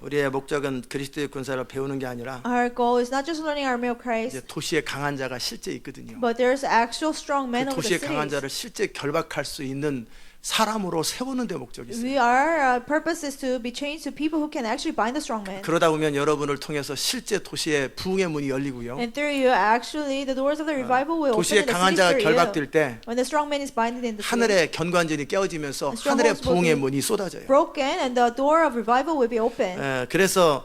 우리의 목적은 그리스도의 군사를 배우는 게 아니라 Our goal is not just learning our meal Christ, 이제 도시에 강한 자가 실제 있거든요. but there's actual strong men 그 over the 도시에 강한 cities. 자를 실제 결박할 수 있는 사람으로 세우는 데 목적이 있어요. Our purpose is to be changed to people who can actually bind the strong men. 그러다 보면 여러분을 통해서 실제 도시의 부흥의 문이 열리고요. And through you, actually, the doors of the revival will open 도시에 in the 강한 cities 자가 through you. 결박될 때 When the strong man is binded in the city, 하늘의 견관전이 깨어지면서 The 하늘의 strongholds will 부흥의 be 문이 쏟아져요. broken, and the door of revival will be open, 그래서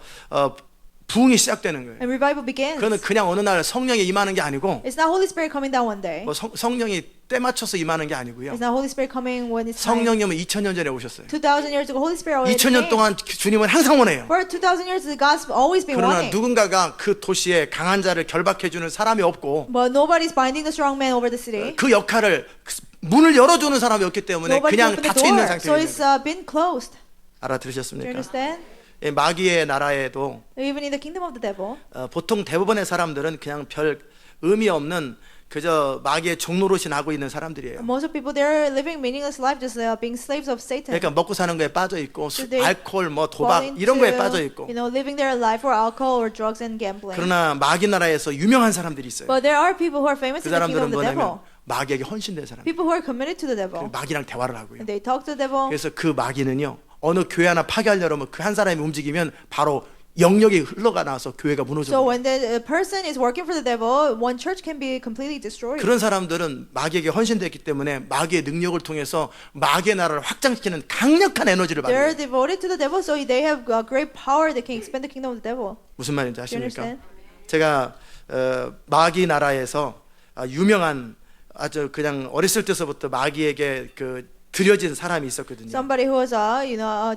부흥이 시작되는 거예요. and revival begins. 그거는 그냥 어느 날 성령이 임하는 게 아니고 It's not Holy Spirit coming down one day. 뭐 성령이 때 맞춰서 임하는 게 아니고요. It's not Holy Spirit coming when it's time. 성령님은 2000년 전에 오셨어요. 2,000 years ago, Holy Spirit already 2000년 came. 동안 주님은 항상 원해요. For 2,000 years, God's always been 그러나 wanting. 누군가가 그 도시에 강한 자를 결박해주는 사람이 없고 But nobody's binding the strong man over the city. 그 역할을 문을 열어주는 사람이 없기 때문에 Nobody's 그냥 opened the 닫혀 있는 door, so 상태예요. it's been closed. Do you 알아들으셨습니까? understand? 예, 마귀의 나라에도 Even in the kingdom of the devil, 보통 대부분의 사람들은 그냥 별 의미 없는 그저 마귀의 종노릇이 하고 있는 사람들이에요. most of people they're living meaningless life, just being slaves of Satan. 그러니까 먹고 사는 거에 빠져 있고 So they 알코올, 뭐 fall 도박 into, 이런 거에 빠져 있고. living their life for alcohol or drugs and gambling. 그러나 마귀 나라에서 유명한 사람들이 있어요. But there are people who are famous 그 in the kingdom 사람들은 of the devil. 뭐냐면 마귀에게 헌신된 사람. People who are committed to the devil. 마귀랑 대화를 하고요. And they talk to the devil. 그래서 그 마귀는요 어느 교회 하나 파괴하려면 그 한 사람이 움직이면 바로 영역이 흘러가 나와서 교회가 무너져. So when the person is working for the devil, one church can be completely destroyed. 그런 사람들은 마귀에게 헌신됐기 때문에 마귀의 능력을 통해서 마귀의 나라를 확장시키는 강력한 에너지를 받는 They're 거예요. devoted to the devil, so they have great power that can expand the kingdom of the devil. 무슨 말인지 Do you 아십니까? understand? 제가 마귀 나라에서 유명한 아주 그냥 어렸을 때서부터 마귀에게 드려진 사람이 있었거든요. Somebody who was,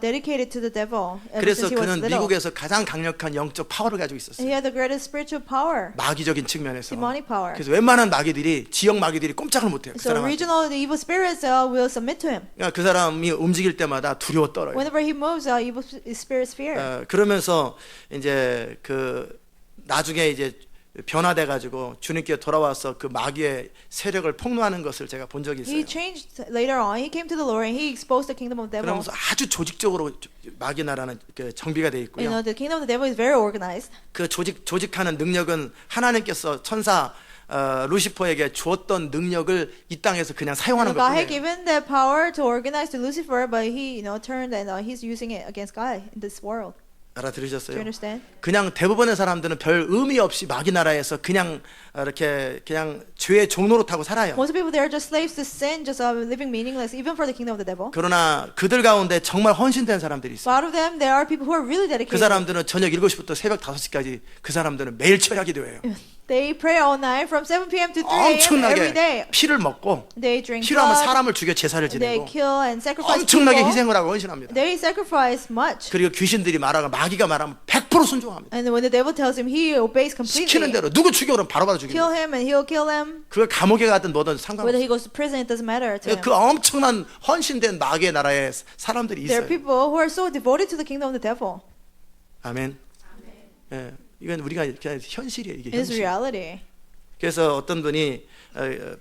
dedicated to the devil ever 그래서 since he was 그는 little. 미국에서 가장 강력한 영적 파워를 가지고 있었어요. He had the greatest spiritual power, 마귀적인 측면에서. demonic power. 그래서 웬만한 마귀들이 지역 마귀들이 꼼짝을 못해요. 그 So 사람한테. regional, the evil spirits will submit to him. 그러니까 그 사람이 움직일 때마다 두려워 떨어요. Whenever he moves, evil spirits fear. 그러면서 이제 나중에 이제 변화돼 가지고 주님께 돌아와서 그 마귀의 세력을 폭로하는 것을 제가 본 적이 있어요. He changed later on. He came to the Lord and he exposed the kingdom of the devil. 그러면서 아주 조직적으로 마귀 나라는 정비가 돼 있고요. The kingdom of the devil is very organized. 그 조직하는 능력은 하나님께서 천사 루시퍼에게 주었던 능력을 이 땅에서 그냥 사용하는 God had 것뿐이에요. given the power to organize to Lucifer, but he, turned and he's using it against God in this world. Do you 알아들으셨어요? understand? 그냥 대부분의 사람들은 별 의미 없이 마귀 나라에서 그냥 이렇게 그냥 죄의 종로로 타고 살아요. Most people they are just slaves to sin, just living meaningless, even for the kingdom of the devil. 그러나 그들 가운데 정말 헌신된 사람들이 있어요. But out of them, there are people who are really 그 dedicated. 사람들은 저녁 7시부터 새벽 5시까지 그 사람들은 매일 철야 기도해요. They pray all night from 7 p.m. to 3 a.m. every day. 엄청나게 피를 먹고 They drink 필요하면 blood. 사람을 죽여 제사를 They 지내고 kill and sacrifice 엄청나게 people. 희생을 하고 헌신합니다. They sacrifice much. 그리고 귀신들이 말하고 마귀가 말하면 100% 순종합니다. And when the devil tells him, he obeys 시키는 completely. 대로 누구 죽여 그러면 바로바로 Kill 죽입니다. him and he'll kill them. 그걸 감옥에 가든 뭐든 Whether 상관없어요. he goes to prison, it doesn't matter to him. 그 엄청난 헌신된 마귀의 나라에 사람들이 There are 있어요. people who are so devoted to the kingdom of the devil. 아멘. 예, 이건 우리가 그냥 현실이에요. 이게 It's 현실. reality. 그래서 어떤 분이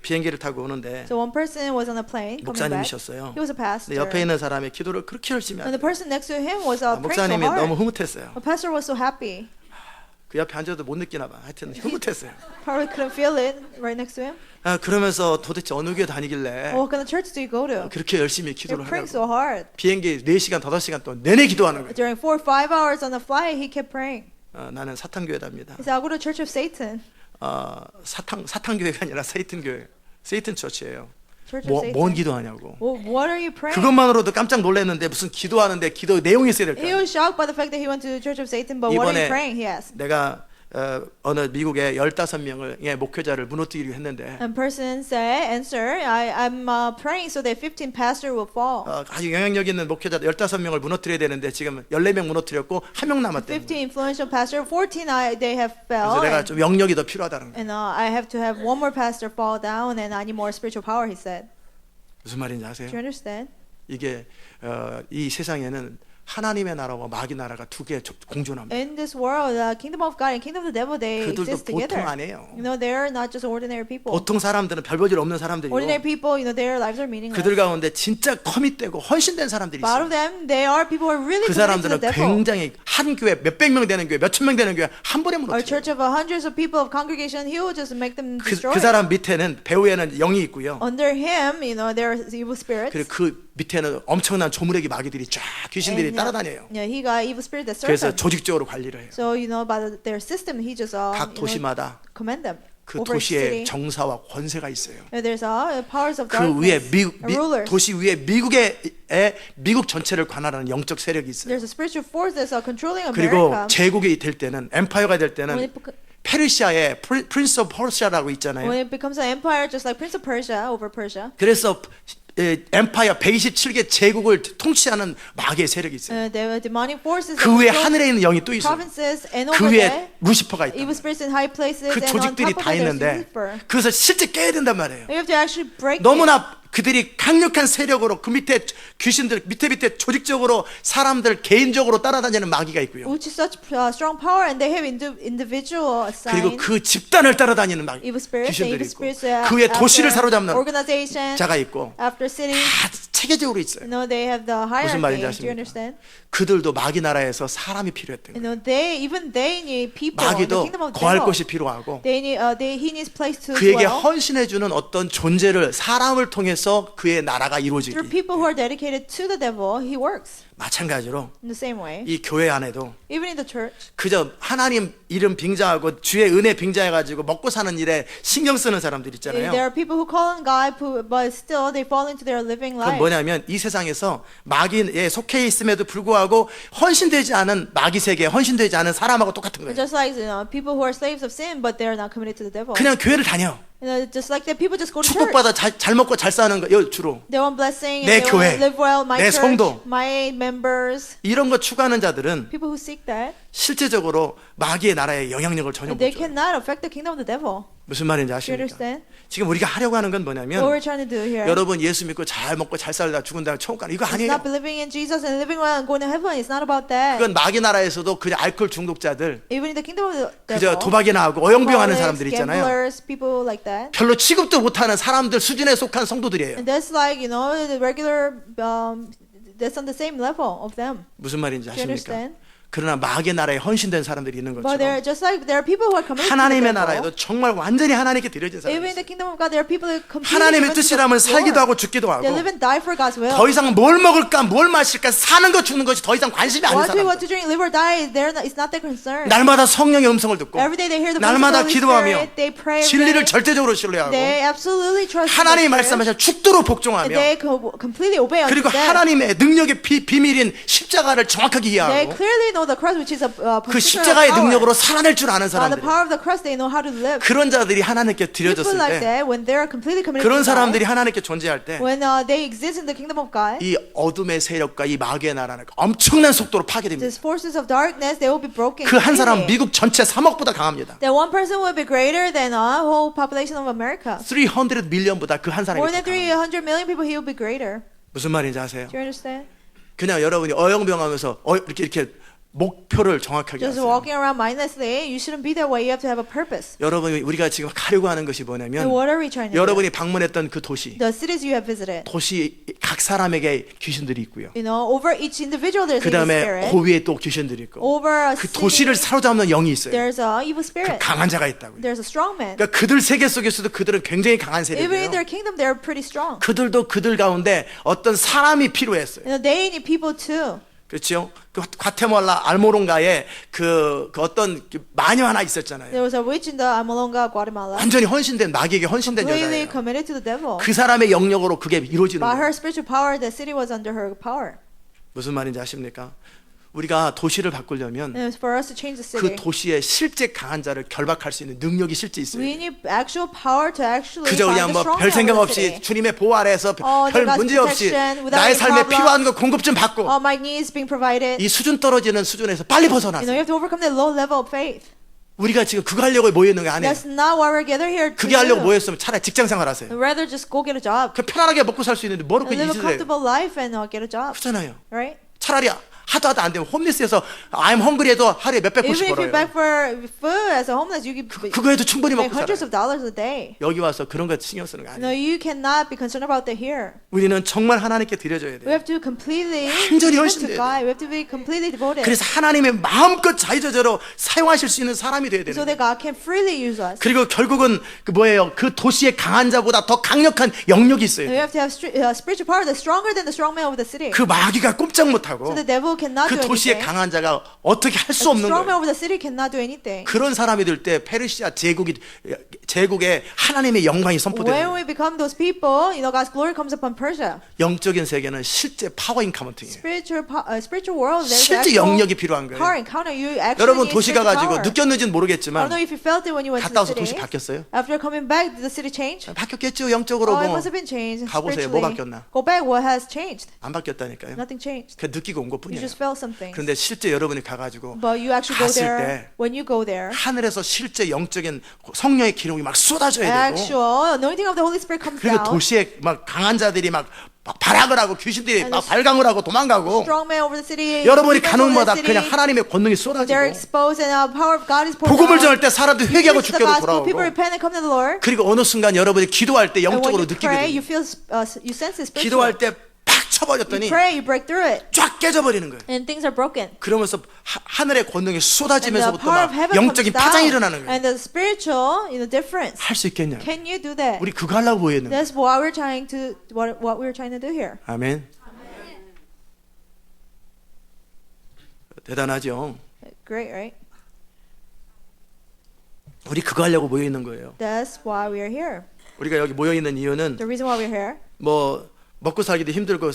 비행기를 타고 오는데 So one person was on a plane coming back. 목사님이셨어요. He was a 근데 pastor. 옆에 있는 사람이 기도를 그렇게 열심히 And the 하더라고요. person next to him was praying so 목사님이 너무 hard. 흐뭇했어요. The pastor was so happy. 그 옆에 앉아도 못 느끼나 봐. 하여튼 흐뭇했어요. Probably couldn't feel it right next to him. 그러면서 도대체 어느 교회 다니길래 What kind of church do you go to? 그렇게 열심히 They're 기도를 praying 하냐고. so hard. 비행기 4시간, 5시간 동안 내내 기도하는 거예요. During 4 or 5 hours on the flight, he kept praying. 나는 사탄교회답니다. He said, I go to Church of Satan. 사탄교회가 아니라 세이튼교회. 세이튼 처치예요. Church of Satan. 뭔 기도하냐고. Well, what are you praying? 그것만으로도 깜짝 놀랐는데 무슨 기도하는데 기도 내용이 있어야 He 될까? was shocked by the fact that he went to the Church of Satan, but what are you praying? He asked. 내가 어느 미국의 15명을 목회자를 무너뜨리려 했는데 And person said, answer, I'm praying so that 15 pastors will fall. 아주 영향력 있는 목회자 15명을 무너뜨려야 되는데 지금 14명 무너뜨렸고 1명 남았대요. 15 influential pastors, 14 they have fell. 그래서 내가 And, 좀 영역이 더 필요하다는 거예요. and I have to have one more pastor fall down, and I need more spiritual power, he said. 무슨 말인지 아세요? Do you understand? 이게 이 세상에는 하나님의 나라와 마귀 나라가 두 개 공존합니다. In this world, the kingdom of God and kingdom of the devil, they 그들도 exist 보통 together. 아니에요. You know, they're not just ordinary people. 보통 사람들은 별 볼일 없는 사람들이고 Ordinary people, you know, their lives are meaningless. 그들 가운데 진짜 커밋되고 헌신된 사람들이 But out 있어요. of them, they are people who are really 그 committed to 사람들은 the devil. 굉장히 한 교회 몇백 명 되는 교회 몇천 명 되는 교회 한 번에 Or 무너뜨려요. church of hundreds of people of congregation, he will just make them 그 destroy. 사람 밑에는 배후에는 영이 있고요. Under him, you know, there are evil spirits. 그리고 그 밑에는 엄청난 조무래기 마귀들이 쫙 귀신들이 And, 따라다녀요. yeah, he got evil spirits that serve 그래서 him. 조직적으로 관리를 해요. So, you know, by their system, he just 각 you know, 도시마다 command them. 그 over each 도시의 city. 정사와 권세가 있어요. There's powers of 그 위에 darkness, rulers. 도시 위에 미국 전체를 관할하는 영적 세력이 있어요. There's a spiritual force that's controlling 그리고 America. 제국이 될 때는 엠파이어가 될 When 때는 it, bec- 페르시아의 프린스 오브 퍼시아라고 있잖아요. when it becomes an empire, just like Prince of Persia over Persia, 그래서 엠파이어 127개 제국을 통치하는 마귀의 세력이 있어요. the demonic forces 그 that 위에 control 하늘에 있는 영이 또 있어요. provinces, and 그 over 위에 there, 루시퍼가 있다. evil spirits in high places, 그 and on 조직들이 top of 다 it, there's 있는데 Lucifer. 그래서 실제 깨야 된단 말이에요. You have to actually break it. 너무나 그들이 강력한 세력으로 그 밑에 귀신들 밑에 조직적으로 사람들 개인적으로 따라다니는 마귀가 있고요. Which is such strong power, and they have individual 그리고 signs. 그 집단을 따라다니는 마귀 Evil spirits, and 귀신들이 evil 있고 spirits 그 위에 도시를 after 사로잡는 organization, 자가 있고 after city. 다 체계적으로 있어요. You know, they have the 무슨 말인지 hierarchy. Do you 아십니까? understand? 그들도 마귀 나라에서 사람이 필요했던 You 거예요. know, even they need people in the 마귀도 kingdom of 거할 devil. 곳이 필요하고 He needs place to 그에게 dwell. 헌신해주는 어떤 존재를 사람을 통해서 그의 나라가 이루어지기 Through people who are dedicated to the devil, he works 마찬가지로 in the same way. 이 교회 안에도 Even in the church, 그저 하나님 이름 빙자하고 주의 은혜 빙자해가지고 먹고 사는 일에 신경 쓰는 사람들 there 있잖아요. are people who call on God, but still they fall into their living 그건 life. 뭐냐면 이 세상에서 마귀에 속해 있음에도 불구하고 헌신되지 않은 마귀 세계에 헌신되지 않은 사람하고 똑같은 거예요. Just like, you know, people who are slaves of sin, but they're not committed to the devil. 그냥 교회를 다녀. You know, just like that, people just go to church. 축복받아 잘 먹고 잘 사는 거 주로 They want blessing, 내 and they 교회, want to live well. My 내 church, 성도. my members. 이런 거 추구하는 자들은 People who seek that, 실제적으로 마귀의 나라에 영향력을 전혀 못 they 줘요. cannot affect the kingdom of the devil. 무슨 말인지 Do you 아십니까? understand? 지금 우리가 하려고 하는 건 What 뭐냐면 we're trying to do here. 여러분 예수 믿고 잘 먹고 잘 살다 죽은 다음에 천국 가는 이거 It's 아니에요. not believing in Jesus and living well and going to heaven. It's not about that. 그건 마귀 나라에서도 그냥 알코올 중독자들 Even in the kingdom of the 그저 devil, 도박이나 하고 어영부영하는 alcoholics, 사람들 있잖아요. gamblers, people like that. 별로 취급도 못하는 사람들 수준에 속한 성도들이에요. And that's like, you know, the regular, that's on the same level of them. 무슨 말인지 Do you 아십니까? understand? 그러나 마귀의 나라에 헌신된 사람들이 있는 But they're 것처럼 just like there are people who are committed to the 하나님의 devil. 나라에도 정말 완전히 하나님께 드려진 사람이 Even in 있어요. the kingdom of God, there are people who completely 하나님의 devoted to 뜻이라면 the 살기도 Lord. 하고 죽기도 하고 They live and die for God's will. 더 이상 뭘 먹을까 뭘 마실까 사는 것 죽는 것이 더 이상 관심이 아닌 What we want 사람들 to drink, live or die, it's not their concern. 날마다 성령의 음성을 듣고 Every day they hear the voice of the 날마다 Holy 기도하며 Spirit. They pray every 진리를 day. 절대적으로 신뢰하고 They absolutely trust 하나님의 the Spirit. 말씀하신 죽도록 And 복종하며 they completely obey unto 그리고 death. 하나님의 능력의 비밀인 십자가를 정확하게 They 이해하고 clearly know the cross, which is a 그 particular 십자가의 power. 능력으로 살아낼 줄 아는 By the 사람들 power of the cross, they know how to live. 그런 자들이 하나님께 People 드려졌을 like 때 that, when they're completely committed 그런 to God, 사람들이 하나님께 존재할 때 when they exist in the kingdom of God, 이 어둠의 세력과 이 마귀의 나라는 엄청난 속도로 파괴됩니다. these forces of darkness, they will be broken. 그 한 사람 completely. 미국 전체 3억보다 강합니다. That one person will be greater than a whole population of America. 300 밀리언보다 그 한 사람이 More 더 than 강합니다. 300 million people, he will be greater. 무슨 말인지 아세요? Do you understand? 그냥 여러분이 어영병하면서 이렇게 목표를 정확하게 Just 하세요. walking around mindlessly, you shouldn't be that way. You have to have a purpose. 여러분이 우리가 지금 가려고 하는 것이 And 뭐냐면 what are we trying to do? 여러분이 방문했던 그 도시 The cities you have visited. 도시 각 사람에게 귀신들이 있고요. You know, over each individual there's 그 evil 다음에 spirit. 그 위에 또 귀신들이 있고 Over a 그 city, 도시를 사로잡는 영이 있어요. there's a evil 그 spirit. 강한 자가 있다고요. There's a strong man. 그러니까 그들 세계 속에서도 그들은 굉장히 강한 Even 세력이에요. in their kingdom, they're pretty strong. 그들도 그들 가운데 어떤 사람이 필요했어요. You know, they need people too. 그렇죠? 그 과테말라 알모론가에 그 어떤 마녀 하나 있었잖아요. There was a witch in the Amolonga, Guatemala. 완전히 헌신된 마귀에게 헌신된 Completely 여자예요. committed to the devil. 그 사람의 영역으로 그게 이루어지는 By her 거예요. spiritual power, the city was under her power. 무슨 말인지 아십니까? 우리가 도시를 바꾸려면 And for us to change the 그 city, 도시에 실제 강한 자를 결박할 수 있는 능력이 실제 있어요. we need actual power to actually 그저 find 그냥 the 뭐 strong 별 man 생각 of the 없이 city. 주님의 보호 아래에서 별 God's 문제 없이 protection, without 나의 any 삶에 problem. 필요한 거 공급 좀 받고 All my needs being provided. 이 수준 떨어지는 수준에서 빨리 You know, 벗어나서 you have to overcome that low level of faith. 우리가 지금 그거 하려고 모여있는 게 아니에요. That's not why we're gathered here. 그게 하려고 to do. 모였으면 차라리 직장 생활 하세요. Rather just go get a job. 그 편안하게 먹고 살 수 있는데 뭐로 그 And live a 있으세요? comfortable life and get a job. 그렇잖아요. Right? 차라리 하도 안 되면 홈리스에서 I'm hungry 해도 하루에 몇백 Even 불씩 if you're 벌어요. back for food as a homeless, you can 그거 해도 충분히 make 먹고 hundreds 살아요. of dollars a day. 여기 와서 그런 거 신경 쓰는 거 No, 아니에요. you cannot be concerned about that here. 우리는 정말 하나님께 드려줘야 We 돼요. have to completely 완전히 give 헌신돼야 to God. We have to be completely devoted, 그래서 하나님의 마음껏 자유자재로 사용하실 수 있는 사람이 돼야 so 되는 that 거예요. God can freely use us. 그리고 결국은 그 뭐예요? 그 도시의 강한 자보다 더 강력한 영역이 있어야 We 돼요. have to have spiritual power that's stronger than the strong man of the city. 그 마귀가 꼼짝 못하고 So the devil cannot 그 do 도시의 anything. 강한 자가 어떻게 할 수 The 없는 strong man 거예요. over the city cannot do anything. 그런 사람이 될 때 페르시아 제국에 하나님의 영광이 선포되는 When 거예요. we become those people, God's glory comes upon Persia. 영적인 세계는 실제 파워 인카운팅이에요. Spiritual world, there's 실제 actual 영역이 필요한 거예요. power encounter. You actually 여러분 need 도시 spiritual 가가지고 power. 느꼈는지는 I don't 모르겠지만 know if you felt it when you went to 갔다 the 와서 도시 city. 바뀌었어요? After coming back, did the city change? 바뀌었겠죠. 영적으로 Oh, it 뭐 must have been changed 가보세요. 뭐 spiritually. 바뀌었나? Go back. What has changed? 안 바뀌었다니까요. Nothing changed. 그 느끼고 온 You 것뿐이에요. just felt something. 그런데 실제 여러분이 가가지고 But you actually go 갔을 there. 때 When you go there, 하늘에서 실제 영적인 성령의 기름이 막 쏟아져야 되고 actual anointing of the Holy Spirit comes 그리고 down. 도시에 막 강한 자들이 막 발악을 하고 귀신들이 막 발광을 하고 도망가고 Strong man over the city. 여러분이 demons 가는 over 곳마다 the city, 그냥 하나님의 권능이 they're 쏟아지고 exposed and the power of God is poured 복음을 down. 전할 때 사람들이 회개하고 Preach the 주께로 gospel, 돌아오고 people repent and come to the Lord. 그리고 어느 순간 여러분이 기도할 때 And when 영적으로 you 느끼게 pray, 돼요. you feel, you sense it spiritually. 기도할 때 팍 You 쳐버렸더니 pray, you break through it, 쫙 깨져버리는 거예요. and things are broken. 그러면서 하늘의 권능이 And the 쏟아지면서부터 power of 막 heaven comes 영적인 파장이 down, 일어나는 거예요. and the spiritual, difference. 할 수 있겠냐? Can you do that? 우리 그거 하려고 모여있는 거예요. That's what we're trying to, what we're trying to do here. 아멘. 대단하죠. Great, right? 우리 그거 하려고 모여있는 거예요. That's why we are here. 우리가 여기 모여있는 이유는 The reason why we're here. 뭐 먹고 살기도 힘들고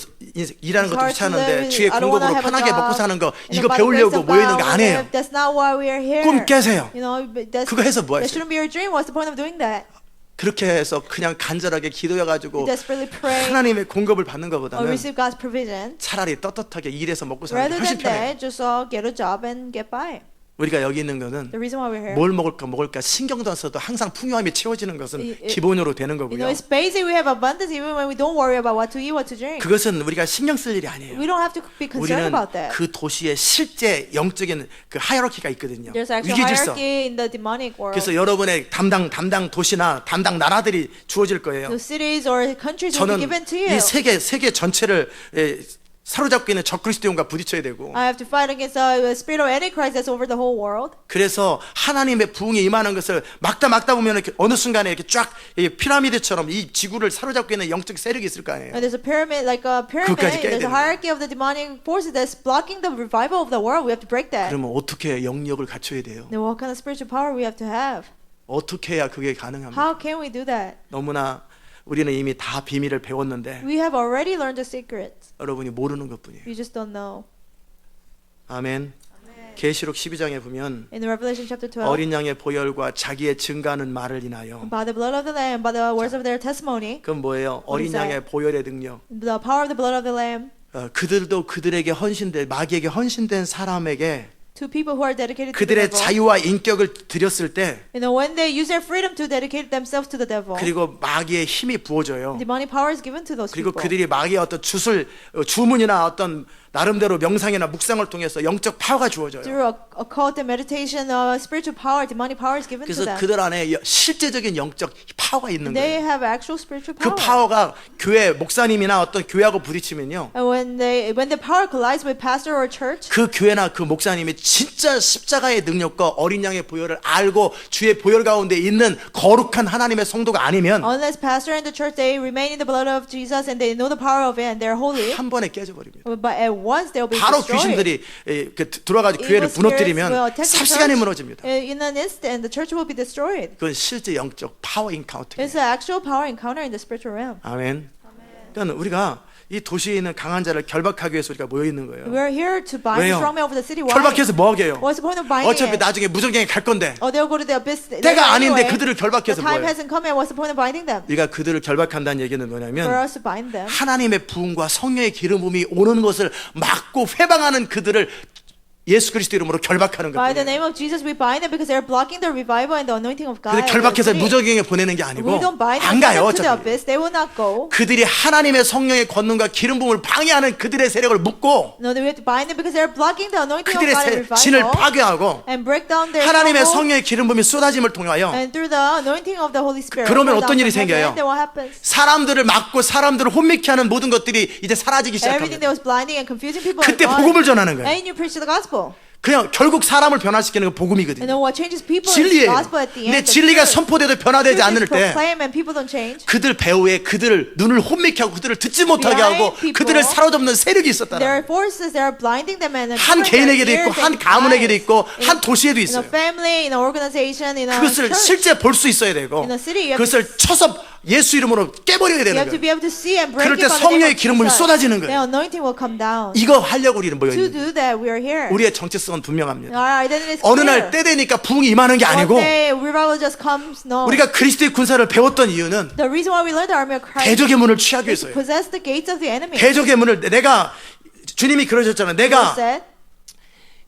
일하는 It's 것도 hard to 귀찮은데 live. 주의 I don't wanna 공급으로 have a 편하게 job. 먹고 사는 거 And 이거 by the grace 배우려고 of 모이는 God, 거 아니에요. That's not why we are here. 꿈 깨세요. But that's, 그거 해서 뭐 that 하세요? shouldn't be your dream. What's the point of doing that? 그렇게 해서 그냥 간절하게 기도해가지고 You desperately pray 하나님의 공급을 받는 or 것보다는 receive God's provision. 차라리 떳떳하게 일해서 먹고 사는 게 Rather 훨씬 than 편해요. that, just get a job and get by. 우리가 여기 있는 거는 The reason why we're here. 뭘 먹을까 신경도 안 써도 항상 풍요함이 채워지는 것은 이- 기본으로 되는 거고요. It's basic. We have abundance even when we don't worry about what to eat, what to drink. 그것은 우리가 신경 쓸 일이 아니에요. We don't have to be concerned 우리는 about that. 그 도시에 실제 영적인 그 하이어키가 있거든요. There's actual 위기질서. hierarchy in the demonic world. 그래서 여러분의 담당 도시나 담당 나라들이 주어질 거예요. The cities or countries will be 저는 given to you. 이 세계 전체를 사로잡고 있는 적그리스도인과 부딪혀야 되고 I have to fight against the spirit of Antichrist that's over the whole world. 그래서 하나님의 부흥이 임하는 것을 막다 보면 이렇게 어느 순간에 이렇게 쫙 피라미드처럼 이 지구를 사로잡고 있는 영적 세력이 있을 거 아니에요. And there's a pyramid, like a pyramid. 그것까지 깨야 There's a 되는 hierarchy of the demonic forces that's blocking the revival of the world. We have to break that. 그러면 어떻게 영역을 갖춰야 돼요? Then what kind of spiritual power we have to have? 어떻게 해야 그게 가능합니까? How can we do that? 너무나 우리는 이미 다 비밀을 배웠는데 We have already learned the secrets. 여러분이 모르는 것뿐이에요. You just don't know. 아멘. 계시록 12장에 보면 In Revelation chapter 12, 어린 양의 보혈과 자기의 증가하는 말을 인하여 by the blood of the Lamb, by the words of their testimony, 그건 뭐예요? 어린 that? 양의 보혈의 능력. the power of the blood of the Lamb, 그들도 그들에게 헌신된 마귀에게 헌신된 사람에게 to people who are dedicated to the 그들의 devil. 자유와 인격을 드렸을 때 When they use their freedom to dedicate themselves to the devil, 그리고 마귀의 힘이 부어져요. demonic power is given to those 그리고 people. 그들이 마귀의 어떤 주문이나 어떤 나름대로 명상이나 묵상을 통해서 영적 파워가 주어져요. Through occult and meditation, spiritual power, demonic power is given to 그래서 them. 그들 안에 실제적인 영적 파워가 있는 They 거예요. have actual spiritual 그 power. 파워가 교회 목사님이나 어떤 교회하고 부딪히면요. And when the power collides with pastor or church, 그 교회나 그 목사님이 진짜 십자가의 능력과 어린 양의 보혈을 알고 주의 보혈 가운데 있는 거룩한 하나님의 성도가 아니면 unless pastor and the church they remain in the blood of Jesus and they know the power of it and they're holy, 한 번에 깨져버립니다. but at once they'll be 바로 destroyed. 귀신들이 들어가서 교회를 Evil spirits will 무너뜨리면 attack the 삽시간에 church. 무너집니다. In an instant, the church will be destroyed. 그건 실제 영적 파워 인카운트. It's an actual power encounter in the spiritual realm. 아멘. 그러니까 우리가 이 도시에 있는 강한 자를 결박하기 위해서 우리가 모여 있는 거예요. We're here to bind 왜요? the strong man over the city. Why? 결박해서 뭐 하게요? What's the point of binding 어차피 it? 나중에 무전경에 갈 건데 Oh, they'll go to the abyss. 때가 아닌데 anyway. 그들을 결박해서 The time 뭐예요? hasn't come yet. What's the point of binding them? 우리가 그들을 결박한다는 얘기는 For 뭐냐면 us to bind them. 하나님의 부흥과 성령의 기름 부음이 오는 것을 막고 회방하는 그들을 예수 그리스도 이름으로 결박하는 By the 거예요. name of Jesus, we bind them because they're blocking the revival and the anointing of God. 근데 결박해서 무적행에 보내는 게 아니고 We don't bind 안 them 가요. to the 어차피. abyss. They will not go. 그들이 하나님의 성령의 권능과 기름 부음을 방해하는 그들의 세력을 묶고 No, we have to bind them because they're blocking the anointing of 그들의 God and 진을 revival 파괴하고 and break down their 하나님의 stronghold. 성령의 기름 부음이 쏟아짐을 통하여 And through the anointing of the Holy Spirit. 그러면 pour 어떤 down 일이 from 생겨요? heaven, then what happens? 사람들을 막고 사람들을 혼미케 하는 모든 것들이 이제 사라지기 Everything 시작합니다. that was blinding and confusing people. 그때 are gone. 복음을 전하는 거예요. And you preach the gospel. 그냥 결국 사람을 변화시키는 건 And 복음이거든요. then what changes people is 진리예요. gospel at the 근데 end. The 진리가 truth. 선포돼도 변화되지 Truth 않을 is 때 proclaimed and people don't change. 그들 배후에 그들을 눈을 혼미케 하고 그들을 듣지 못하게 하고 Behind people, 그들을 사로잡는 세력이 There 있었다는 are forces that are blinding them and 한 covering their 개인에게도 있고 ears 한 and 가문에게도 eyes. 있고 In 한 도시에도 a 있어요. family, in an organization, in a 그것을 church. 실제 볼 수 있어야 되고 In a city, you have 그것을 쳐서 예수 이름으로 깨버려야 You 되는 have to 거예요. be able to see and break 그럴 it 때 by the name 성령의 of 기름물이 Jesus. 쏟아지는 The 거예요. anointing will come down. 이거 하려고 우리는 모여 To 있는 do that, we are here. 우리의 정체성은 분명합니다. Our identity is 어느 날 clear. 때 되니까 부흥이 임하는 게 One 아니고 day revival just comes. No. 우리가 그리스도의 군사를 배웠던 이유는 The reason why we learned the army of Christ 대적의 문을 취하기 is to 위해서요. possess the gates of the enemy. 대적의 문을 내가 주님이 그러셨잖아요. He 내가 said,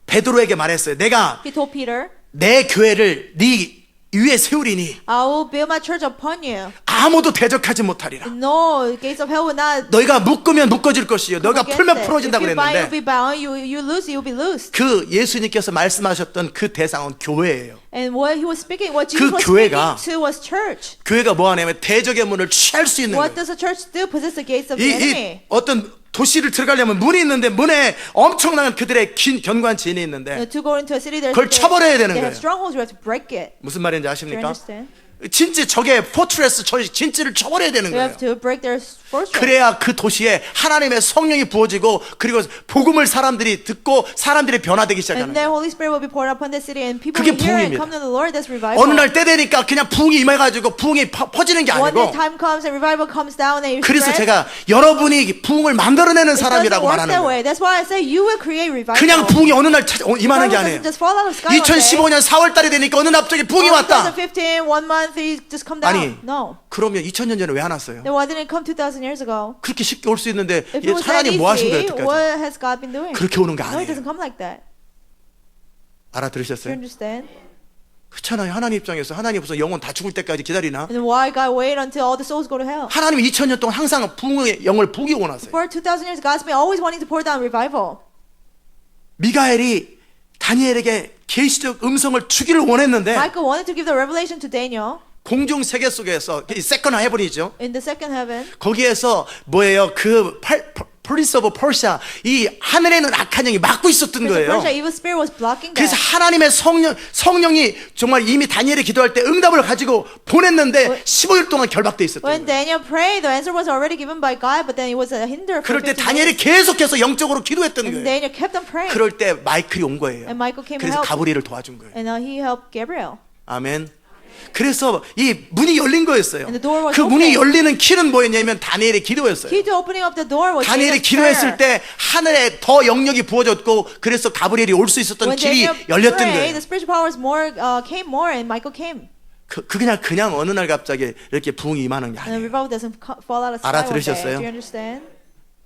베드로에게 말했어요. 내가 he told Peter, 내 교회를 네 위에 세우리니 I will build my church upon you. 아무도 대적하지 못하리라. No, gates of hell will not. 너희가 묶으면 묶어질 것이요. 너희가 against 풀면 it. 풀어진다고 If you bind, 그랬는데 you'll be bound. You loose, you'll be loosed. 그 예수님께서 말씀하셨던 그 대상은 교회예요. And what he was speaking, what Jesus was 교회가 speaking to was church. 교회가 뭐 하냐면 대적의 문을 취할 수 있는 What 거예요. does a church do? Possess the gates of the 이 enemy. 어떤 도시를 들어가려면 문이 있는데 문에 엄청난 그들의 견고한 진이 있는데 To go into a city, there's 그걸 쳐버려야 되는 they 거예요. have strongholds. You have to break it. 무슨 말인지 Do you 아십니까? understand? 진짜 적의 포트레스 저 진짜를 쳐버려야 되는 You 거예요. have to break their fortress. 그래야 그 도시에 하나님의 성령이 부어지고 그리고 복음을 사람들이 듣고 사람들이 변화되기 시작하는 And then 거예요. Holy Spirit will be poured upon the city, and people 그게 will hear and 부흥입니다. come to the Lord. That's revival. 어느 날 때 되니까 그냥 부흥이 임해가지고 부흥이 퍼지는 게 One day 아니고 time comes and revival comes down and you 그래서 spread. 제가 여러분이 부흥을 만들어내는 It doesn't 사람이라고 work 말하는 that 거예요. way. That's why I say you will create revival. 그냥 부흥이 어느 날 임하는 게 Revival 아니에요. doesn't just fall out of the sky one day. 2015년 4월 달이 되니까 어느 날 갑자기 부흥이 왔다. 2015, 1 month, it just come down. 아니 No. 그러면 2000년 전에 왜 안 왔어요? Then why didn't it come 2,000 years ago? 그렇게 쉽게 올 수 있는데 If it was that 하나님 뭐 하신 거예요? easy, 여태까지? what has God been doing? 그렇게 오는 거 No, 아니에요. it doesn't come like that. Do you 알아들으셨어요? understand? 그렇잖아요. 하나님 입장에서 하나님 무슨 영혼 다 죽을 때까지 기다리나? And then why God wait until all the souls go to hell? 하나님이 2000년 동안 항상 부흥의 영을 부기 원하세요. For 2,000 years, God's been always wanting to pour down revival. 미가엘이 다니엘에게 계시적 음성을 주기를 원했는데 Michael wanted to give the revelation to Daniel 공중 세계 속에서 이 세컨 헤븐이죠. in the second heaven. 거기에서 뭐예요? 그 프린스 오브 퍼시아 이 하늘에 있는 악한 영이 막고 있었던 Because the 거예요. Persia evil spirit was blocking 그래서 that. 하나님의 성령이 정말 이미 다니엘이 기도할 때 응답을 가지고 보냈는데 15일 동안 결박돼 있었던 When 거예요. Daniel prayed, the answer was already given by God, but then it was a hinder for 그럴 때 15 다니엘이 days. 계속해서 영적으로 기도했던 And 거예요. Daniel kept on praying. 그럴 때 마이클이 온 거예요. And Michael came and 그래서 helped. 가브리엘을 도와준 거예요. And he helped Gabriel. 아멘. 그래서 이 문이 열린 거였어요. And the door was 그 문이 open. 열리는 키는 뭐였냐면 다니엘의 기도였어요. Key to opening up the door was 다니엘이 Daniel's 기도했을 prayer. 때 하늘에 더 영역이 부어졌고 그래서 가브리엘이 올 수 있었던 When 길이 Daniel 열렸던 prayed, 거예요. the spiritual powers more came more, and Michael came. 그 그냥 어느 날 갑자기 이렇게 부흥이 임하는 게 And the 아니에요. revival doesn't fall out of the sky one day. 알아들으셨어요? Do you understand?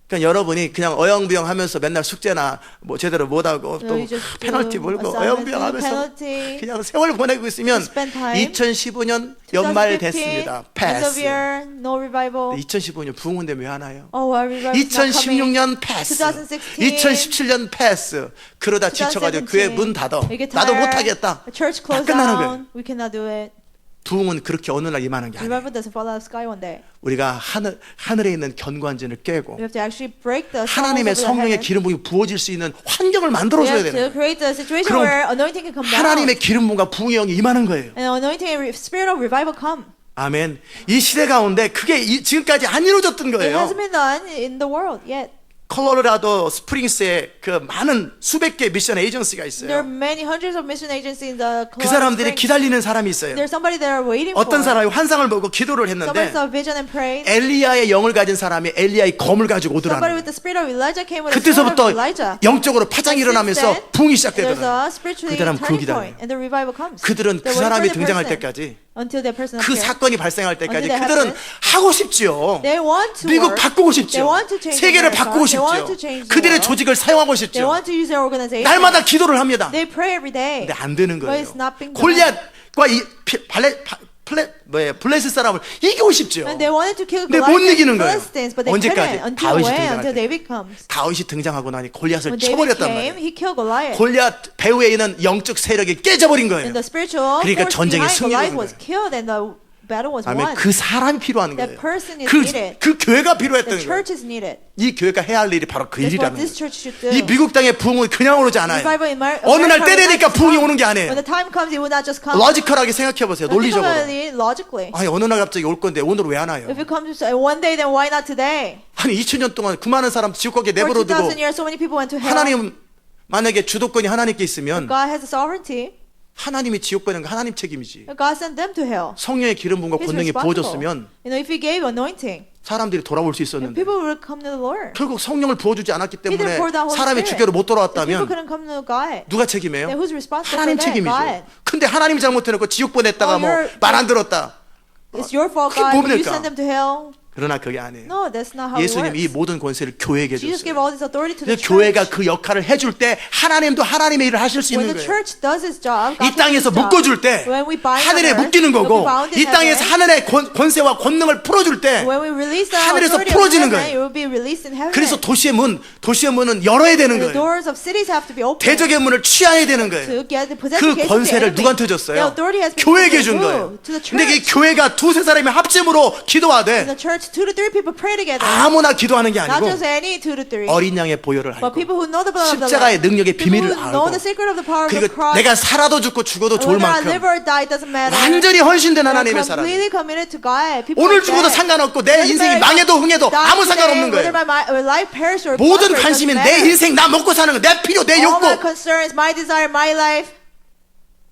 그러니까 여러분이 그냥 어영부영하면서 맨날 숙제나 뭐 제대로 못하고 또 you just do 페널티 물고 assignments, 어영부영하면서 penalty. 그냥 세월 보내고 있으면 spend time. 2015년 연말 2015, 됐습니다. End of 패스. year, no revival. 2015년 부흥은 되면 왜 하나요? Oh, our revival is not coming. 2016년 패스, 2016, 2017년 패스. 그러다 지쳐가지고 교회 문 닫아. We get 나도 tired. 못하겠다. The church 다 closed 끝나는 down. 거예요. We cannot do it. 부흥은 그렇게 어느 날 임하는 게 아니에요. Revival doesn't fall out of the sky one day. 우리가 하늘에 있는 견고한진을 깨고 We have to actually break the 하나님의 strongholds of the 성령의 heaven. 기름 부음이 부어질 수 있는 환경을 We 만들어줘야 have 되는 to 거예요. create a situation 그럼 where anointing can come down. 하나님의 기름 부음과 부흥의 영이 임하는 거예요. And anointing and spirit of revival come. 아멘. 이 시대 가운데 그게 지금까지 안 이루어졌던 It 거예요. hasn't been done in the world yet. 콜로라도 스프링스에 그 많은 수백 개 미션 에이전시가 There are 있어요. many hundreds of mission agencies in the 그 사람들이 Springs. 기다리는 사람이 있어요. There's somebody that are waiting 어떤 for. 사람이 환상을 보고 기도를 Somebody 했는데 saw a vision and prayed. 엘리야의 영을 가진 사람이 엘리야의 검을 가지고 Somebody 오더라는 with 거예요. the spirit of Elijah came with the sword 그때서부터 of Elijah. 영적으로 파장이 And since 일어나면서 then, 부흥이 There's 시작되더라고요. a spiritually 그 사람 turning 기다려요. point, and the revival comes. 그들은 그 They're waiting 사람이 for the 등장할 person. 때까지 until that person 그 appears. 사건이 발생할 때까지 Until that 그들은 happens, 하고 싶지요. They want to 미국 work. 바꾸고 They 싶죠. want to change 세계를 America. 바꾸고 They want 싶죠. to change the 그들의 world. 조직을 사용하고 They 싶죠. want to use their organization. 날마다 기도를 합니다. They pray every day. 근데 안 되는 But 거예요. it's not being done. 골리앗과 이 블레셋 사람을 이기고 싶죠. And they wanted to kill 근데 못 Goliath 이기는 and 거예요. Philistines, but they 언제까지? couldn't. Until 다윗이 when? 등장할 Until 때. David comes. 다윗이 등장하고 나니 골리앗을 When David 쳐버렸단 came, 말이에요. he killed Goliath. 골리앗 배후에 있는 영적 세력이 깨져버린 거예요. And the spiritual 그러니까 force 전쟁의 behind 승리를 Goliath 얻은 was killed and the battle was 아멘. won. 그 사람이 필요한 That 거예요. person is needed. 그 교회가 The 필요했던 거예요. church is needed. 이 교회가 해야 할 일이 바로 그 That's what 일이라는 this 거예요. church should do. 이 미국 땅의 부흥은 그냥 오지 않아요. Revival in 어느 날 America 때 will not 되니까 just 부흥이 come. 오는 게 아니에요. When the time comes, it will not just come. 러지컬하게 생각해 보세요. Now think 논리적으로. about it logically. 아니 어느 날 갑자기 올 건데 오늘 왜 안 와요? If it comes one day, then why not today? 아니 2000년 동안 그 많은 사람 지옥 가게 For 내버려 두고 2,000 years, so many people went to hell. 하나님 만약에 주도권이 하나님께 있으면 God has the sovereignty. 하나님이 지옥 가는 거 하나님 책임이지. God sent them to hell. 성령의 기름 부음과 He's 권능이 responsible. 부어졌으면 You know, if He gave anointing, 사람들이 돌아올 수 then 있었는데 people will come to the Lord. 결국 성령을 부어주지 않았기 He didn't 때문에 pour down Holy 사람이 Spirit. 주께로 못 If people 돌아왔다면 couldn't come to God. 누가 책임해요? Then who's responsible 하나님 for that? 책임이죠. God. 근데 하나님이 잘못해놓고 지옥 보냈다가 뭐 말 안 들었다. It's your fault, 그게 God. You 뭡니까? send them to hell. 그러나 그게 아니에요. No, that's not how it 예수님 이 works. 모든 권세를 교회에게 Jesus gave 줬어요. all this authority to the 근데 교회가 church. 그 역할을 해줄 때 하나님도 하나님의 일을 하실 수 When 있는 the 거예요. church does its job, 이 God can do 땅에서 his job. 묶어줄 때 When we bind 하늘에 on earth, 묶이는 we'll 거고 be bound in 이 땅에서 heaven. 하늘의 권세와 권능을 풀어줄 때 When we release the 하늘에서 authority of 풀어지는 heaven, 거예요. it will be released in heaven. 그래서 도시의 문은 열어야 되는 The 거예요. doors of cities have to be open. 대적의 문을 취하야 되는 거예요. To get the possess 그 the gates of the 권세를 enemy. 누구한테 The 줬어요? authority has been 교회에게 given 준 거예요. to the 근데 이 church. 교회가 두세 사람이 합심으로 In 기도하되 the church, 2 to 3 people pray together. 아무나 기도하는 게 Not 아니고 just any 2 to 3. 어린 양의 보혈을 But 알고 people who know the blood of the 십자가의 Lamb. 능력의 People 비밀을 who know 알고 the secret of the power of the 그리고 cross. 내가 살아도 죽고 죽어도 좋을 Whether I 만큼 live or die doesn't matter. 완전히 헌신된 They're 하나님의 사람. completely committed to God. People 오늘 like 죽어도 that. 상관없고 내 인생이 망해도 흥해도 Die 아무 today, 상관없는 whether 거예요. my life perish or 모든 prosper, it 관심이 doesn't 내 matter. 인생 나 먹고 사는 거, 내 필요, 내 All my 욕구. concerns, my desire, my life.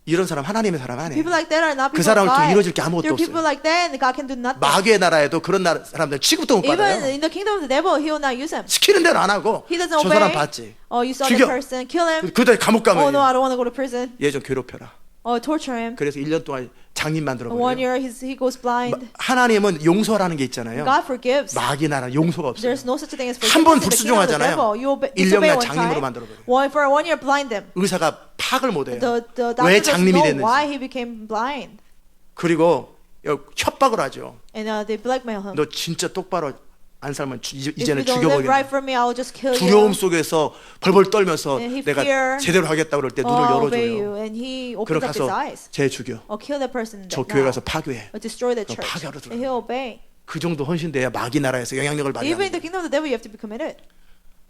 이런 사람 하나님의 사람 아니에요. People like that are not 그 people of 사람을 통해 God. 이루어질 게 아무것도 There are people 없어요. like that, and God can do nothing. 마귀의 나라에도 그런 사람들 취급도 못 Even 받아요. in the kingdom of the devil, he will not use him. 시키는 대로 안 하고 He doesn't 저 사람 obey. 봤지. Oh, you saw 죽여. that person, kill him. 그다음에 감옥 Oh no, 가면 I don't want to go to prison. 얘 좀 괴롭혀라. Oh, torture him. 그래서 1년 동안 장님 만들어 1 버려요. year, he goes blind. 하나님은 용서라는 게 있잖아요. God forgives. 마귀 나라 용서가 없어요. There's no such thing as 한 번 forgiveness in the kingdom of the 불순종하잖아요. devil. You 1년간 disobey one 장님으로 time. 만들어버려요. For 1 year, blind them. 의사가 파악을 못해요. The 왜 doctor doesn't 장님이 know why 됐는지. he became blind. 그리고 협박을 하죠. And they blackmail him. 너 진짜 똑바로 안 살면 If 이제는 you don't live right 죽여버리겠다. for me, I will just kill 두려움 you. 속에서 벌벌 떨면서 And he 내가 fear, 제대로 하겠다 그럴 때 눈을 I'll obey you. 열어줘요. And he 그럼 opens up his 가서 eyes. 쟤 죽여. Or kill that person 저 now. 교회 가서 파괴해. Or destroy the 그럼 church. 파괴하러 And he'll obey. 그 정도 헌신돼야 마귀 나라에서 영향력을 Even in 발휘하는 the 거예요. kingdom of the devil, you have to be committed.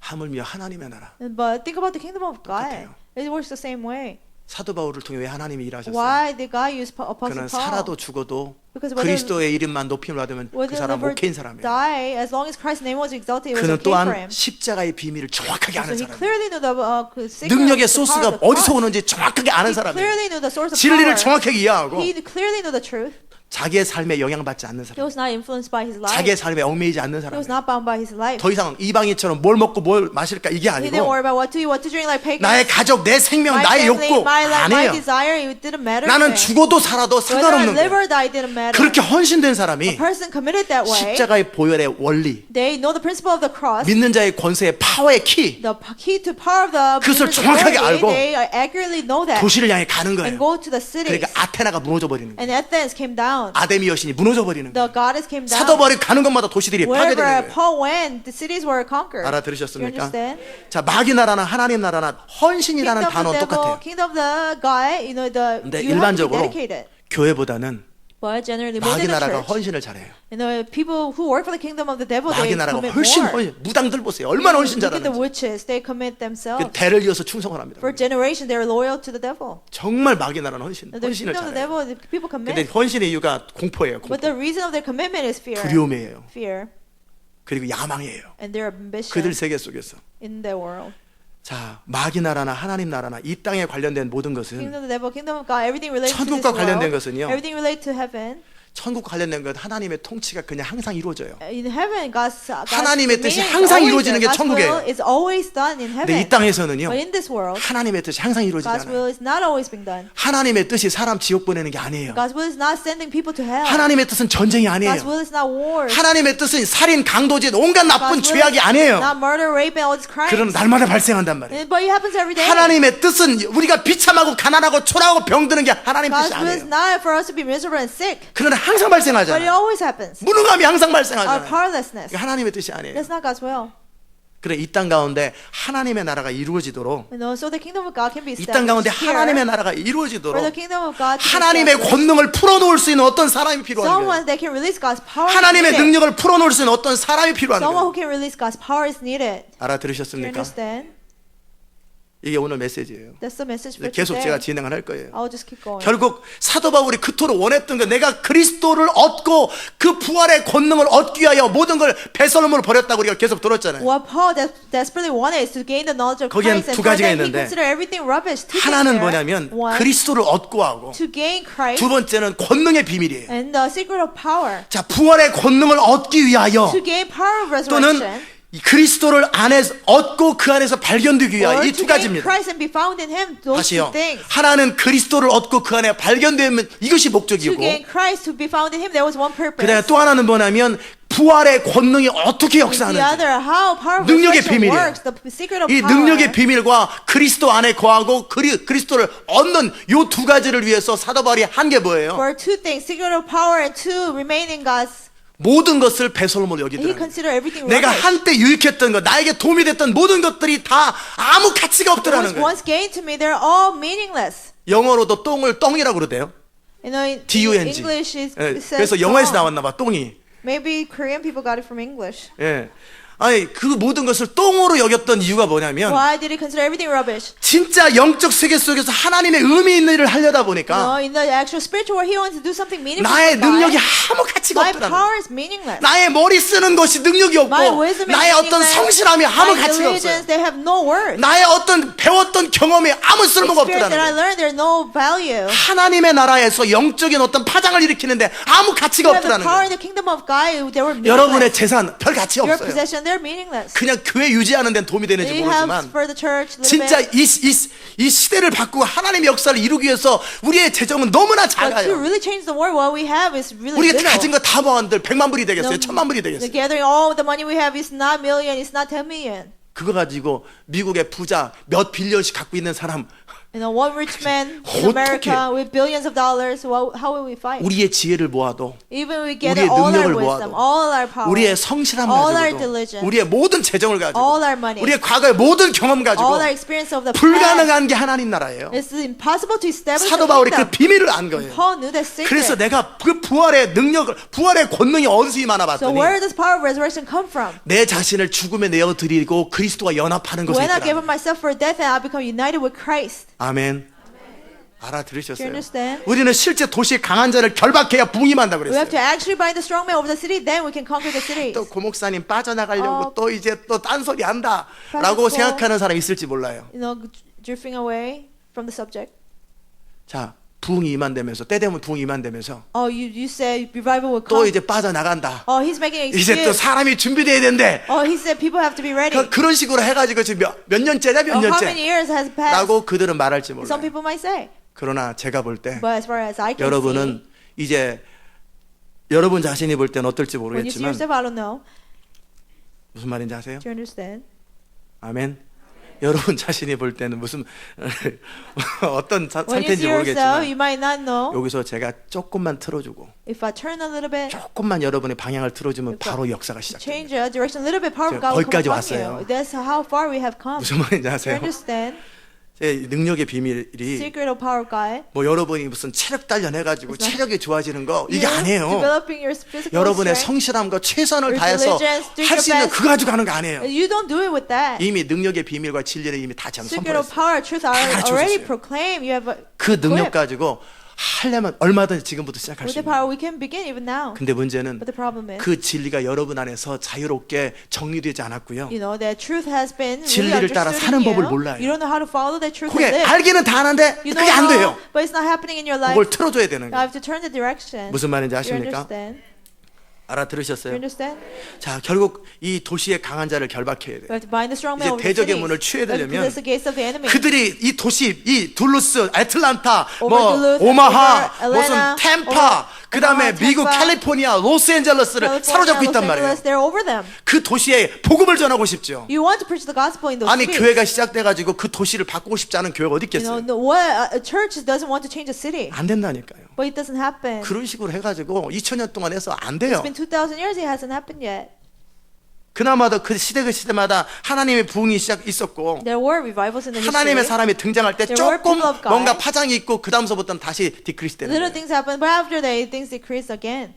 하물며 하나님의 나라. But think about the kingdom of God. 똑같아요. It works the same way. 사도 바울을 통해 왜 하나님이 일하셨어요? Why did God use Apostle 그는 Paul? 살아도 죽어도 Because whether 그리스도의 이름만 높임을 받으면 그 whether 사람 live or 목회인 사람이에요. die, as long as Christ's name was exalted, it was 그는 okay for 또한 him. 십자가의 비밀을 정확하게 So 아는 he 사람이에요. clearly knew the secret 능력의 of the power 소스가 of the 어디서 cross. 오는지 정확하게 아는 He 사람이에요. clearly knew the source of 진리를 power. 정확하게 이해하고 He clearly knew the truth. 자기의 삶에 영향받지 않는 He 사람, was not influenced by his life. 자기의 삶에 얽매이지 않는 He 사람. was not bound by his life. 더 이상 이방인처럼 뭘 먹고 뭘 마실까 이게 He didn't 아니고 worry about what to eat, what to drink like pagans. 나의 가족, 내 생명, My 나의 family, 욕구 my life, my 아니에요. desire, it didn't matter. to 나는 him. 죽어도 살아도 Whether I 상관없는 live 거예요. or die didn't matter. 그렇게 헌신된 A 사람이 person committed that way. 십자가의 보혈의 원리, They know the principle of the cross. 믿는 자의 권세의 파워의 키, The key to power of the 그것을 believer's 정확하게 authority, 알고 they accurately know that 도시를 향해 가는 and 거예요. go to the cities. 그러니까 아테나가 무너져 버리는 거예요. And Athens came down. 아데미 여신이 무너져 버리는 The 거예요. goddess came down. 사도 바울이 가는 곳마다 도시들이 파괴되는 Wherever 거예요. Paul went, the cities were conquered. You 알아들으셨습니까? understand? 자, 마귀 나라나 하나님 나라나 헌신이라는 Kingdom of the 단어는 devil, 똑같아요. kingdom of the God, you know, 근데 you have to 일반적으로 be dedicated. 교회보다는 But generally, more 마귀 than the 나라가 church, 헌신을 잘해요. you know, people who work for the kingdom of the devil, 마귀 they 나라가 commit 훨씬 more. 무당들 보세요. 얼마나 헌신 Look at the 잘하는지. witches, they commit 그 themselves. 대를 이어서 충성을 합니다. For generation, they are loyal to the devil. 정말 마귀 나라는 The 헌신을 kingdom of the 잘해요. devil, the people 근데 commit. 헌신의 이유가 공포예요. But 공포. the reason of their commitment is fear. 두려움이에요. Fear. 그리고 야망이에요. And their ambition 그들 세계 속에서. in their world. 자, 마귀 나라나 하나님 나라나 이 땅에 관련된 모든 것은 Kingdom of the devil, kingdom of God, everything related to this 천국과 관련된 world. 것은요. Everything related to heaven. 천국 관련된 것 하나님의 통치가 그냥 항상 이루어져요. In heaven, God's 하나님의 뜻이 dominion is 항상 always 이루어지는 게 there. God's 천국이에요. will is always done in 근데 이 heaven. 땅에서는요, But in this world, 하나님의 뜻이 항상 이루어지지 God's 않아요. will is not always being done. 하나님의 뜻이 사람 지옥 보내는 게 아니에요. God's will is not sending people to hell. 하나님의 뜻은 전쟁이 God's 아니에요. will is not war. 하나님의 뜻은 살인, 강도짓, 온갖 나쁜 God's will 죄악이 is 아니에요. not murder, rape, and all these crimes. 그런 날마다 발생한단 말이에요. But it happens every day. 하나님의 뜻은 우리가 비참하고 가난하고 초라하고 병드는 게 하나님 뜻이 God's will is 아니에요. not for us to be miserable and sick. 그러나 항상 But it 발생하잖아요. always happens. 무능함이 항상 Our 발생하잖아요. powerlessness. 이게 하나님의 뜻이 아니에요. That's not God's will. 그래 이 땅 가운데 하나님의 나라가 이루어지도록, You know, so the kingdom of God can be 이 땅 가운데 established here. 하나님의 나라가 For the 이루어지도록 kingdom of God to be 하나님의 established. 권능을 풀어놓을 수 있는 어떤 사람이 필요한 거예요. Someone that can release God's power is 하나님의 needed. 능력을 풀어놓을 수 있는 어떤 사람이 필요한 Someone 거예요. who can release God's power is needed. Do you 알아들으셨습니까? understand? 이게 오늘 메시지예요. That's the message for 계속 today. 제가 진행을 할 거예요. I'll just keep going. 결국 사도 바울이 그토록 원했던 거, 내가 그리스도를 얻고 그 부활의 권능을 얻기 위하여 모든 걸 배설물로 버렸다고 우리가 계속 들었잖아요. What Paul desperately wanted is to gain the knowledge of 거기엔 Christ, 두 and for 가지가 that he 있는데, considered everything rubbish. Two things 하나는 there. 뭐냐면 One, 그리스도를 얻고 하고, to gain Christ, 두 번째는 권능의 비밀이에요. and the secret of power. 자, 부활의 권능을 얻기 위하여 To gain power of 또는 resurrection. 이 그리스도를 안에서 얻고 그 안에서 발견되기 위하여 Or 이 두 to gain 가지입니다. Christ and be found in Him. Those two 다시요. things. 하나는 그리스도를 얻고 그 안에 발견되면 이것이 To 목적이고, gain Christ, to be found in Him, there was one purpose. 그다음에 또 하나는 뭐냐면 부활의 권능이 어떻게 The 역사하는지, other, how power of 능력의 resurrection 비밀이에요. works, the secret of 이 power. 능력의 비밀과 그리스도 안에 거하고 그리스도를 얻는 요 두 가지를 위해서 사도 바울이 한 게 뭐예요? For two things, secret of power and two, remain in God's. 모든 것을 배설물 He 여기더라고요. considered everything 내가 rubbish. 한때 유익했던 것, 나에게 도움이 됐던 모든 것들이 다 아무 가치가 What 없더라는 was 거예요. once gained to me, they're all meaningless. 영어로도 똥을 똥이라고 그러대요. You know, in D-U-N-G. English it 예, says 그래서 영어에서 똥. 나왔나 봐, 똥이. Maybe Korean people got it from English. 예. 아니, 그 모든 것을 똥으로 여겼던 이유가 뭐냐면, Why did he consider everything rubbish? 진짜 영적 세계 속에서 하나님의 의미 있는 일을 하려다 You know, 보니까 in the actual spiritual world, he wants to do something meaningful. 나의 for 능력이 God. 아무 가치가 My 없더라는 거예요. power is meaningless. 나의 머리 쓰는 것이 능력이 My 없고, wisdom is 나의 어떤 meaningless. 성실함이 아무 My 가치가 없어요. diligence, they have no worth. 나의 어떤 배웠던 경험이 아무 쓸모가 Experience 없더라는 that I 거예요. learned, they're no value. 하나님의 나라에서 영적인 어떤 파장을 일으키는데 아무 가치가 You have the 없더라는 power 거예요. in the kingdom of God, they were 여러분의 meaningless. 재산 별 가치 Your 없어요. possession, they're meaningless. 그냥 교회 유지하는 데는 도움이 되는지 It helps 모르지만 for the church a little 진짜 bit. 이 시대를 바꾸고 하나님의 역사를 이루기 위해서 우리의 재정은 너무나 But to 작아요. really change the world, what we have is really 우리가 little. 가진 거 다 모아들 100만 불이 되겠어요. No, 1000만 불이 the 되겠어요. gathering all the money we have is not million, it's not 10 million. 그거 가지고 미국의 부자 몇 빌리언씩 갖고 있는 사람, You know, one rich man in 어떻게 America with billions of dollars, how will we fight? 우리의 지혜를 모아도, Even we gather 우리의 all our 능력을 wisdom, 모아도, all our power, 우리의 성실함 all our 가지고도, diligence, 우리의 모든 재정을 가지고, all our money, 우리의 과거의 모든 경험 가지고 all our experience of the past, 불가능한 게 하나님 나라예요. it's impossible to establish 사도 the 바울이 그 kingdom. 비밀을 안 거예요. Paul knew that 그래서 secret. 내가 그 부활의 능력을, 부활의 권능이 어디서 임하나 So 봤더니 where does power of resurrection come from? 내 자신을 죽음에 내어드리고 그리스도와 연합하는 것에 When I give 있더라. up myself for death and I become united with Christ. 아멘. Do 알아들으셨어요? you understand? 우리는 실제 도시의 강한 자를 결박해야 부흥임한다 We have to 그랬어요. actually bind the strong man over the city, then we can conquer the cities. 또 고목사님 빠져나가려고 또 이제 또 딴소리 한다 라고 빠졌고. 생각하는 사람이 있을지 몰라요. You know, drifting away from the subject. 자, 부흥이 임한다면서, 때 되면 부흥이 임한다면서 Oh, you say revival will 또 come. 이제 빠져나간다. Oh, he's making an 이제 또 excuse. 사람이 준비돼야 된대. Oh, he said people have to be ready. 그런 식으로 해가지고 지금 몇 년째냐 몇 Oh, how many 년째 years has passed? 라고 그들은 말할지 Some 몰라요. people might say. 그러나 제가 볼 때 But as far as I can 여러분은 이제 여러분 자신이 볼 때는 어떨지 see, when you see 모르겠지만 yourself, I don't know. 무슨 말인지 아세요? Do you understand? 아멘. 여러분 자신이 볼 때는 무슨 어떤 When you 상태인지 see yourself, 모르겠지만 you might not know. 여기서 제가 조금만 틀어주고 If I turn a little bit, 조금만 여러분의 방향을 틀어주면 그러니까 바로 역사가 시작됩니다. change a direction a little bit, power of 제가 God will 거기까지 come upon 왔어요. you. That's how far we have come. 무슨 말인지 Do you 아세요? understand? 제 능력의 비밀이 Secret of power of God. 뭐 여러분이 무슨 체력 단련해가지고 체력이 좋아지는 거 이게 You 아니에요. Developing your physical 여러분의 strength. 성실함과 최선을 Your 다해서 diligence, do 할 수 있는 your best. 그거 가지고 하는 거 아니에요. You don't do it with that. 이미 능력의 비밀과 진리를 이미 다 Secret of 선포했어요. power, truth, I 가르쳐 already 줬어요. proclaimed. You have 그 능력 equipped. 가지고 하려면 얼마든지 지금부터 시작할 With 수 the 있는. power, we can begin even now. 근데 문제는 But the problem is, 그 진리가 여러분 안에서 자유롭게 정리되지 않았고요. you know, that truth has been really 진리를 따라 understood 사는 in 법을 you. 몰라요. You don't know how to follow that truth 그게 and live. 알기는 다 아는데 You know 그게 안 it 돼요. all, but it's not happening in your life. 그걸 틀어줘야 되는 You 거예요. have to turn the direction. 무슨 말인지 You 아십니까? understand? You 알아들으셨어요? understand? 자, 결국 이 도시의 강한 자를 결박해야 돼요. We have to bind the strong 이제 man over the 대적의 cities. 문을 취해야 We have to 되려면 possess the gates of the enemy. 그들이 이 도시, 이 둘루스, 애틀란타, Over 뭐 Duluth, 오마하, over 무슨 Atlanta, 템파, 그 다음에 Omaha, 미국 Tampa, 캘리포니아, 로스앤젤레스를 California, 사로잡고 Los 있단 말이에요. Angeles, they're over them. 그 도시에 복음을 전하고 싶죠. You want to preach the gospel in those 아니 streets. 교회가 시작돼가지고 그 도시를 바꾸고 싶지 않은 교회가 어디 You know, 있겠어요? what a church doesn't want to change a city, 안 된다니까요. but it doesn't happen. 그런 식으로 해가지고 2000년 동안 해서 안 It's 돼요. been 2,000 years. It hasn't happened yet. 그나마도 그 시대마다 하나님의 부흥이 있었고 There were revivals in the 하나님의 history. 사람이 등장할 때 There were 조금 people of God. 뭔가 파장이 있고 그 다음서부터는 다시 디크리스 되는 Little 거예요. things happen, but after that, things decrease again.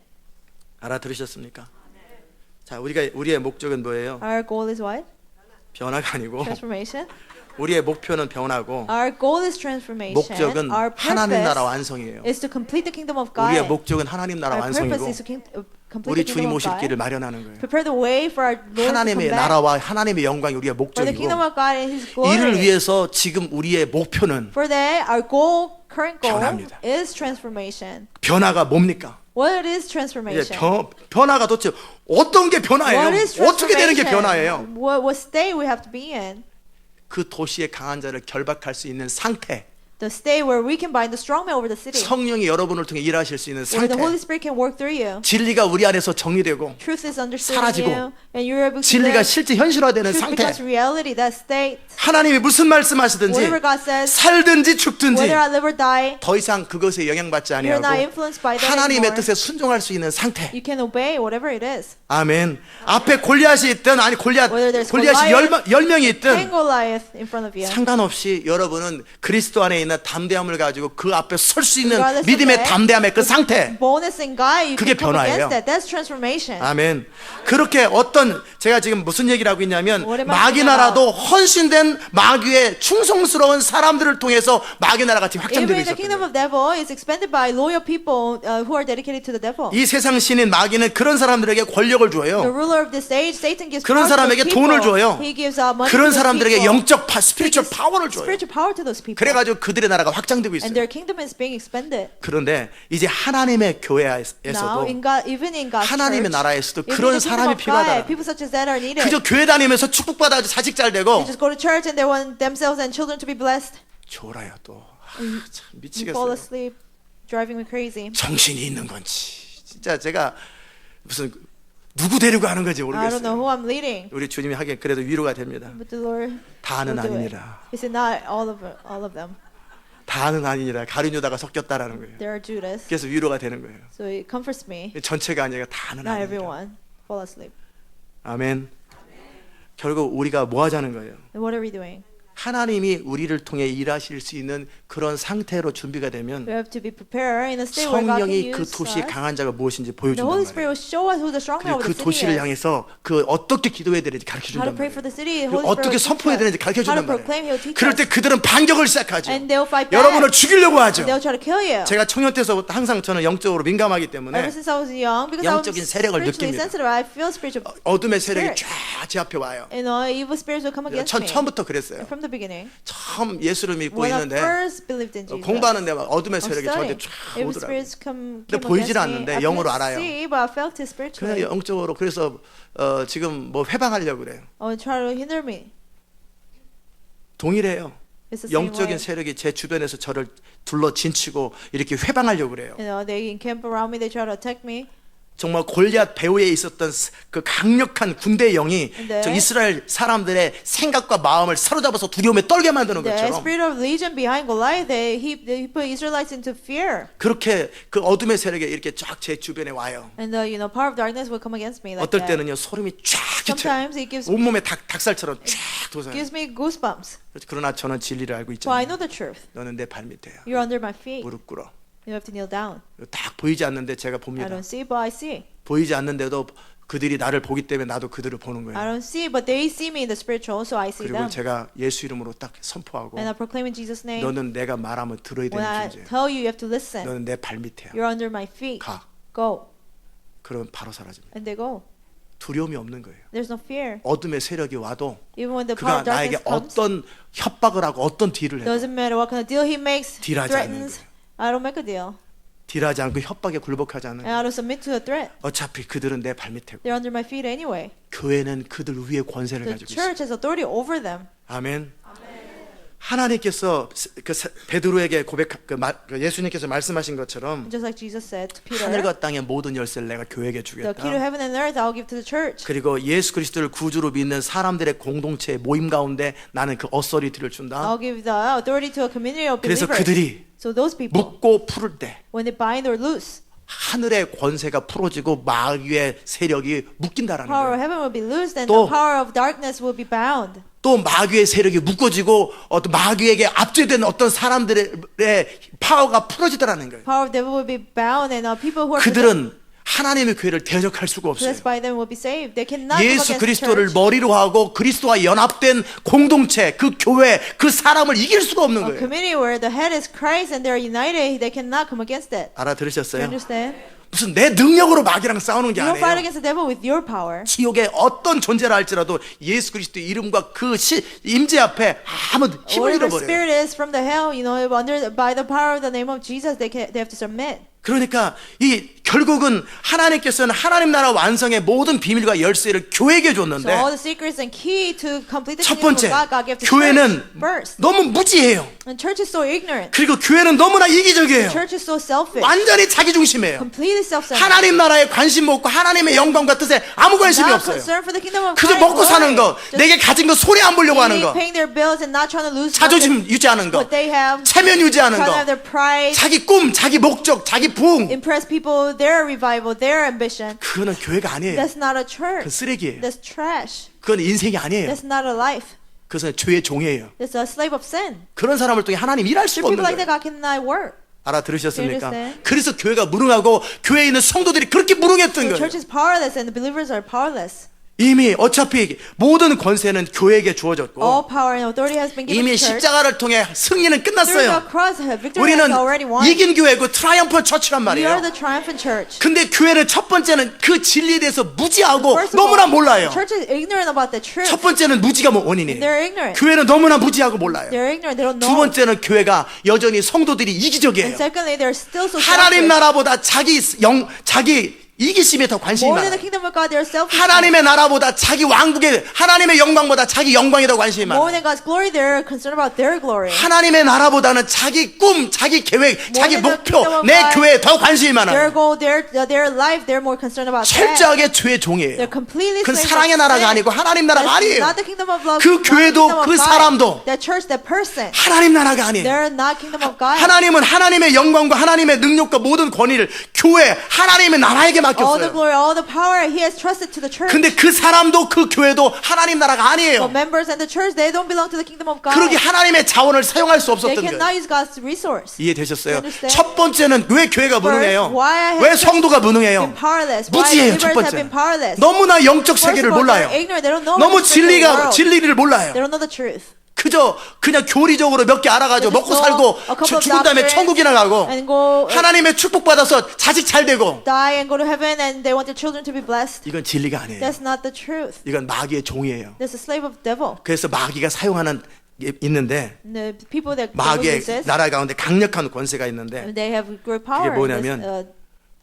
알아들으셨습니까? 자, 우리의 목적은 뭐예요? Our goal is what? 변화가 아니고 Transformation. 우리의 목표는 변화고 Our goal is transformation. 목적은 Our 하나님 나라 purpose 완성이에요. is to complete the kingdom of God. 우리의 목적은 하나님 나라 Our purpose 완성이고 is to complete 우리 the 주님 kingdom of 오실 God. 길을 마련하는 거예요. Prepare the way for our Lord to come 하나님의 back. 나라와 하나님의 영광이 우리의 For the kingdom 목적이고 of God and His glory. 이를 위해서 지금 우리의 목표는 For that, our goal, current goal, 변화입니다. is transformation. 변화가 뭡니까? What is 이제 transformation? 변화가 도대체 어떤 게 변화예요? What is 어떻게 되는 게 transformation? 변화예요? What state we have to be in? 그 도시의 강한 자를 결박할 수 있는 상태, The state where we can bind the strong man over the city. 성령이 여러분을 통해 일하실 수 있는 Where the Holy 상태, Spirit can work through you. 진리가 우리 안에서 정리되고 Truth is understood 사라지고 in you, and you're able to 진리가 live. 실제 현실화되는 Truth 상태. becomes reality. That state, 하나님이 무슨 말씀하시든지 whatever God says, 살든지 죽든지 whether I live or die, 더 이상 그것에 영향받지 you're not 아니하고 influenced by that 하나님의 anymore. 뜻에 순종할 수 있는 상태. You can obey whatever it is. 아멘. 앞에 골리앗이 있든 아니 Whether there's 골리앗이 Goliath, 10명이 Hang 있든 Goliath in front of you. 상관없이 여러분은 그리스도 안에 있는 담대함을 가지고 그 앞에 설 수 있는 Regardless of 믿음의 that, 담대함의 그 상태. Bonus in God, you 그게 can come 변화예요. against that. That's transformation. 아멘. 그렇게 제가 지금 무슨 얘기를 하고 있냐면 What am I 마귀 saying 나라도 헌신된 마귀의 충성스러운 사람들을 통해서 마귀 나라가 지금 확장되고 Even the kingdom 있어요. of devil is expanded by loyal people who are dedicated to the devil. 이 세상 신인 마귀는 그런 사람들에게 권력을 The 줘요. ruler of this age, Satan gives 그런 power to 사람에게 those people. 돈을 줘요. He gives money 그런 to those 사람들에게 people. 영적 스피리추얼 He gives 파워를 줘요. spiritual power to those people. 그래가지고 그들의 나라가 확장되고 있어요. And their kingdom is being expanded. 그런데 이제 하나님의 Now, 교회에서도 in God, even in God's 하나님의 church, 나라에서도 even in 그런 the kingdom 사람이 of 필요하다. God, people such as that are needed. 그저 교회 다니면서 축복받아가지고 자식 잘 되고 They just go to church and they want themselves and children to be blessed. 졸아요 또. 참 You fall 미치겠어요. asleep, driving me crazy. 정신이 있는 건지 진짜 제가 무슨 누구 데리고 하는 건지 I don't know 모르겠어요. who I'm leading, 우리 주님이 하기엔 그래도 위로가 됩니다. but the Lord 다는 will do it. 아니니라. He said, not all of them. 다는 아니니라. 가룟유다가 섞였다라는 거예요. There are Judas. 그래서 위로가 되는 거예요. So it comforts me. 전체가 아니라 다는 Not 아니니라. everyone fall asleep. 아멘. 결국 우리가 뭐 하자는 거예요? And what are we doing? 하나님이 우리를 통해 일하실 수 있는 그런 상태로 준비가 되면 We have to be prepared in a state where God can 성령이 그 use 도시의 us. 강한 자가 무엇인지 The 보여준단 Holy 말이에요. Spirit will show us who the strong 그리고 man over 그 the city 도시를 is. 향해서 그 어떻게 기도해야 되는지 가르쳐 How 준단 to pray for 말이에요. the city. 그리고 Holy 어떻게 Spirit will 선포해야 teach 되는지 us. 가르쳐 How to 준단 proclaim, 말이에요. He will teach 그럴 us. 때 그들은 반격을 시작하죠. And they'll fight back. 여러분을 죽이려고 하죠. And they'll try to kill you. 제가 청년 때서부터 항상 저는 영적으로 민감하기 때문에 Ever since I was young, because I was 영적인 세력을 spiritually 느낍니다. sensitive, I feel spiritual. 어둠의 세력이 Spirit. 쫙 제 앞에 와요. You know, evil spirits will come against me. 처음부터 그랬어요. From the beginning, 처음 예수를 믿고 when I 있는데 first believed in Jesus, 공부하는데 막 어둠의 I'm 세력이 저한테 studying. 쫙 Evil 오더라고요. spirits came 근데 보이질 against me. 않는데 I 영으로 couldn't 알아요. see, but I felt 그냥 it spiritually. 영적으로 그래서 지금 뭐 회방하려고 그래요. Try to hinder me. 동일해요. It's the same 영적인 way. 세력이 제 주변에서 저를 둘러 진치고 이렇게 회방하려고 그래요. You know, they encamp around me. They try to attack me. 정말 골리앗 배후에 있었던 그 강력한 군대 영이 네. 저 이스라엘 사람들의 생각과 마음을 사로잡아서 두려움에 떨게 만드는 The 것처럼 spirit of legion behind Goliath, he put Israelites into fear. 그렇게 그 어둠의 세력이 이렇게 쫙 제 주변에 와요. And the power of darkness will come against me like 어떨 that. 때는요 소름이 쫙 끼쳐요. Sometimes it gives 온몸에 닭살처럼 쫙 돋아요. gives me goosebumps. 그러나 저는 진리를 알고 So I 있잖아요. know the truth. 너는 내 발밑에야. You're under my feet. 무릎 꿇어. You have to kneel down. 딱 보이지 않는데 제가 I 봅니다. don't see, but I see. 보이지 않는데도 그들이 나를 보기 때문에 나도 그들을 보는 I 거예요. don't see, but they see me in the spiritual, so I see 그리고 them. 제가 예수 이름으로 딱 선포하고 And I proclaim in Jesus' name. 너는 내가 말하면 들어야 When I 되는 존재야. tell you, you have to listen. 너는 내 발밑이야. You're under my feet. 가. Go. 그러면 바로 사라집니다. And they go. 두려움이 없는 거예요. There's no fear. 어둠의 세력이 와도 Even when the power 그가 of 나에게 darkness comes, 어떤 협박을 하고 어떤 딜을 해도 doesn't matter what kind of deal he makes, 딜하지 않는 threatens, 거예요. I don't make a deal. 딜하지 않고 협박에 굴복하지 않는 And I don't submit to a threat. 어차피 그들은 내 발밑이고 They're under my feet anyway. 교회는 그들 위에 권세를 The 가지고 있어요. church has authority over them. 아멘. 하나님께서 그 베드로에게 예수님께서 말씀하신 것처럼 Just like Jesus said to Peter, 하늘과 땅의 모든 열쇠를 내가 교회에게 the key to 주겠다. heaven and earth I'll give to the church. 그리고 예수 그리스도를 구주로 믿는 사람들의 공동체 모임 가운데 나는 그 어서리티를 준다. I'll give the authority to a community of 그래서 believers. 그들이 So those people, 묶고 풀을 때 when they bind or loose, 하늘의 권세가 풀어지고 마귀의 세력이 묶인다라는 power of 거예요. heaven will be loosed and 또- the power of darkness will be bound. 또 마귀의 세력이 묶어지고 어떤 마귀에게 압제된 어떤 사람들의 파워가 풀어지더라는 거예요. Power of devil will be bound and people who are 그들은 하나님의 교회를 대적할 수가 없어요. possessed by them will be saved. They cannot come 예수 against the 그리스도를 church. 머리로 하고 그리스도와 연합된 공동체, 그 교회, 그 사람을 이길 수가 없는 A 거예요. community where the head is Christ and they're united, they cannot come against it. You 알아들으셨어요? understand? 무슨 내 능력으로 마귀랑 싸우는 게 You don't fight 아니에요. against the devil with your power. 지옥에 어떤 존재라 할지라도 예수 그리스도의 이름과 그 임재 앞에 아무 힘을 Whatever 잃어버려요. spirit is from the hell, by the power of the name of Jesus, they have to submit. 그러니까 이 결국은 하나님께서는 하나님 나라 완성의 모든 비밀과 열쇠를 교회에게 So 줬는데 all the secrets and key to complete the 첫 kingdom of 번째, God, God gave to 교회는 church first. 너무 무지해요. And church is so ignorant. 그리고 교회는 너무나 이기적이에요. Church is so selfish. 완전히 자기 중심이에요. Completely self-centered. 하나님 나라에 관심 없고 하나님의 영광과 뜻에 아무 관심이 Not 없어요. concerned for the kingdom of 그저 God. 먹고 사는 거, Just 내게 가진 거 손해 안 보려고 하는 eating, 거, paying their bills and not trying to lose 자존심 유지하는 거, what they have. 체면 유지하는 Trying to have 거, their pride, 자기 꿈, 자기 목적, 자기 부흥. impress people, their revival, their ambition. 그거는 교회가 아니에요. That's not a 그건 church. 쓰레기예요. That's trash. 그건 인생이 아니에요. That's not a life. 그것은 죄의 종이에요. That's a slave of sin. 그런 사람을 통해 하나님 일할 수가 People 없는 like that, 거예요. God cannot work. 알아들으셨습니까? understand? 그래서 교회가 무능하고 교회에 있는 성도들이 그렇게 무능했던 The 거예요. church is powerless and the believers are powerless. 이미 어차피 모든 권세는 교회에게 주어졌고 All power and authority has been given 이미 to church. 십자가를 통해 승리는 Through 끝났어요. the cross, victory 우리는 has already won. 이긴 교회고 트라이엄프 처치란 We are 말이에요. the triumphant church. 근데 교회는 첫 번째는 그 진리에 대해서 무지하고 First of 너무나 all, 몰라요. church is ignorant about the truth. 첫 번째는 무지가 원인이에요. They're ignorant. 교회는 너무나 무지하고 몰라요. They're ignorant. They don't 두 know. 번째는 교회가 여전히 성도들이 And 이기적이에요. secondly, they're still so 하나님 selfish. 나라보다 자기 이기심에 더 관심이 More than the 많아요. kingdom of God, they're selfish. 하나님의 나라보다 자기 왕국의 하나님의 영광보다 자기 영광에 더 관심이 More 많아요. than God's glory, they're concerned about their glory. 하나님의 나라보다는 자기 꿈, 자기 계획, 자기 than the 목표, kingdom of 내 God, 교회에 더 관심이 Their 많아요. goal, their life, they're more concerned about that. 철저하게 죄의 종이에요. They're completely 그건 slaves 사랑의 of 나라가 sin. 아니고 하나님 나라가 That's 아니에요. not the kingdom of love. 그 not the 교회도 kingdom of 그 God. 사람도 That church, that person, 하나님 나라가 아니에요. they're not kingdom of God. 하나님은 하나님의 영광과 하나님의 능력과 모든 권위를 교회, 하나님의 나라에게 All the 맡겼어요. glory, all the power, He has trusted to the church. 근데 그 사람도 그 교회도 하나님 나라가 But 아니에요. members and the church, they don't belong to the kingdom of God. 그러기 하나님의 자원을 사용할 수 They 없었던 거예요. cannot use God's resource. 이해되셨어요? You understand? 첫 번째는 왜 교회가 무능해요? why 왜 has 성도가 been 무능해요? powerless? Why 무지해요. 첫 believers have 번째. been powerless? 너무나 영적 First 세계를 of all, 몰라요. they're ignorant. They don't know 너무 the spiritual world. 진리를 몰라요. They don't know the truth. 그저 그냥 교리적으로 몇 개 알아가지고 They 먹고 just 살고 know a couple of 죽은 다음에 doctrines 천국이나 가고 and go 하나님의 축복받아서 자식 잘 되고 die and go to heaven and they want their children to be blessed. 이건 진리가 아니에요. That's not the truth. 이건 마귀의 종이에요. That's a slave of devil. 그래서 마귀가 사용하는 게 있는데 And the people that devil 마귀의 uses, 나라 가운데 강력한 권세가 있는데 they have great power. 뭐냐면 This,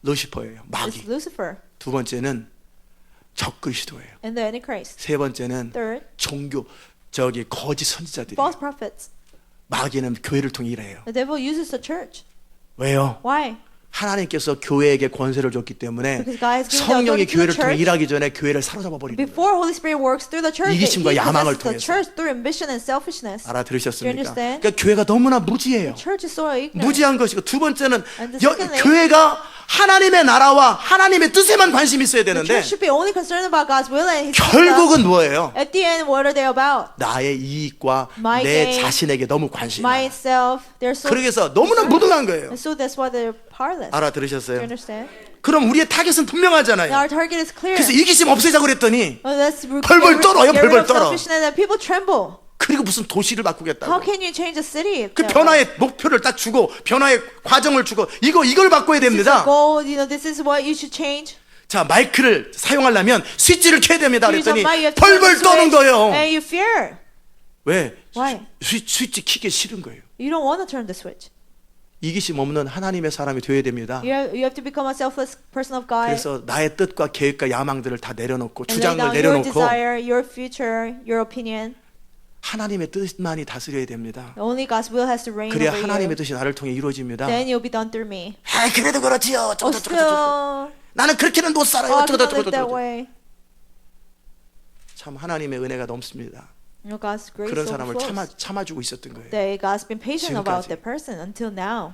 루시퍼예요. it's 마귀. Lucifer 두 번째는 적그리스도예요. and the Antichrist. 세 번째는 Third, 거짓 선지자들이에요. false prophets. 마귀는 교회를 통해 일해요. The devil uses the church. 왜요? Why? 하나님께서 교회에게 권세를 줬기 때문에 Because God has given the 성령이 authority to 교회를 the 통해 church. 일하기 전에 교회를 사로잡아 버리는 거예요. Before Holy Spirit works through the church, 이기심과 He 야망을 possesses the 통해서. church through ambition and selfishness. You 알아들으셨습니까? understand? 그러니까 교회가 너무나 무지해요. Church is so ignorant. 무지한 것이고 두 번째는 And secondly, 교회가 하나님의 나라와 하나님의 뜻에만 관심이 있어야 The 되는데 church should be only concerned about God's will and His kingdom. 결국은 뭐예요? At the end, what are they about? 나의 이익과 My 내 gain, 자신에게 너무 관심이 많아요. Myself. They're so. 그래서 너무나 무능한 거예요. And so that's why they're powerless. Do you 알아들으셨어요? understand? 그럼 우리의 타겟은 분명하잖아요. Our target is clear. 그래서 이기심 없애자 그랬더니 Let's 벌벌 떨어요, get rid 벌벌 of 떨어. selfishness and people tremble. 그리고 무슨 도시를 How 바꾸겠다고. can you change a city? 그 변화의 목표를 딱 주고 변화의 과정을 주고 이걸 바꿔야 This is the 됩니다. goal. This is what you should change. 자, 마이크를 사용하려면 스위치를 켜야 됩니다. Use 그랬더니 your mind, you have to turn 벌벌 the 떠는 switch, 거예요. And you fear. 왜? Why? 스위치 키기 싫은 거예요. You don't want to turn the switch. 이기심 없는 하나님의 사람이 되어야 됩니다. You have to become a selfless person of God. 그래서 나의 뜻과 계획과 야망들을 다 내려놓고 And lay 주장을 down your 내려놓고 desire, your future, your opinion. 하나님의 뜻만이 다스려야 됩니다. Only God's will has to reign 그래야 over 하나님의 you. 뜻이 나를 통해 이루어집니다. Then you'll be done through me. 아, 그래도 그렇지요. Oh, still, 나는 그렇게는 못 살아요. I cannot live that way. 참 하나님의 은혜가 넘습니다. God's grace 그런 사람을 overflows. 참아주고 있었던 거예요. That God's been patient about 지금까지. that person until now.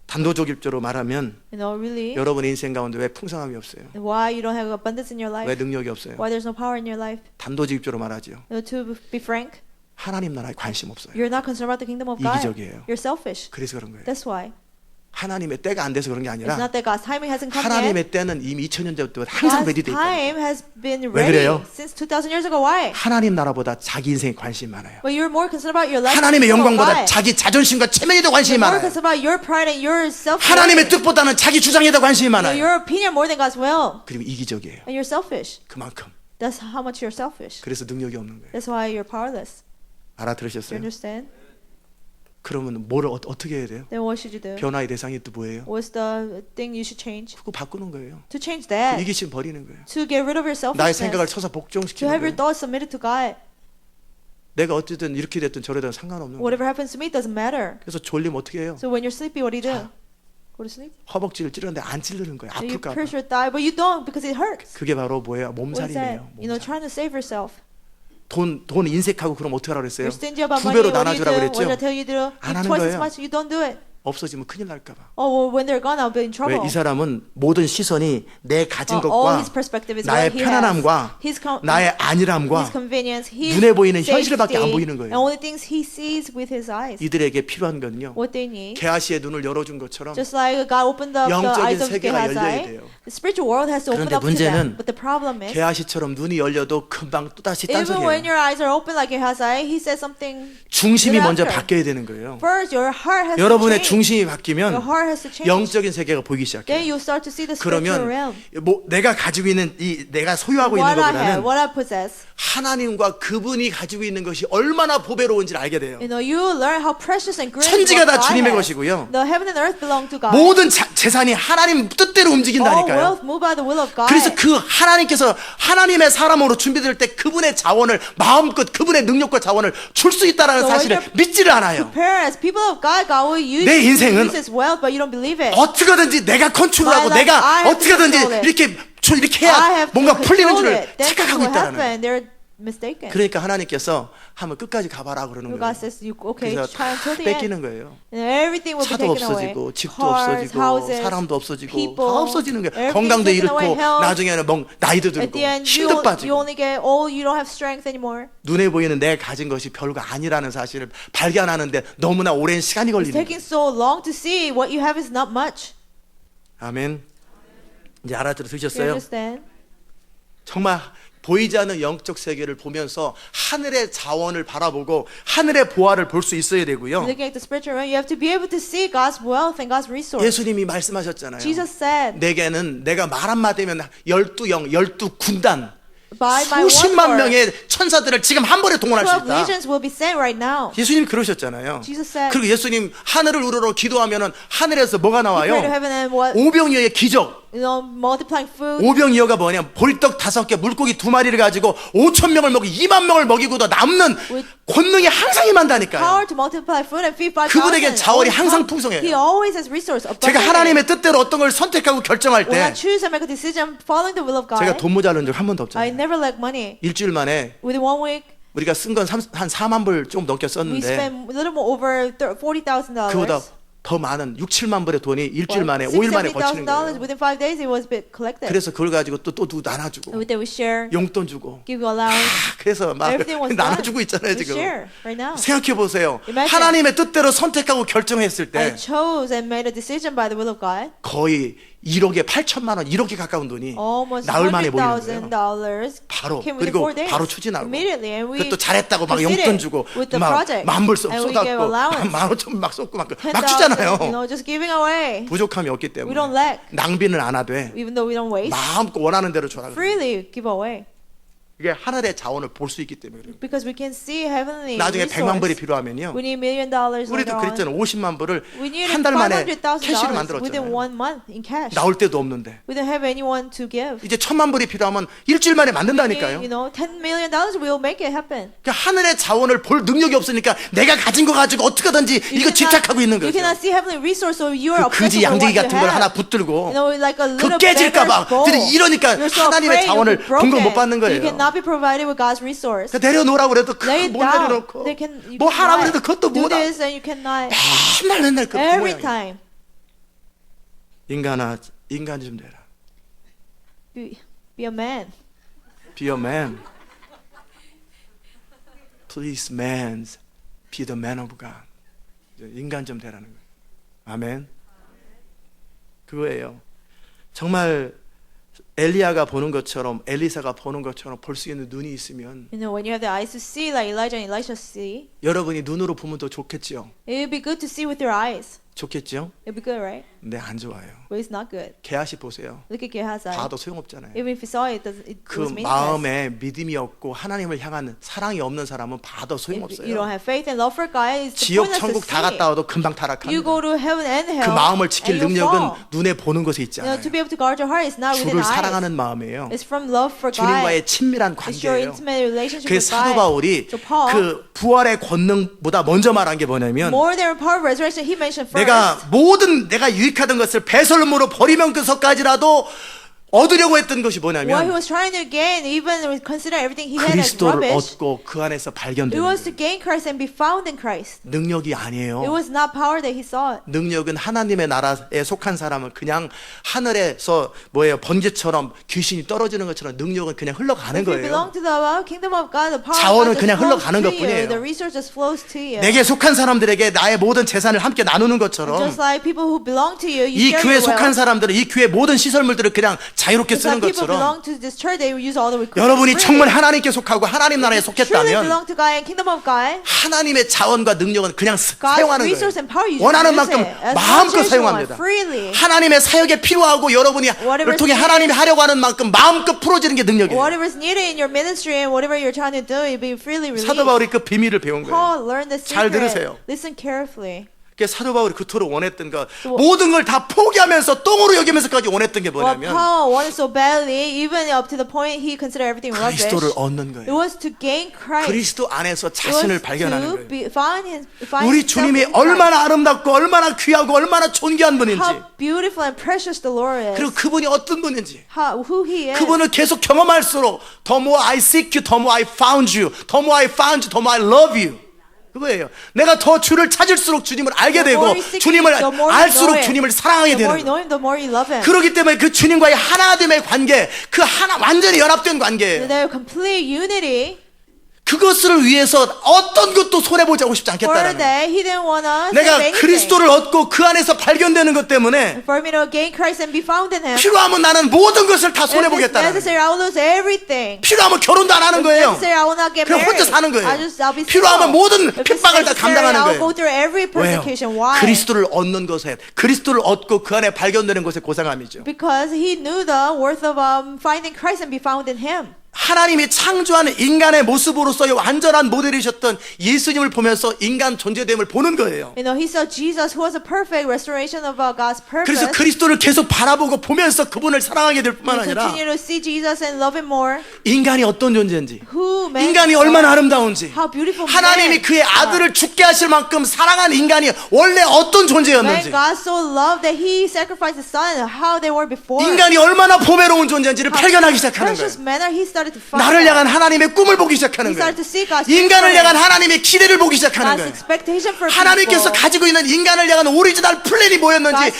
단도직입적으로 말하면 Really? 여러분의 인생 가운데 왜 풍성함이 없어요? Why you don't have abundance in your life? 왜 능력이 없어요? Why there's no power in your life? 단도직입적으로 말하죠. To be frank, 하나님 나라에 관심 없어요. you're not concerned about the kingdom of God. 이기적이에요. You're selfish. 그래서 그런 거예요. That's why. 하나님의 때가 안 돼서 그런 게 It's 아니라 not that God's timing hasn't come yet. 하나님의 때는 이미 2000년 전부터 항상 God's 레디돼 있다. time has been 왜 ready 그래요? since 2,000 years ago. Why? 하나님 나라보다 자기 인생에 관심이 많아요. But you're more concerned about your life. 하나님의 than 영광보다 God. 자기 자존심과 체면에 더 관심이 You're more 많아요. concerned about your pride and your self. 하나님의 뜻보다는 자기 주장에 더 관심이 많아요. Your opinion more than God's will. 그리고 이기적이에요. And you're selfish. 그만큼. That's how much you're selfish. 그래서 능력이 없는 거예요. That's why you're powerless. Do you 알아들으셨어요? understand? 그러면 뭐를 어떻게 해야 돼요? Then what should you do? 변화의 대상이 또 뭐예요? What's the thing you should change? 그거 바꾸는 거예요. To change that. 이기심 버리는 거예요. To get rid of your 나의 생각을 selfishness. 쳐서 To 복종시키는 have your 거예요. thoughts submitted to God. 내가 어쨌든 이렇게 됐든 저래든 상관없는 거예요. Whatever happens to me doesn't matter. 그래서 졸리면 어떻게 해요? So when you're sleepy, what do you do? Go to sleep. 허벅지를 찌르는데 안 찌르는 거예요. You 아플까 봐. pierce your thigh, but you don't because it hurts. 그게 바로 뭐예요? What is that? 몸살이네요. You know, trying to save yourself. 돈 인색하고 그럼 어떻게 하라고 그랬어요? You're stingy about 두 money. 배로 What do you 나눠주라고 do? What did I 그랬죠? tell you to do? 안 Give 하는 twice as 거예요. much. You don't do it. 없어지면 큰일 날까 봐. Oh, well, when they're gone, I'll be in trouble. 왜 이 사람은 모든 시선이 내 가진 All 것과 his perspective is 나의 what he 편안함과 has. 나의 His 안일함과 convenience, his 눈에 보이는 safety, 현실밖에 안 보이는 거예요. and only things he sees with his eyes. 이들에게 필요한 건요. What they need. 게하시의 눈을 열어준 것처럼 Just like God opened up the 영적인 eyes of 세계가 Gehazi, 열려야 돼요. the spiritual world has to open 그런데 up to 문제는 them. But the problem is, 게하시처럼 눈이 열려도 금방 또다시 even when 딴소리예요. your eyes are open like Gehazi, he says something. 중심이 먼저 after. 바뀌어야 되는 거예요. First, your heart has 여러분의 to change. 중심이 Your 바뀌면 heart has to change. 영적인 세계가 보이기 Then 시작해요. you start to see the spiritual 그러면 realm. 뭐 내가 가지고 있는 이 내가 소유하고 있는 What I have, 것보다는 what I possess. 하나님과 그분이 가지고 있는 것이 얼마나 보배로운지를 알게 돼요. You know, you learn how precious and great 천지가 what 다 God 주님의 has. 것이고요. The heaven and earth belong to God. 모든 재산이 하나님 뜻대로 All 움직인다니까요. wealth moved by the will of God. 그래서 그 하나님께서 하나님의 사람으로 준비될 때 그분의 자원을 마음껏 그분의 능력과 자원을 줄 수 있다는 So when 사실을 you're 믿지를 않아요. Prepare as people of God, God will use 내 인생은 use His wealth, but you don't believe it. 어떻게든지 내가 컨트롤하고 My life, I 내가 have to 어떻게든지 control it. 이렇게 I 해야 have 뭔가 to 풀리는 control 줄을 it. Then 착각하고 things will 있다는 거예요. happen. They're mistaken. 그러니까 하나님께서 한번 끝까지 가봐라 그러는 So 거예요. God says, you, okay, 그래서 try until 다 the end. 뺏기는 거예요. And everything will be 차도 taken away. 없어지고 집도 Cars, 없어지고 houses, 사람도 없어지고 people, 다 없어지는 거예요. everything's 건강도 taken away, 잃고 health. 나중에는 나이도 At 들고 the end, 힘도 you 빠지고 only get old. You don't have strength anymore. 눈에 보이는 내 가진 것이 별거 아니라는 사실을 발견하는데 너무나 오랜 시간이 It's 걸리는 taking 거예요. so long to see what you have is not much. 아멘. 이제 You 알아들으셨어요? understand? 정말 보이지 않는 영적 세계를 보면서 하늘의 자원을 바라보고 하늘의 보화를 볼 수 있어야 되고요. Looking at the spiritual realm, you have to be able to see God's wealth and God's resource. 예수님이 말씀하셨잖아요. Jesus said, 내게는 내가 말 한마디면 12영, 12군단 by my one 수십만 word, 명의 천사들을 지금 한 번에 동원할 수 12 있다. legions will be sent right now. 예수님이 그러셨잖아요. Jesus said, 그리고 예수님 하늘을 우러러 기도하면은 하늘에서 뭐가 pray to 나와요? heaven and what, 오병이어의 기적. multiplying food. 오병이어가 뭐냐? 보리떡 5개, 물고기 2마리를 가지고 5천 명을 먹이 2만 명을 먹이고도 남는 권능이 항상 임한다니까요. Power to multiply food and feed 5,000. 그분에게 자원이 항상 풍성해요. He always has resource. 제가 하나님의 뜻대로 어떤 걸 선택하고 결정할 When I 때 choose and make a decision following the will of God, 제가 돈 모자란 적 한 번도 I 없잖아요. never lack money. 일주일 만에 Within 1 week, 우리가 쓴 건 한 4만 불 좀 넘게 we 썼는데 spent a little more over $40,000. 그보다 더 많은 6, 7만 불의 돈이 일주일 만에 6, 5일 만에 거치는 $70,000 거예요. within 5 days it was collected. 그래서 그걸 가지고 또 누구 나눠주고 And with that we share, 용돈 주고 give you allowance. 그래서 막 Everything was done. 나눠주고 있잖아요 We 지금. share right now. 생각해 보세요. Imagine. 하나님의 뜻대로 선택하고 결정했을 I 때 chose and made a decision by the will of God. 거의 1억에 8천만 원, 1억에 가까운 돈이 Almost 나흘 만에 모이는 거예요. $100,000 바로. came within 그리고 4 days. 바로 추진하고. Immediately, and we 그것도 잘했다고 막 proceeded 용돈 주고 with the 막 project. 만불 And we gave 쏟았고 allowance. 15,000 막 쏟고 막 10,000, 주잖아요. just giving away. 부족함이 없기 We 때문에 don't lack, 낭비는 안 하되 even though we don't waste. 마음껏 원하는 대로 줘라. Freely give away. 이게 하늘의 자원을 볼 수 있기 때문에 그래요. Because we can see heavenly 나중에 100만 불이 resource. 필요하면요. We need $1 million 우리도 later on. 그랬잖아요. 50만 불을 We needed 한 달 만에 $500,000 캐시로 within 만들었잖아요. 1 month in cash. 나올 때도 없는데 We don't have anyone to give. 이제 1000만 불이 필요하면 일주일 만에 만든다니까요. You know, $10 million will make it happen. 그러니까 하늘의 자원을 볼 능력이 없으니까 내가 가진 거 가지고 어떻게든지 이거 집착하고 있는 You 거죠. cannot see heavenly resource, so you are 그 obsessed 그지 with what 양재기 you 같은 걸 have. 하나 붙들고 You know, like a 그 little 깨질까봐 beggar's bowl. 이러니까 You're so 하나님의 afraid 자원을 you'll be broken. 공급 못 받는 You 거예요. cannot be provided with God's resource. 그러니까 내려놓으라고 그래도 Lay it 못 down. 내려놓고 You 뭐 하라고 cannot 그래도 그것도 do 못하. this and you cannot. 맨날 그 Every 모양이야. time. 인간 좀 되라. Be a man. Be a man. Please, man, be the man of God. 인간 좀 되라는 거예요. 아멘. 그거예요. 정말 엘리야가 보는 것처럼 엘리사가 보는 것처럼 볼 수 있는 눈이 있으면 You know, when you have the eyes to see, like Elijah and Elisha see, 여러분이 눈으로 보면 더 좋겠죠. it would be good to see with your eyes. 좋겠죠? It would be good, right? 근데 안 좋아요. But it's not good. 게하시 보세요. Look at Gehazi. 봐도 소용없잖아요. Even if you saw it, it 그 was meaningless. 마음에 믿음이 없고 하나님을 향한 사랑이 없는 사람은 봐도 If you don't 소용없어요. have faith and love for God, it's 지옥 pointless to 천국 다 see. 갔다 와도 금방 You 타락합니다. go to heaven and 그 hell, 마음을 지킬 and you 능력은 fall. 눈에 보는 것에 있지 You know, 않아요. to be able to guard your heart is not within 주를 eyes. 사랑하는 마음이에요. It's from love for God. 주님과의 친밀한 It's your 관계예요. intimate relationship 그 with 사도 God. 바울이 So Paul, 그 부활의 권능보다 먼저 말한 게 뭐냐면 more than power of resurrection, he mentioned first. 내가 유익하던 것을 배설물로 버리면 그서까지라도 얻으려고 했던 것이 What he 뭐냐면 was trying to gain, even consider everything he had as 그리스도를 rubbish, 얻고 그 안에서 it 발견되는 was to 거예요. gain Christ and be found in Christ. 능력이 It 아니에요. was not power that he sought. 능력은 하나님의 나라에 속한 사람은 그냥 하늘에서 번개처럼 귀신이 떨어지는 것처럼 능력은 그냥 흘러가는 If you 거예요. belong to the kingdom of God, the power 자원은 of God 그냥 just flows 흘러가는 to 것뿐이에요. you. The resource just flows to you. 내게 속한 사람들에게 나의 모든 재산을 함께 나누는 Just 것처럼 like people who belong to you, 이 you share 교회에 your 속한 wealth. 사람들은 이 교회 모든 시설물들을 그냥 자유롭게 Just 쓰는 like people 것처럼 belong to this church, they use all the equipment 여러분이 freely. 정말 하나님께 속하고 하나님 나라에 If you truly 속했다면 belong to God and kingdom of God, 하나님의 자원과 능력은 그냥 God's 사용하는 resource 거예요. and power, you 원하는 use 만큼 it as 마음껏 much as you want, 사용합니다. freely. 하나님의 사역에 필요하고 여러분이 Whatever 를 통해 is 하나님이 하려고 하는 만큼 마음껏 풀어지는 게 능력이에요. Whatever is needed in your ministry and whatever you're trying to do, it be freely released. 사도 바울이 그 비밀을 배운 거예요. Paul learned the 잘 secret. 들으세요. Listen carefully. 그게 사도 바울이 그토록 원했던 거 모든 걸 다 포기하면서 똥으로 여기면서까지 원했던 게 What 뭐냐면 Paul wanted so badly, even up to the point he considered everything rubbish, 그리스도를 얻는 it 거예요. was to gain Christ. 그리스도 안에서 It 자신을 was 발견하는 to 거예요. find 우리 himself 주님이 in Christ. 얼마나 아름답고 얼마나 귀하고 얼마나 존귀한 분인지 How beautiful and precious the Lord is. 그리고 그분이 어떤 분인지 Who he is. 그분을 계속 경험할수록 the more I seek you, the more I found you, the more I found you, the more I love you. 그거예요. 내가 더 주를 찾을수록 주님을 알게 The 되고 more you seek 주님을 him, the more you 알수록 know him. 주님을 사랑하게 The more 되는 you know 거예요. him, the more you love him. 그렇기 때문에 그 주님과의 하나됨의 관계, 그 하나 완전히 연합된 관계예요. Their complete unity. 그것을 위해서 어떤 것도 손해보지 싶지 For 않겠다라는 거예요. that, he didn't want to save 내가 anything. 그리스도를 얻고 그 안에서 발견되는 것 때문에 For me to gain Christ and be found in him. 필요하면 나는 모든 것을 다 If it's 손해보겠다는 거예요. necessary, I will lose everything. 필요하면 결혼도 안 하는 If 거예요. necessary, I will not get 그냥 married. 혼자 사는 거예요. I'll be 필요하면 single. 모든 If it's 핍박을 다 necessary, 감당하는 I'll 거예요. go through every 왜요? persecution. Why? 그리스도를 얻는 것에 그리스도를 얻고 그 안에 발견되는 것에 고상함이죠. Because he knew the worth of finding Christ and be found in him. 하나님이 창조하는 인간의 모습으로서의 완전한 모델이셨던 예수님을 보면서 인간 존재됨을 보는 거예요. You know, he saw Jesus, who was a perfect restoration of God's purpose. 그래서 그리스도를 계속 바라보고 보면서 그분을 사랑하게 될 뿐만 We 아니라 continue to see Jesus and love him more. 인간이 어떤 존재인지 Who man 인간이 is 얼마나 God. 아름다운지 How beautiful 하나님이 man 그의 아들을 죽게 하실 만큼 사랑한 인간이 원래 어떤 When 존재였는지 God so loved that he sacrificed his son and how they were before. 인간이 얼마나 보배로운 존재인지를 발견하기 시작하는 Precious 거예요. manner he started to find. 나를 out. 향한 하나님의 꿈을 보기 시작하는 He 거예요. started to see God's 인간을 faithfulness. 향한 하나님의 기대를 보기 시작하는 God's 거예요. expectation for 하나님께서 people. 가지고 있는 인간을 향한 오리지널 플랜이 뭐였는지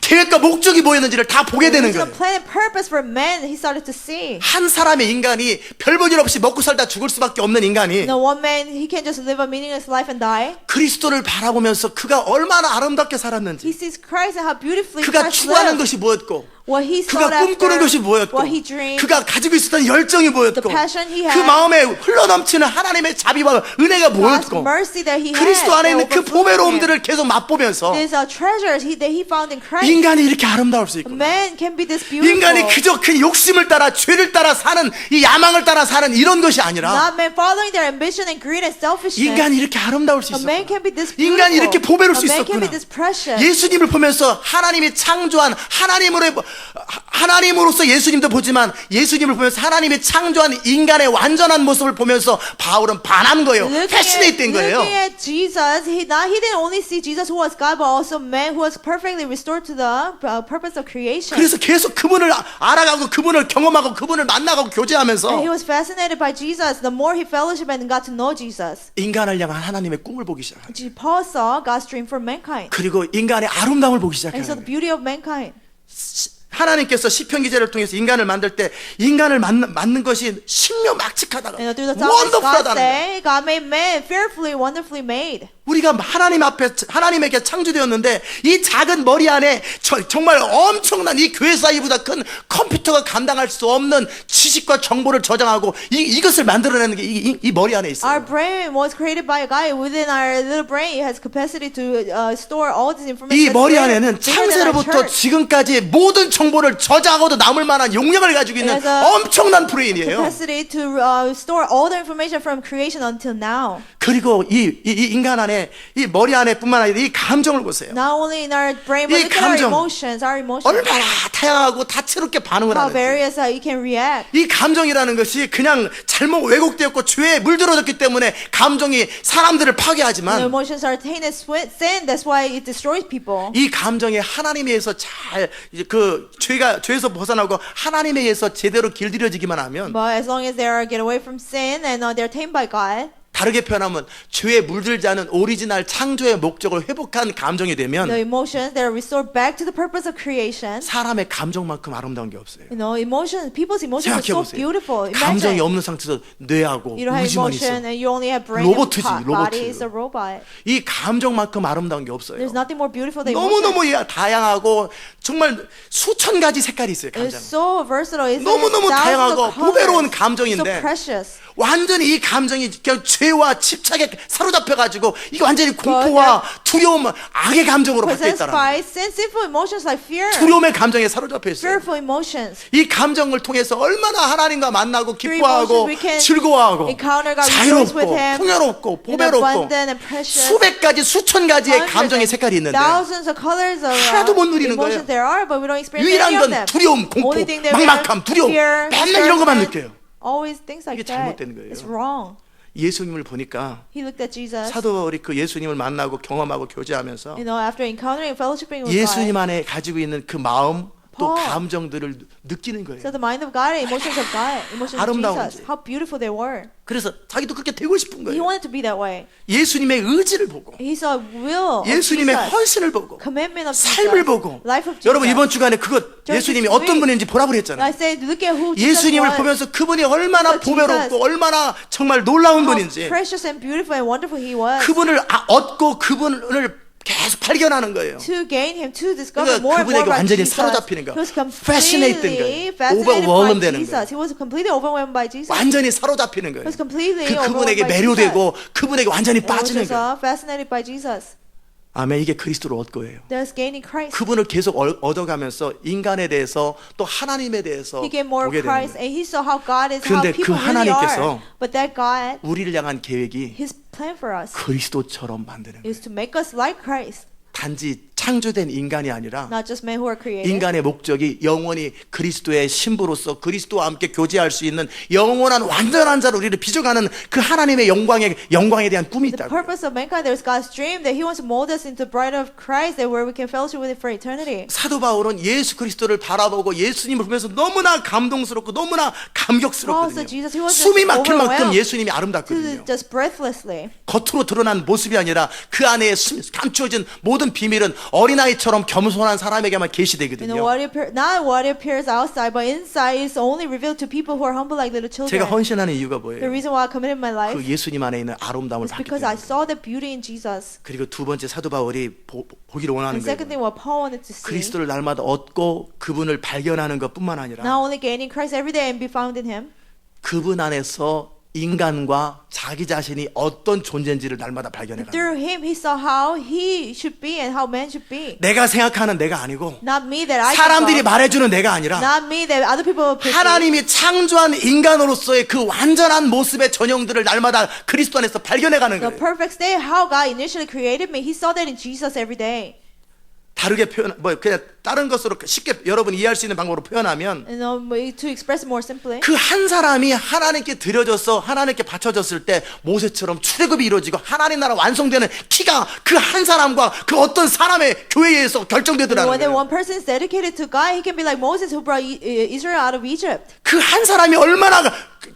계획과 목적이 뭐였는지를 다 보게 되는 The 거예요. plan and purpose for man, he started to see. 한 사람의 인간이 별 볼 일 없이 먹고 살다 죽을 수밖에 없는 인간이 You know, one man, he can just live a meaningless life and die. 그리스도를 바라보면서 그가 얼마나 아름답게 He 살았는지, sees Christ and how beautifully 그가 Christ 추구하는 lived. 것이 뭐였고, What he sought 그가 꿈꾸는 것이 after, 뭐였고, what he dreamed, 그가 가지고 있었던 열정이 뭐였고, the passion he 그 had, 마음에 흘러넘치는 하나님의 자비와 은혜가 God's 뭐였고, mercy that he 그리스도 had, 안에 있는 that 그 overflowed him. 보배로움들을 계속 맛보면서 These are treasures that he found in Christ. 인간이 이렇게 아름다울 수 있구나. Man can be this beautiful. 인간이 그저 그 욕심을 따라 죄를 따라 사는 이 야망을 따라 사는 이런 것이 아니라 Not man following their ambition and greed and selfishness. 인간이 이렇게 아름다울 수 A man 있었구나. can be this beautiful. 인간이 이렇게 보배로울 수 A man can be 있었구나. this precious. 예수님을 보면서 하나님이 창조한 하나님으로서 예수님도 보지만 예수님을 보면서 하나님이 창조한 인간의 완전한 모습을 보면서 바울은 반한 거예요. 패시네이트 된 거예요. Looking at Jesus, he didn't only see Jesus who was God, but also man who was perfectly restored to the purpose of creation. 그래서 계속 그분을 알아가고 그분을 경험하고 그분을 만나고 And he 교제하면서 was fascinated by Jesus. The more he fellowshiped and got to know Jesus, 인간을 향한 하나님의 꿈을 보기 시작해요. Paul saw God's dream for mankind. 그리고 인간의 아름다움을 보기 And he saw 시작해요. the beauty of mankind. 하나님께서 시편 기자를 통해서 인간을 만들 때 인간을 만든 것이 신묘막측하다가 And through the psalmist, God 원더풀하다는 거예요. say, God made man fearfully, wonderfully made. 우리가 하나님 앞에 하나님에게 창조되었는데 이 작은 머리 안에 정말 엄청난 이 교회 사이보다 큰 컴퓨터가 감당할 수 없는 지식과 정보를 저장하고 이것을 만들어내는 게 이 머리 안에 있어요. Our brain was created by a guy. Within our little brain, it has capacity to store all this information. 이 that's 머리 bigger 안에는 than our 창세로부터 church. 지금까지 모든 정보를 저장하고도 남을 만한 용량을 가지고 있는 It has a 엄청난 브레인이에요. Capacity to store all the information from creation until now. 그리고 이 인간 안에 이 머리 안에뿐만 아니라 이 감정을 보세요. Not only in our brain, but 이 look at our 감정. emotions. Our emotions. 얼마나 다양하고 다채롭게 반응을 How 하는지. various you can react. 이 감정이라는 것이 그냥 잘못 왜곡되었고 죄에 물들어졌기 때문에 감정이 사람들을 The 파괴하지만 emotions are tainted with sin. That's why it destroys people. 이 감정이 하나님에 의해서 잘 이제 그 죄에서 벗어나고 하나님에 의해서 제대로 길들여지기만 하면 But as long as they are get away from sin and they're tamed by God, 다르게 표현하면 죄에 물들지 않은 오리지널 창조의 목적을 회복한 감정이 되면 the emotions that are restored back to the purpose of creation. 사람의 감정만큼 아름다운 게 없어요. You know, emotions. People's emotions are so 생각해보세요. beautiful. 감정이 Imagine 없는 상태에서 뇌하고 you don't have 의지만 있어. emotion and you only have brain. 로봇이지, and 로봇. body is a robot. 이 감정만큼 아름다운 게 없어요. There's nothing more beautiful than emotion. 너무너무 다양하고 정말 수천 가지 색깔이 있어요. It's 감정. so versatile. It's 너무너무 thousands 다양하고 of colors. 보배로운 So 감정인데 precious. 완전히 이 감정이 그냥 죄와 집착에 사로잡혀가지고 이게 완전히 공포와 두려움, 악의 감정으로 바뀌어 Possessed 있다는 by sinful emotions like fear, 두려움의 감정에 사로잡혀 있어요. fearful emotions. 이 감정을 통해서 얼마나 하나님과 만나고 Through 기뻐하고 emotions we can 즐거워하고 encounter God, rejoice with 자유롭고 Him, 풍요롭고 and 보배롭고 abundant and precious. 수백 가지 수천 가지의 Hundreds 감정의 and 색깔이 있는데 thousands of colors of 하나도 못 누리는 거예요. emotions there are, but we don't experience 유일한 any of 건 them. 두려움, 공포, Only thing that we 막막함, 두려움 fear, 맨날 이런 것만 discouragement, 느껴요. always things like 이게 that. 잘못된 거예요. It's wrong. 예수님을 보니까 He looked at Jesus. 사도들이 그 예수님을 만나고 경험하고 교제하면서 You know, after encountering and fellowshipping with 예수님 God, 안에 가지고 있는 그 마음 또 Paul. 감정들을 느끼는 거예요. so the mind of God and emotions of God, emotions of 아름다운지. Jesus, how beautiful they were. 그래서 자기도 그렇게 되고 싶은 He 거예요. wanted to be that way. 예수님의 의지를 보고 He saw will of 예수님의 Jesus, 헌신을 보고 commitment of 삶을 Jesus, 보고 life of Jesus. 여러분 이번 주간에 그것 Just 예수님이 this 어떤 week, 분인지 보라고 그랬잖아요. I said, look at who Jesus 예수님을 was. 보면서 그분이 얼마나 Look at 보배롭고 Jesus. 얼마나 정말 놀라운 How 분인지 precious and beautiful and wonderful He was. 그분을 얻고 그분을 계속 발견하는 거예요. To gain Him, to 그러니까 discover more and more 그분에게 about 완전히 Jesus. 사로잡히는 거. He was Fascinate 된 completely 거예요. fascinated Overwhelmed by 되는 Jesus. 거예요. He was completely overwhelmed by Jesus. 완전히 사로잡히는 거예요. He was completely 그분에게 overwhelmed by 매료되고 Jesus. 그분에게 완전히 He was 빠지는 just, 거예요. fascinated by Jesus. 아멘. 이게 그리스도를 얻고예요. There's gaining Christ. 그분을 계속 얻어가면서 인간에 대해서 또 하나님에 대해서 He gained more 보게 되는 Christ, 거예요. and he saw how God is, how 그런데 그 people really 하나님께서 are. But that God, 우리를 향한 계획이 His plan for us 그리스도처럼 만드는 거예요. is to make us like Christ, 단지 창조된 인간이 아니라 not just men who are created. 인간의 목적이 영원히 그리스도의 신부로서 그리스도와 함께 교제할 수 있는 영원한 완전한 자로 우리를 빚어가는 그 하나님의 영광에 대한 꿈이 The 있다고요. purpose of mankind, there's God's dream that He wants to mold us into the bride of Christ, that where we can fellowship with Him for eternity. 사도 바울은 예수 그리스도를 바라보고 예수님을 보면서 너무나 감동스럽고 너무나 Paul 감격스럽거든요. said Jesus, he was 숨이 just 막힐 만큼 overwhelmed. 예수님이 아름답거든요. Just breathlessly. 겉으로 드러난 모습이 아니라 그 안에 감추어진 모든 비밀은 어린아이처럼 겸손한 사람에게만 You know, 계시되거든요. not what appears outside, but inside is only revealed to people who are humble like little children. 제가 헌신하는 이유가 The 뭐예요? reason why I committed my life 그 예수님 안에 있는 아름다움을 is 봤기 because I 때문에. saw the beauty in Jesus. 그리고 두 번째 사도 바울이 보기를 원하는 And secondly, 거예요. what Paul wanted to see, 그리스도를 날마다 얻고 그분을 발견하는 것뿐만 아니라 not only gaining Christ every day and be found in Him, 그분 안에서 인간과 자기 자신이 어떤 존재인지를 날마다 발견해가는 거예요. through Him he saw how he should be and how man should be. 내가 생각하는 내가 아니고 Not me that I 사람들이 think of, 말해주는 내가 아니라 not me that other people perceive. 하나님이 창조한 인간으로서의 그 완전한 모습의 전형들을 날마다 그리스도 안에서 발견해가는 The 거예요. perfect state, how God initially created me, He saw that in Jesus every day. 다르게 표현, 그냥 다른 것으로 쉽게 여러분 이해할 수 있는 방법으로 표현하면 You know, to express it more simply, 그 한 사람이 하나님께 드려져서 하나님께 바쳐졌을 때 모세처럼 출애굽이 이루어지고 하나님 나라 완성되는 키가 그 한 사람과 그 어떤 사람의 교회에 의해서 결정되더라는 when 거예요. one person is dedicated to God, he can be like Moses who brought Israel out of Egypt. 그 한 사람이 얼마나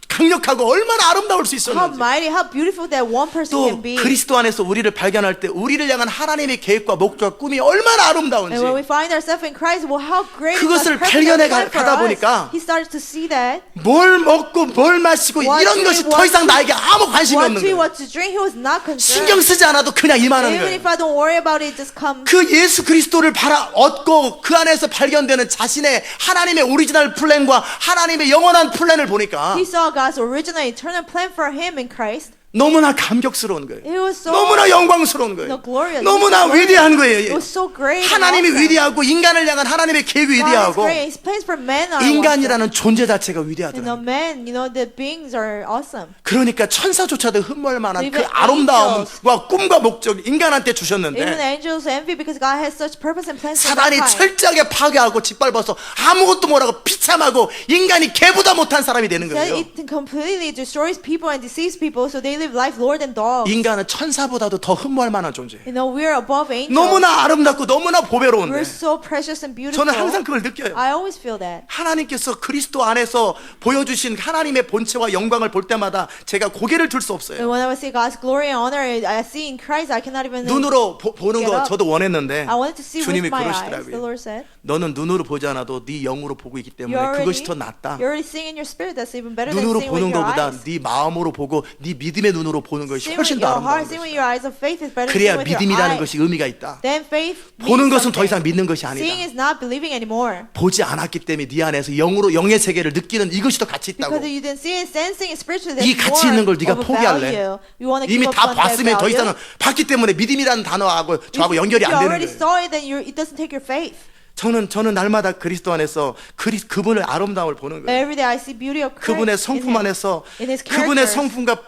강력하고 얼마나 아름다울 수 How 있었는지. mighty, how beautiful that one person 또 can be. 그리스도 안에서 우리를 발견할 때 우리를 향한 하나님의 계획과 목적과 꿈이 얼마나 아름다운지. And when we find ourselves in Christ, well, how great is 그것을 God's 발견해 perfect plan 가다 for 보니까 us. He started to see that. 뭘 먹고 뭘 마시고 What 이런 to 것이 eat, 더 what 이상 to- 나에게 아무 관심이 What 없는 to eat, 거예요. what to drink, he was not 신경 concerned. 쓰지 않아도 그냥 임하는 Even 거예요. if I don't worry about it, it just comes. 그 예수 그리스도를 얻고 그 안에서 발견되는 자신의 하나님의 오리지널 플랜과 하나님의 영원한 플랜을 보니까 He saw God's original eternal plan for him in Christ. 너무나 감격스러운 거예요. It was so 너무나 영광스러운 거예요. no, glorious. 너무나 It was so 위대한 glorious. It 거예요. was so great. and 하나님이 awesome. 위대하고 인간을 향한 하나님의 계획이 God is 위대하고 great. His plans for men are awesome. 인간이라는 존재 자체가 You know, 위대하더라고요. men, you know, the beings are awesome. 그러니까 천사조차도 흠모할 만한 그 Even 아름다움과 꿈과 목적 인간한테 Even 주셨는데 angels envy because God has such purpose and plans for 사단이 mankind. 철저하게 파괴하고 짓밟아서 아무것도 못하고 비참하고 인간이 개보다 못한 사람이 되는 So 거예요. it completely destroys people and deceives people, so they live life lower than dogs. 인간은 천사보다도 더 흠모할 만한 존재예요. You know, we're above angels. 너무나 아름답고 너무나 보배로운데 We're so precious and beautiful. 저는 항상 그걸 느껴요. I always feel that. 하나님께서 그리스도 안에서 보여주신 하나님의 본체와 영광을 볼 때마다 제가 고개를 들 수 없어요. And when I see God's glory and honor, I see in Christ, I cannot even. 눈으로 보는 get 거 up. 저도 원했는데 I wanted to see 주님이 with my eyes. The 그러시더라고요. Lord said, 너는 눈으로 보지 않아도 네 영으로 보고 있기 때문에 "You're 그것이 already, 더 낫다. you're already seeing in your spirit. That's even better than 눈으로 seeing with 보는 your 것보다 eyes. 네 마음으로 보고 네 믿음의 눈으로 보는 것이 Seeing with 훨씬 더 your heart, 아름다운 seeing with 것이다. your eyes of faith is better than 그래야 seeing with your 믿음이라는 eyes. 것이 의미가 있다. Then faith 보는 means 것은 더 이상 something. 믿는 것이 Seeing 아니다. is not believing anymore. 보지 않았기 때문에 네 안에서 영의 세계를 느끼는 이것이 더 가치 있다고. Because you didn't see it, sensing it spiritually. 이 That's 가치 있는 걸 more 네가 of a 포기할래? value. You want to 이미 give up 다 on that 봤으면 더 value. 이상은 봤기 때문에 믿음이라는 단어하고 저하고 연결이 You 안 되는 already 거예요. saw it, then it doesn't take your faith. 저는 날마다 그리스도 안에서 그분의 아름다움을 보는 거예요. Every day I see beauty of Christ 그분의 in 성품 him, 안에서 in his 그분의 character. 성품과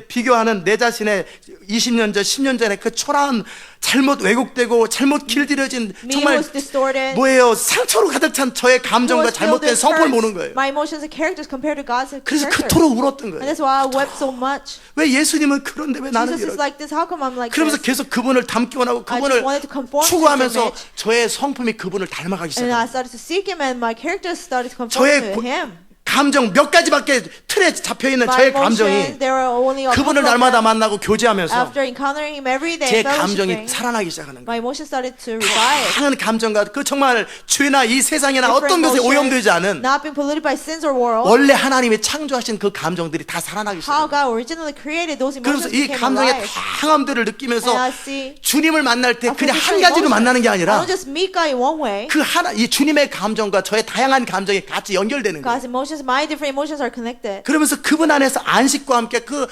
비교하는 내 자신의 20년 전, 10년 전에 그 초라한 잘못 왜곡되고 잘못 길들여진 Me 정말 was distorted. 뭐예요? 상처로 가득 찬 저의 Who 감정과 was filled 잘못된 with 성품을 hurts. 보는 거예요. My emotions and characters compared to God's 그래서 character. 그토록 울었던 And 거예요. that's why I wept so much. 왜 예수님은 그런데 왜 나는 Jesus is 이렇게? like this. How come I'm like 그러면서 this? 계속 그분을 닮기 원하고 I 그분을 just wanted to conform to his 추구하면서 image. 저의 성품이 그분을 닮아가기 And I 시작합니다. started to seek him, and my character started to conform 저의 to him. 감정 몇 가지밖에 틀에 잡혀있는 My 저의 emotions, 감정이 there were only a 그분을 couple of 날마다 them. 만나고 교제하면서 After encountering him every day, 제 fellowshipping, 감정이 살아나기 시작하는 거예요. my emotions started to revive. 다양한 감정과 그 정말 죄나 이 세상이나 어떤 것에 Different 오염되지 emotions, 않은 not being polluted by sins or world. 원래 하나님이 창조하신 그 감정들이 다 살아나기 How 시작해요. God originally created those 그래서 emotions 이 became 감정의 alive. 다양함들을 느끼면서 And I see 주님을 만날 때 a 그냥 한 different 가지로 emotion. 만나는 게 I 아니라 don't just meet God in one way. 그 이 주님의 감정과 저의 다양한 감정이 같이 연결되는 거예요. God's emotions, my different emotions are connected. 그러면서 그분 안에서 안식과 함께 그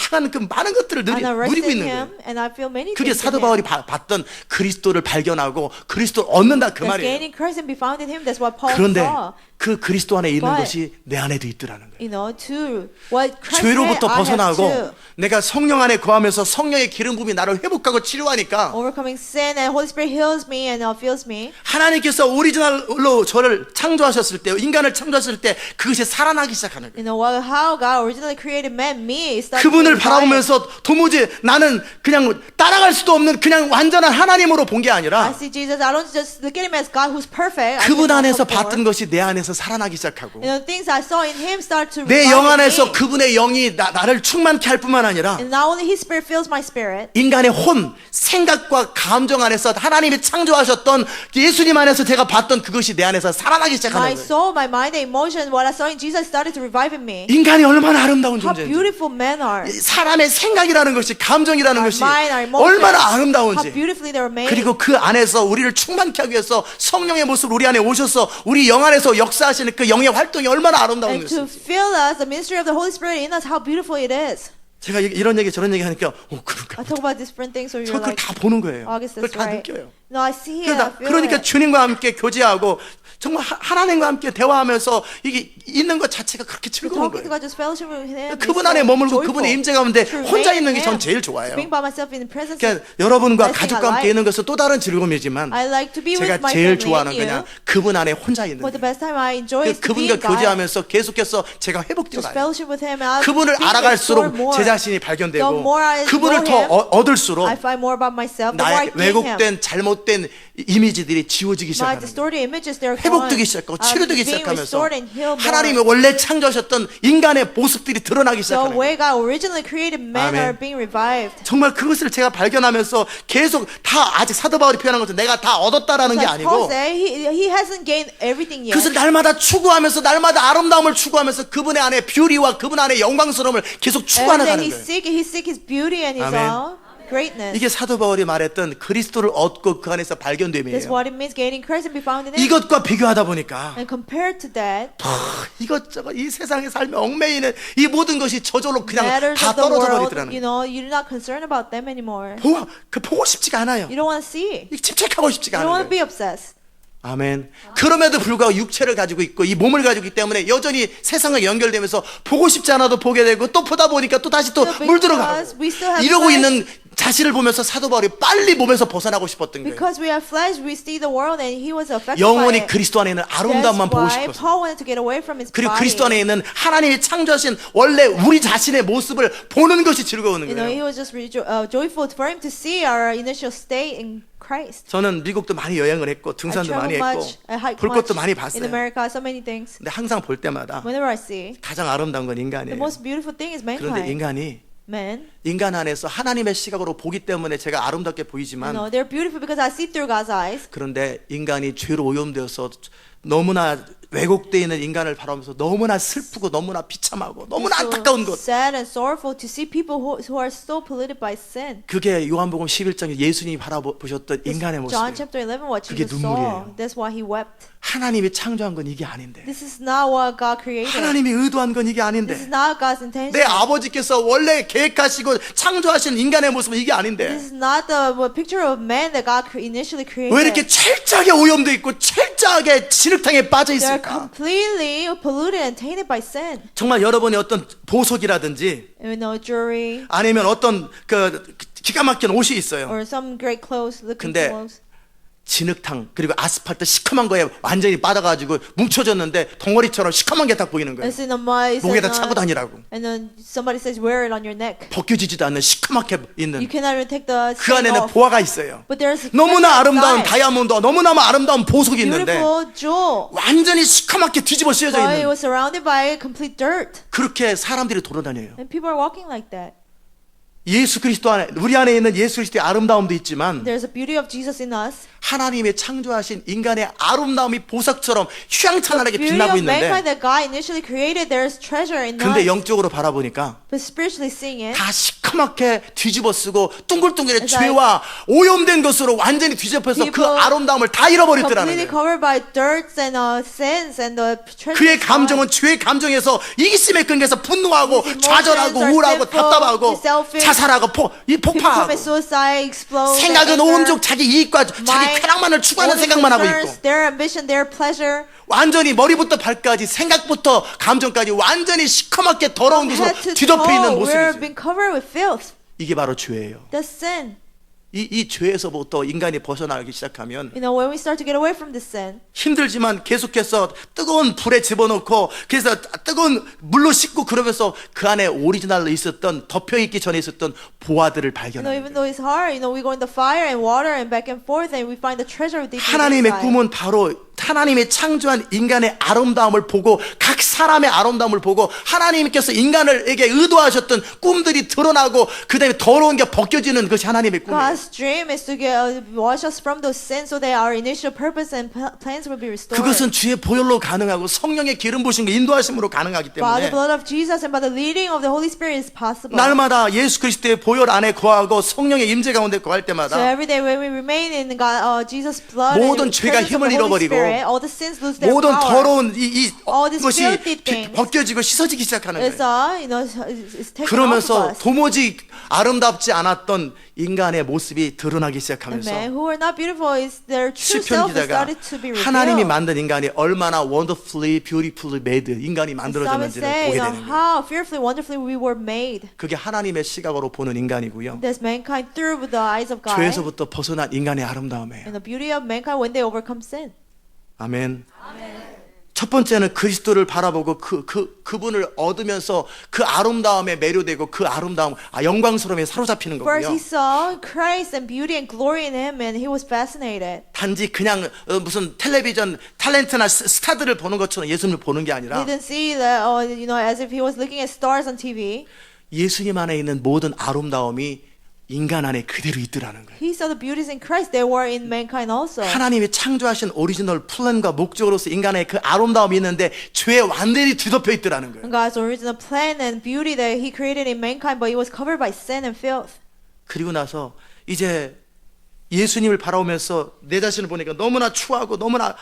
다양한 그 많은 것들을 And I rest 누리고 in 있는 거예요. him, and I feel many 그게 things 사도 in 바울이 him. 봤던 그리스도를 발견하고 그리스도를 얻는다 그 That's 말이에요. gaining Christ and be found in him. That's what Paul 그런데 saw. 그 그리스도 안에 있는 But- 것이 내 안에도 있더라는 거예요. You know, to what Christ 죄로부터 had, I have 벗어나고 too. 내가 성령 안에 거하면서 성령의 기름 부음이 나를 회복하고 치료하니까 Overcoming sin, and Holy Spirit heals me and fills me. 하나님께서 오리지널로 저를 창조하셨을 때 인간을 창조하셨을 때 그것이 살아나기 시작하는 거예요. You know how God originally created man, me, started 그분을 to revive. 바라보면서 도무지 나는 그냥 따라갈 수도 없는 그냥 완전한 하나님으로 본 게 I 아니라 see Jesus. I don't just look at him as God who's perfect. I 그분 can 안에서 also 봤던 것이 내 안에서 안에서 살아나기 시작하고 You know, things I saw in him start to 내 revive 영 in 안에서 me. 그분의 영이 나를 충만케 할 뿐만 아니라 And not only His Spirit fills my spirit, 인간의 혼, 생각과 감정 안에서 하나님이 창조하셨던 예수님 안에서 제가 봤던 그것이 내 안에서 살아나기 시작하는 my 거예요. soul, my mind, and emotion, what I saw in Jesus started to revive in me. 인간이 얼마나 아름다운 How 존재인지, beautiful men are. 사람의 생각이라는 것이, 감정이라는 Our 것이 mind, our emotions, 얼마나 how 아름다운지, beautifully they were made. 그리고 그 안에서 우리를 충만케 하기 위해서 성령의 모습으로 우리 안에 오셔서 우리 영 안에서 역사하시는 그 영의 활동이 얼마나 아름다운 And to 것인지. fill us, the ministry of the Holy Spirit in us, how beautiful it is. 제가 이런 얘기 저런 얘기 하니까 그런가 I talk about different things, or you're 그걸 like, 다 보는 거예요. August, 그걸 that's 다 right. 느껴요. No, I see it, I feel 그러니까 it. 주님과 함께 교제하고 정말 하나님과 함께 대화하면서 이게 있는 것 자체가 그렇게 즐거운 Talking to 거예요. God, just fellowship with Him. 그분 is 안에 so 머물고 joyful. 그분의 임재 가운데 To 혼자 remain 있는 in 게 전 Him, 제일 to 좋아요. being by myself in the presence of 그러니까 여러분과 blessing 가족과 I 함께 like. 있는 것은 또 다른 즐거움이지만 I like to be with 제가 my 제일 family 좋아하는 and you. 그냥 그분 안에 혼자 있는 But the 거예요. best time I enjoy is to be 그분과 in God. 교제하면서 계속해서 제가 회복되어 Just 가요. fellowship with Him. I'll 그분을 be 알아갈수록 restored more. 제 자신이 The 발견되고 more I 그분을 know 더 Him, 얻을수록 I find more about myself. The more I 나의 gain Him. 왜곡된 잘못된 이미지들이 지워지기 My 시작하는 거예요. distorted images, they're gone. 회복되기 시작하고 I'm 치료되기 being 시작하면서 restored and healed more. 하나님이 원래 창조하셨던 인간의 모습들이 드러나기 The 시작하는 way 거예요. God originally created men 아멘. are being revived. 정말 그것을 제가 발견하면서 계속 다 아직 사도 바울이 표현한 것처럼 내가 다 얻었다라는 게 Like Paul 아니고 said, he hasn't gained everything yet. 그것을 날마다 추구하면서 날마다 아름다움을 추구하면서 그분의 안에 뷰리와 그분 안에 영광스러움을 계속 Every 추구하는 day 거예요. he seek his beauty and his 아멘. greatness. 이게 사도 바울이 말했던 그리스도를 얻고 그 안에서 That's 발견됨이에요. what it means gaining Christ and be found in Him. 이것과 비교하다 보니까 And compared to that, 이것저것 이 세상에 살며 얽매이는 이 모든 것이 저절로 그냥 matters 다 of the 떨어져 world, 버리더라는 you 거예요. know, you're not concerned about them anymore. 보고 싶지가 않아요. You don't want to see. 이 집착하고 싶지가 You don't want 않아요. to be obsessed. 아멘. 그럼에도 불구하고 육체를 가지고 있고 이 몸을 가지고 있기 때문에 여전히 세상과 연결되면서 보고 싶지 않아도 보게 되고 또 보다 보니까 또 다시 또 Because 물들어가고 we still have 이러고 flesh. 있는 자신을 보면서 사도 바울이 빨리 몸에서 벗어나고 싶었던 거예요. Because we have flesh, we see the world, and he was affected by 영원히 it. 그리스도 안에 있는 That's 아름다움만 보고 why 싶었어요. Paul wanted to get away from his 그리고 body. 그리스도 안에 있는 하나님이 창조하신 원래 우리 자신의 모습을 보는 것이 즐거운 You know, he 거예요. was just joyful for him to see our initial state in Christ. 저는 미국도 많이 여행을 했고 I 등산도 많이 traveled 했고 much, I hiked 볼 much 것도 많이 in 봤어요. America, so many things. 근데 항상 볼 때마다 Whenever I see, 가장 아름다운 건 the 인간이에요. most beautiful thing is 그런데 mankind. 인간이 Men, 인간 안에서 하나님의 시각으로 보기 때문에 제가 아름답게 you 보이지만 know, they're beautiful because I see through God's eyes. 그런데 인간이 죄로 오염되어서 너무나 왜곡되어 있는 인간을 바라보면서 너무나 슬프고 너무나 비참하고 너무나 So 안타까운 것. sad and sorrowful to see people who are so polluted by sin. 그게 요한복음 11장에 예수님이 바라보셨던 인간의 John 모습이에요. chapter 11, what 그게 Jesus saw. 눈물이에요. That's why he wept. 하나님이 창조한 건 이게 아닌데 This is not what God created. 하나님이 의도한 건 이게 This is 아닌데 not God's intention. 내 아버지께서 원래 계획하시고 창조하신 인간의 모습은 이게 This 아닌데 is not the picture of man that God initially created. 왜 이렇게 철저하게 오염되어 있고 철저하게 진흙탕에 빠져 They're 있을까? completely polluted and tainted by sin. 정말 여러분의 어떤 보석이라든지 You know, jewelry 아니면 어떤 그 기가 막힌 옷이 있어요. or some great clothes, looking 근데 clothes. 진흙탕 그리고 아스팔트 시커먼 거에 완전히 빠져가지고 뭉쳐졌는데 덩어리처럼 시커먼 게 딱 보이는 거예요. It's in the mud. It's 목에다 in 차고 다니라고. and then somebody says, wear it on your neck. 벗겨지지도 않는 시커멓게 You 있는 cannot even take the 그 stain 안에는 off. 보화가 있어요. But there's 너무나 아름다운 inside. 다이아몬드, 너무나 아름다운 보석이 있는데 Beautiful jewel. 완전히 시커멓게 뒤집어 씌어져 But it 있는 was surrounded by complete dirt. 그렇게 사람들이 돌아다녀요. And people are walking like that. 예수 그리스도 안에 우리 안에 있는 예수 그리스도의 아름다움도 있지만 There's a beauty of Jesus in us. 하나님의 창조하신 인간의 아름다움이 보석처럼 휘황찬란하게 Beauty 빛나고 of mankind 있는데 that God initially created, there's treasure in 근데 us. 영적으로 바라보니까 But spiritually seeing it, 다 시커멓게 뒤집어 쓰고 둥글둥글의 It's like 죄와 오염된 것으로 완전히 뒤집어서 그 people 아름다움을 다 잃어버렸더라는 completely 거예요. covered by dirts and sins and the treasure. 그의 감정은 죄의 감정에서 이기심에 끈겨서 분노하고 His emotions 좌절하고 are 우울하고 sinful, 답답하고 selfish. 자살하고 폭파하고 commit suicide, explode. 생각은 anger, 온종 자기 이익과 자기 mind, 쾌락만을 추구하는 only 생각만 하고 concerns, 있고 their ambition, their pleasure. 완전히 머리부터 발까지 생각부터 감정까지 완전히 시커멓게 더러운 것으로 Head to 뒤덮여 있는 toe, we're 모습이죠. being covered with filth. 이게 바로 죄예요. That's sin. 이 죄에서부터 인간이 벗어나기 시작하면 You know, when we start to get away from this sin, 힘들지만 계속해서 뜨거운 불에 집어넣고 그래서 뜨거운 물로 씻고 그러면서 그 안에 오리지널로 있었던 덮여있기 전에 있었던 보화들을 you know, 발견하는 even 거예요. though it's hard, you know, we go in the fire and water and back and forth and we find the treasure deep 하나님의 inside. 꿈은 바로 하나님이 창조한 인간의 아름다움을 보고 각 사람의 아름다움을 보고 하나님께서 인간에게 의도하셨던 꿈들이 드러나고 그 다음에 더러운 게 벗겨지는 것이 하나님의 꿈이에요. God's dream is to wash us from those sins so that our initial purpose and plans will be restored. 그것은 주의 보혈로 가능하고 성령의 기름 부으심과 인도하심으로 가능하기 By 때문에 the blood of Jesus and by the leading of the Holy Spirit is possible. 날마다 예수 그리스도의 보혈 안에 거하고 성령의 임재 가운데 거할 So 때마다 every day when we remain in God, Jesus' blood 모든 and 죄가 presence of 힘을 the Holy 잃어버리고 Spirit, all the sins lose their 모든 power. 더러운 All these 것이 filthy things 벗겨지고 씻어지기 시작하는 is, 거예요. is taken off of 그러면서 us. 도무지 아름답지 않았던 인간의 모습이 드러나기 And 시작하면서 men who are not beautiful is their true 시편 self is 기자가 started to be revealed. 하나님이 만든 인간이 얼마나 wonderfully, beautifully made 인간이 And some 만들어졌는지를 say, 보게 되는 거예요. how fearfully, wonderfully we were made. 그게 하나님의 시각으로 보는 인간이고요. There's mankind through the eyes of God. 죄에서부터 벗어난 인간의 아름다움이에요. And the beauty of mankind when they overcome sin. 아멘. 첫 번째는 그리스도를 바라보고 그분을 얻으면서 그 아름다움에 매료되고 그 아름다움, 영광스러움에 사로잡히는 First, 거고요. he saw Christ and beauty and glory in him, and he was fascinated. 단지 그냥 무슨 텔레비전 탤런트나 스타들을 보는 것처럼 예수님을 보는 게 He 아니라 didn't see that, as if he was looking at stars on TV. 예수님 안에 있는 모든 아름다움이 인간 안에 그대로 있더라는 거예요. He saw the beauties in Christ. They were in mankind also. 하나님이 창조하신 오리지널 플랜과 목적으로서 인간의 그 아름다움이 있는데 죄에 완전히 뒤덮여 있더라는 거예요. And God's original plan and beauty that he created in mankind, but it was covered by sin and filth. 그리고 나서 이제 예수님을 바라보면서 내 자신을 보니까 너무나 추하고 너무나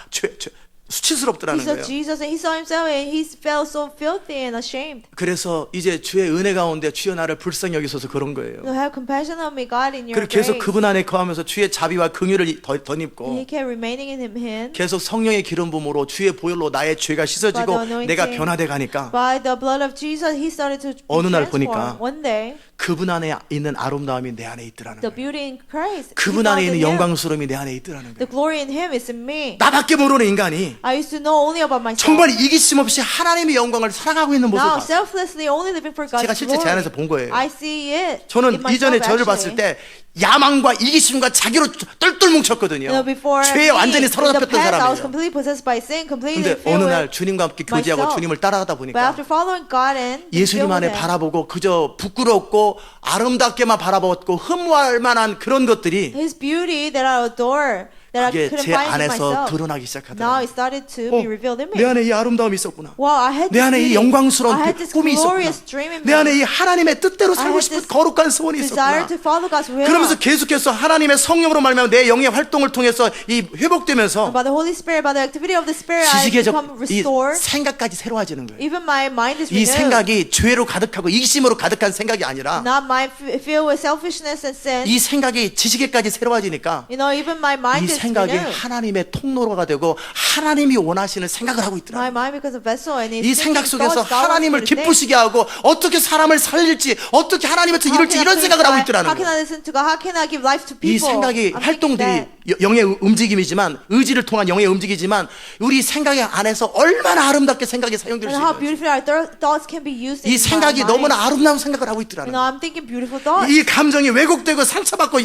He 수치스럽더라는 saw 거예요. Jesus and he saw himself and he felt so filthy and ashamed. 그래서 이제 주의 은혜 가운데 주여 나를 불쌍히 여기소서 그런 거예요. So have compassion on me, God, in your 그리고 계속 grace. 그분 안에 거하면서 주의 자비와 긍휼을 And he 덧입고 kept remaining in him. 계속 성령의 기름 부음으로 주의 보혈로 나의 죄가 씻어지고 By the anointing. 내가 변화돼 가니까 By the blood of Jesus, he started to be 어느 날 transformed. 보니까 One day, 그분 안에 있는 아름다움이 내 안에 있더라는 the 거예요. beauty in Christ, he 그분 found 안에 in 있는 him. 영광스러움이 내 안에 있더라는 The 거예요. glory in him is in me. 나밖에 모르는 인간이 I used to know only about myself. 정말 이기심 없이 하나님의 영광을 사랑하고 있는 모습을 Now, 봤어요. selflessly only living for God's 제가 실제 제 glory. 안에서 본 거예요. I see it. 저는 in myself, 이전에 저를 actually. 봤을 때 야망과 이기심과 자기로 똘똘 뭉쳤거든요. Before 죄에 me, 완전히 in the 사로잡혔던 past, I was 사람이에요. completely possessed by sin, completely 근데 filled 어느 with 날 주님과 함께 교제하고 myself. 주님을 따라가다 But 보니까 after following God and being 예수님 filled 안에 with Him, 바라보고 그저 부끄럽고 아름답게만 바라보았고 흠모할 만한 그런 것들이 His beauty that I adore, that I 그게 couldn't 제 find in 안에서 myself. 드러나기 Now 시작하더라고요. it started to be revealed in me. 내 안에 이 아름다움이 있었구나. Wow, I had 내 this 안에 이 beauty. 영광스러운 I had this 꿈이 있었구나. glorious dream in 내 me. 안에 이 하나님의 뜻대로 I 살고 had 싶은 this 거룩한 소원이 desire 있었구나. to follow God's will. 그러면서 계속해서 하나님의 성령으로 말미암아 내 영의 활동을 통해서 이 회복되면서 By the Holy Spirit, by the activity of the Spirit, I 지식의 become 이 restored. 생각까지 새로워지는 거예요. Even my mind is 이 renewed. 생각이 죄로 가득하고 이기심으로 가득한 생각이 아니라 Not mind filled with selfishness and sin. 이 생각이 지식에까지 새로워지니까 Even my 이 mind is 생각이 renewed. 하나님의 통로가 되고 하나님이 원하시는 생각을 하고 My 있더라. mind becomes a vessel and 이 it's 생각 속에서 thinking thoughts God wants 하나님을 me to think. 기쁘시게 하고 어떻게 사람을 살릴지 어떻게 하나님한테 How 이룰지 can I 이런 please 생각을 하고 God? 있더라는 How can 거예요. I listen to God? How can I give life to 이 people? 생각이 I'm thinking 활동들이 that. 영의 움직임이지만 의지를 통한 영의 움직이지만 우리 생각의 안에서 얼마나 아름답게 생각이 사용될 수 And how 있는지 beautifully our thoughts can be used 이 in my 생각이 mind. 너무나 아름다운 생각을 하고 있더라는 거예요. I'm thinking beautiful thoughts. 이 감정이 왜곡되고 상처받고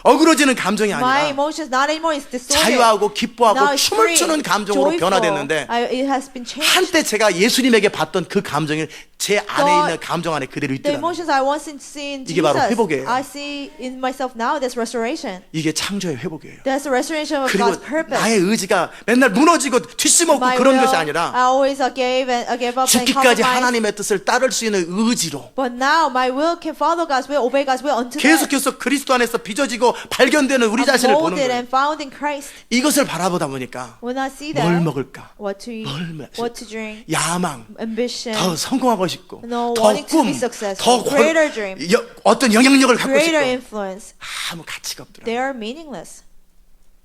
어그러지는 감정이 My 아니라 emotions not anymore is distorted. 자유하고 기뻐하고 Now it's 춤을 free, 추는 감정으로 joyful. 변화됐는데 It has been changed. 한때 제가 예수님에게 봤던 그 감정이 제 안에 The- 있는 감정 안에 그대로 The 있더라는 거예요. emotions I once seen 이게 바로 Jesus, 회복이에요. I see in myself now. That's restoration. 이게 창조의 회복이에요. That's the restoration of 그리고 God's purpose. 나의 의지가 맨날 무너지고 뒷심없고 My 그런 will, 것이 아니라 I always gave up and 죽기까지 compromised. 하나님의 뜻을 따를 수 있는 의지로 But now my will can follow God's will, obey God's will unto death. 계속해서 그리스도 안에서 빚어지고 발견되는 우리 I'm 자신을 보는 molded 거예요. and found in Christ. 이것을 바라보다 보니까 When I see that, 뭘 먹을까? what to eat, 뭘 what to drink, 야망, ambition, 더 성공하고 싶고 No, 더 wanting to 꿈, be successful, 더 greater dream. 어떤 영향력을 갖고 greater 싶고 influence, 아무 가치가 없더라. they are meaningless.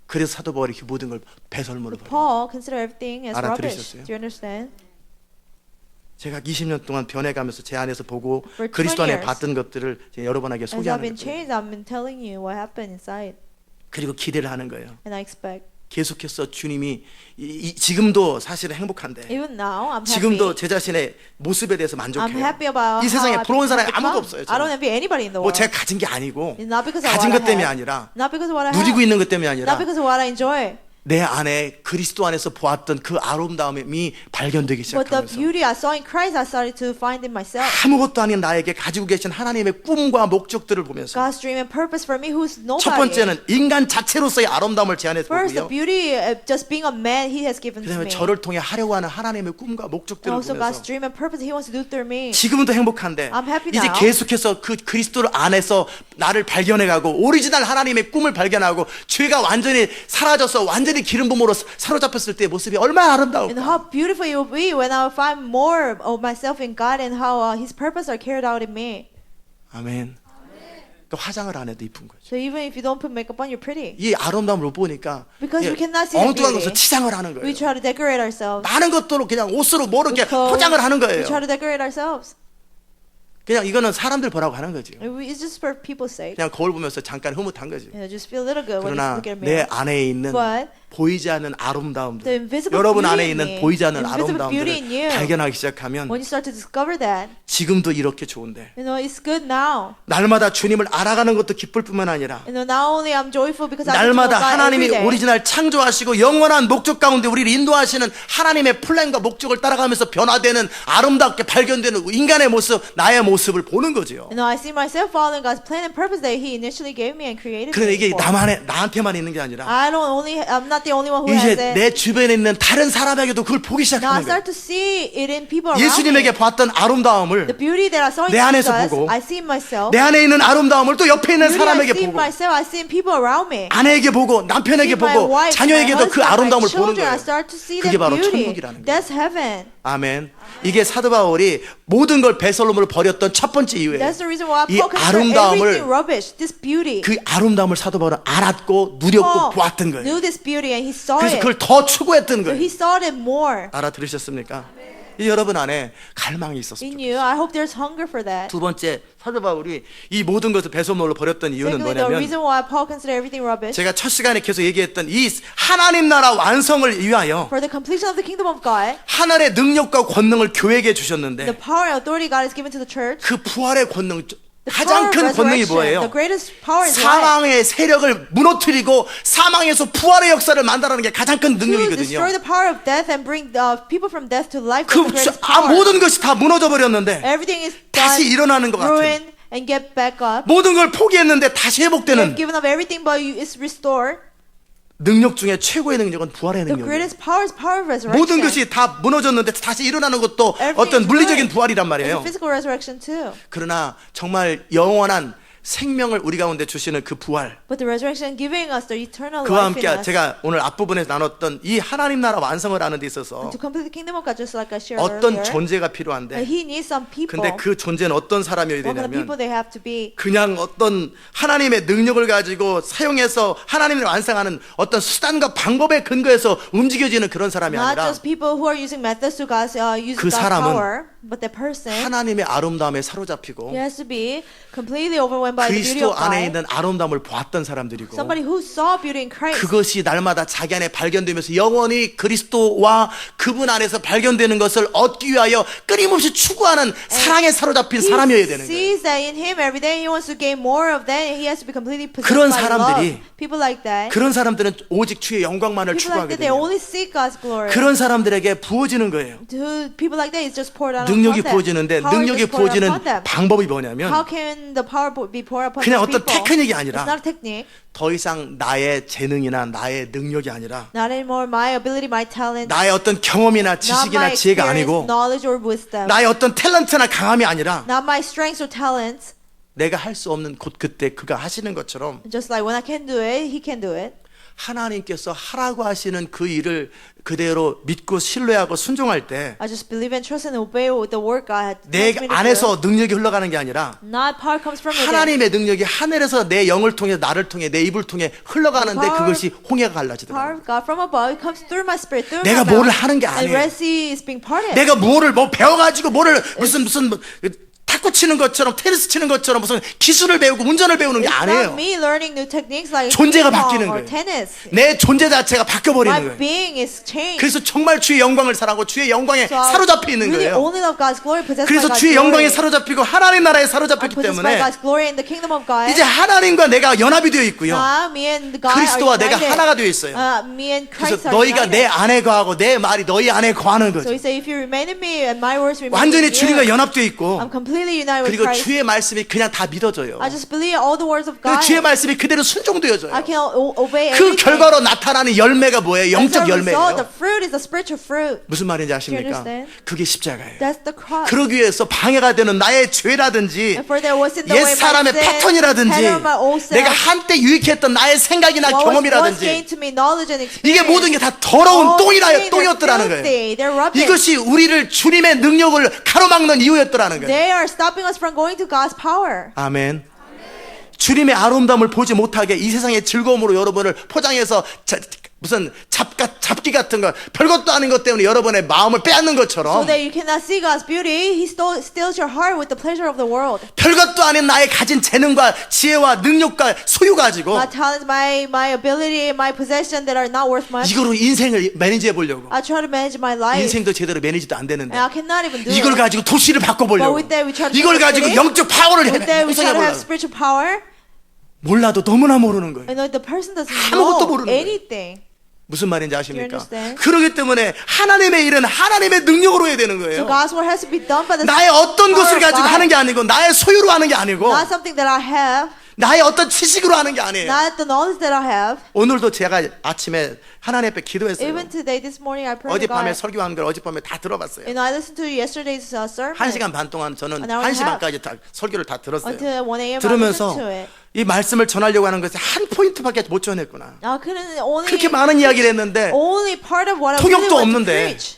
그래서 사도 바울이 그 모든 걸 배설물로 버려. Paul consider everything as rubbish. 알아들으셨어요? Do you understand? 제가 20년 동안 변해가면서 제 안에서 보고 For 20 그리스도 안에 years. 봤던 것들을 제가 여러분에게 As I've 소개하는 been 거예요. changed, I've been telling you what happened inside, 그리고 기대를 하는 거예요. and I expect. 계속해서 주님이 지금도 사실은 행복한데 Even now, I'm 지금도 happy. 제 자신의 모습에 대해서 I'm 만족해요. happy about 이 세상에 how I've 부러운 사람이 become. 아무도 없어요. I don't 저는. envy anybody in the 뭐 world. 제가 가진 게 아니고 It's not because of 가진 what 것 I 때문에 have, 아니라 not because of what I 누리고 have, 있는 것 때문에 not 아니라 because of what I enjoy. 내 안에 그리스도 안에서 보았던 그 아름다움이 발견되기 But the 시작하면서 beauty I saw in Christ, I started to find in myself. 아무것도 아닌 나에게 가지고 계신 하나님의 꿈과 목적들을 보면서 God's dream and purpose for me, who's 첫 nobody. 번째는 인간 자체로서의 아름다움을 제안해 First, the 보고요. beauty of just being a man He has given to 그다음에 me. 저를 통해 하려고 하는 하나님의 꿈과 And 목적들을 also God's 보면서 dream and purpose He wants to do through me. 지금은 더 행복한데 I'm happy 이제 now. 계속해서 그 그리스도를 안에서 나를 발견해가고 오리지널 하나님의 꿈을 발견하고 죄가 완전히 사라져서 완전히 기름 부음으로 사로잡혔을 때의 모습이 얼마나 아름다울까. And how beautiful it will be when I find more of myself in God and how His purpose are carried out in me. 아멘. 그러니까 화장을 안 해도 이쁜 거죠. So even if you don't put makeup on, you're pretty. 이 아름다움을 못 보니까 Because we cannot see the 엉뚱한 beauty. 것을 치장을 하는 We 거예요. try to decorate ourselves. 많은 것들로 그냥 옷으로 뭐로 이렇게 Because 포장을 하는 we 거예요. try to decorate ourselves. 그냥 이거는 사람들 보라고 하는 거죠. It's just for people's sake. 그냥 거울 보면서 잠깐 흐뭇한 거죠. Just feel a little good when you 그러나 look at a 내 mirror. 안에 있는 But 보이지 않는 the 아름다움들, invisible 여러분 beauty 안에 in 있는 me, 보이지 않는 invisible beauty in 아름다움들을 you, 발견하기 시작하면 when you start to discover that, 지금도 이렇게 좋은데 you know, it's good now. 날마다 주님을 알아가는 것도 기쁠 뿐만 아니라 You know, not only I'm joyful because I get to know 날마다 God every 하나님이 day. 오리지널 창조하시고 영원한 목적 가운데 우리를 인도하시는 하나님의 플랜과 목적을 따라가면서 변화되는 아름답게 발견되는 인간의 모습, 나의 모습을 보는 거죠. You know, I see myself following God's plan and purpose that He initially gave me and created 그런데 me 이게 for. 나한테만 있는 게 아니라 I'm not the only one who 이제 has it. 내 주변에 있는 다른 사람에게도 그걸 보기 Now I 시작하는 거예요. start to see it in people around 예수님에게 me. 봤던 아름다움을 The beauty that I saw in 내 안에서 Jesus, 보고 I see in myself. 내 안에 있는 아름다움을 또 옆에 있는 Beauty I 사람에게 see in 보고 myself, I see in people around me. 아내에게 보고 남편에게 See my 보고 wife, 자녀에게도 my 그 husband, 아름다움을 my 보는 children, I 거예요. start to see 그게 that 바로 beauty. 천국이라는 거예요. That's heaven. 아멘. 이게 사도 바울이 모든 걸 배설물을 버렸던 첫 번째 이유예요. That's the reason why 이 Paul considered 아름다움을 everything rubbish. This beauty. 그 아름다움을 사도 바울은 알았고 누렸고 Paul 보았던 거예요. knew this beauty and he saw 그래서 it. 그걸 더 추구했던 So 거예요. he saw it more. 알아들으셨습니까? 이 여러분 안에 갈망이 있었습니다. In you, I hope there's hunger for that. 두 번째 사도 바울이 이 모든 것을 배설물로 버렸던 이유는 Secondly, the 뭐냐면 reason why Paul considered everything rubbish 제가 첫 시간에 계속 얘기했던 이 하나님 나라 완성을 위하여 for the completion of the kingdom of God, 하늘의 능력과 권능을 교회에게 the 주셨는데 power and authority God has given to the church. 그 부활의 권능 The 가장 power 큰 of 권능이 resurrection, 뭐예요? the greatest power is life. 사망의 세력을 무너뜨리고 사망에서 부활의 역사를 만들어내는 게 가장 큰 To 능력이거든요. destroy the power of death and bring people from death to life. 그 That's the greatest power. 모든 것이 다 무너져 버렸는데 Everything is 다시 done, 일어나는 것 같은 ruined, and get back up. 모든 걸 포기했는데 다시 You've 회복되는 given up everything, but it's restored. 능력 중에 최고의 능력은 부활의 The 능력이에요. greatest power is power of resurrection. 모든 것이 다 무너졌는데 다시 일어나는 것도 Everything 어떤 is 물리적인 good. 부활이란 It's a 말이에요. physical resurrection too. 그러나 정말 영원한 생명을 우리 가운데 주시는 그 부활, But the resurrection giving us the eternal 그와 life in 함께 us. 제가 오늘 앞부분에서 나눴던 이 하나님 나라 완성을 하는 데 있어서 To complete the kingdom of God, just like I shared 어떤 earlier. 존재가 필요한데 He needs some people. 근데 그 존재는 어떤 사람이어야 What kind of 되냐면 people they have to be? 그냥 어떤 하나님의 능력을 가지고 사용해서 하나님을 완성하는 어떤 수단과 방법에 근거해서 움직여지는 그런 사람이 Not 아니라 just people who are using methods to use 그 God's 사람은 power, but the person 하나님의 아름다움에 사로잡히고 he has to be completely overwhelmed by the beauty 그리스도 of 안에 God. 있는 아름다움을 보았던 사람들이고 Somebody who saw beauty in Christ. 그것이 날마다 자기 안에 발견되면서 영원히 그리스도와 그분 안에서 발견되는 것을 얻기 위하여 끊임없이 추구하는 사랑에 사로잡힌 He 사람이어야 되는 거예요. sees that in him every day he wants to gain more of that and he has to be completely possessed 그런 by 사람들이 love. People like that. 그런 사람들은 오직 주의 영광만을 People like 추구하게 that they 돼요. only seek God's glory. 그런 사람들에게 부어지는 거예요. To people like that it's just poured out 능력이 upon them. 부어지는데 Power is 능력이 just poured 부어지는 upon them. 방법이 뭐냐면 How can the power be poured upon 그냥 these 어떤 people? 테크닉이 아니라 It's not a technique. 더 이상 나의 재능이나 나의 능력이 아니라 Not anymore my ability, my talent. 나의 어떤 경험이나 Not my 지식이나 지혜가 experience, 아니고 knowledge or wisdom. 나의 어떤 탤런트나 강함이 아니라 Not my strengths or talents. 내가 할 수 없는 그때 그가 하시는 것처럼 Just like when I can do it, he can do it. 하나님께서 하라고 하시는 그 일을 그대로 믿고 신뢰하고 순종할 때 I just believe and trust and obey the work God 내 has me to do. 안에서 능력이 흘러가는 게 아니라 Not power comes from within. 하나님의 능력이 하늘에서 내 영을 통해 나를 통해 내 입을 통해 흘러가는데 그것이 홍해가 Power 갈라지더라고요. of God from above. It comes through my spirit, through 내가 my 뭐를 mouth. 하는 게 And 아니에요. Red Sea is being parted. 내가 뭐를 배워가지고 뭐를 무슨 탁구 치는 것처럼 테니스 치는 것처럼 무슨 기술을 배우고 운전을 배우는 게 It's 아니에요. not me learning new techniques like 존재가 ping pong 바뀌는 or 거예요. tennis. 내 존재 자체가 바뀌어버리는 My 거예요. being is changed. 그래서 정말 주의 영광을 사랑하고 주의 영광에 So I 사로잡혀 있는 really 거예요. only love God's glory, possessed by 그래서 God's 주의 영광에 glory. 사로잡히고 하나님 나라에 I'm 사로잡혔기 possessed by 때문에 God's glory in the kingdom of God. 이제 하나님과 내가 연합이 되어 있고요. Me and God 그리스도와 are 내가 united. 하나가 되어 있어요. Me and Christ 그래서 are 너희가 내 united. 안에 거하고 내 말이 너희 안에 거하는 So 거죠. he said, if you remain in me and my words remain 완전히 in 주님과 you, 연합되어 있고 I'm completely united with 그리고 Christ. 주의 말씀이 그냥 다 믿어져요. I just believe all the words of 그리고 God. 주의 말씀이 그대로 순종되어져요. I can obey 그 everything. 결과로 나타나는 열매가 뭐예요? As a 영적 result, the 열매예요. fruit is the spiritual fruit. 무슨 말인지 아십니까? understand? 그게 십자가예요. That's the cross. 그러기 위해서 방해가 되는 나의 죄라든지 And for there was in the 옛 way 사람의 my sin, 패턴이라든지 pattern of my old self, 내가 한때 유익했던 나의 생각이나 what was once 경험이라든지 gained to me knowledge and experience. 이게 모든 게 다 더러운 all things 똥이었더라는 are 거예요. filthy. They're rubbish. 이것이 우리를 주님의 능력을 가로막는 이유였더라는 거예요. They are stopping us from going to God's power. 아멘. 주님의 아름다움을 보지 못하게 이 세상의 즐거움으로 여러분을 포장해서 무슨 잡기 같은 거 별것도 아닌 것 때문에 여러분의 마음을 빼앗는 So 것처럼 that you cannot see God's beauty, He steals your heart with the pleasure of the world. 별것도 아닌 나의 가진 재능과 지혜와 능력과 소유 가지고 My talents, my ability, my possession that are not worth much. 이거로 인생을 매니지해 보려고 I try to manage my life, 인생도 제대로 매니지도 안 되는데 and I cannot even do 이걸 it. 가지고 도시를 바꿔보려고 But with that we try to 이걸 change the 가지고 city. 영적 파워를 With that we try to have 형성해보려고 spiritual power. 몰라도 너무나 모르는 거예요. And the person doesn't 아무것도 know 모르는 거예요. anything. 무슨 말인지 You 아십니까? understand? 그러기 때문에 하나님의 일은 하나님의 능력으로 해야 되는 So 거예요. God's work has to be done by the 나의 어떤 power 것을 of 가지고 God. 하는 게 아니고 나의 소유로 하는 게 아니고 Not something that I have, 나의 어떤 지식으로 하는 게 아니에요. not the knowledge that I have. 오늘도 제가 아침에 하나님 앞에 기도했어요. Even today, this morning, I prayed to 어젯밤에 God. 설교한 걸 어젯밤에 다 들어봤어요. And I listened to yesterday's sermon 1시간 반 동안 저는 An hour and a 1시 half. 반까지 다 설교를 다 들었어요. until 1 a.m. I 들으면서 listened to it. 이 말씀을 전하려고 하는 것에 한 포인트밖에 못 전했구나. I couldn't only 그렇게 많은 이야기를 했는데 only part of what I 통역도 really want to 없는데 preach.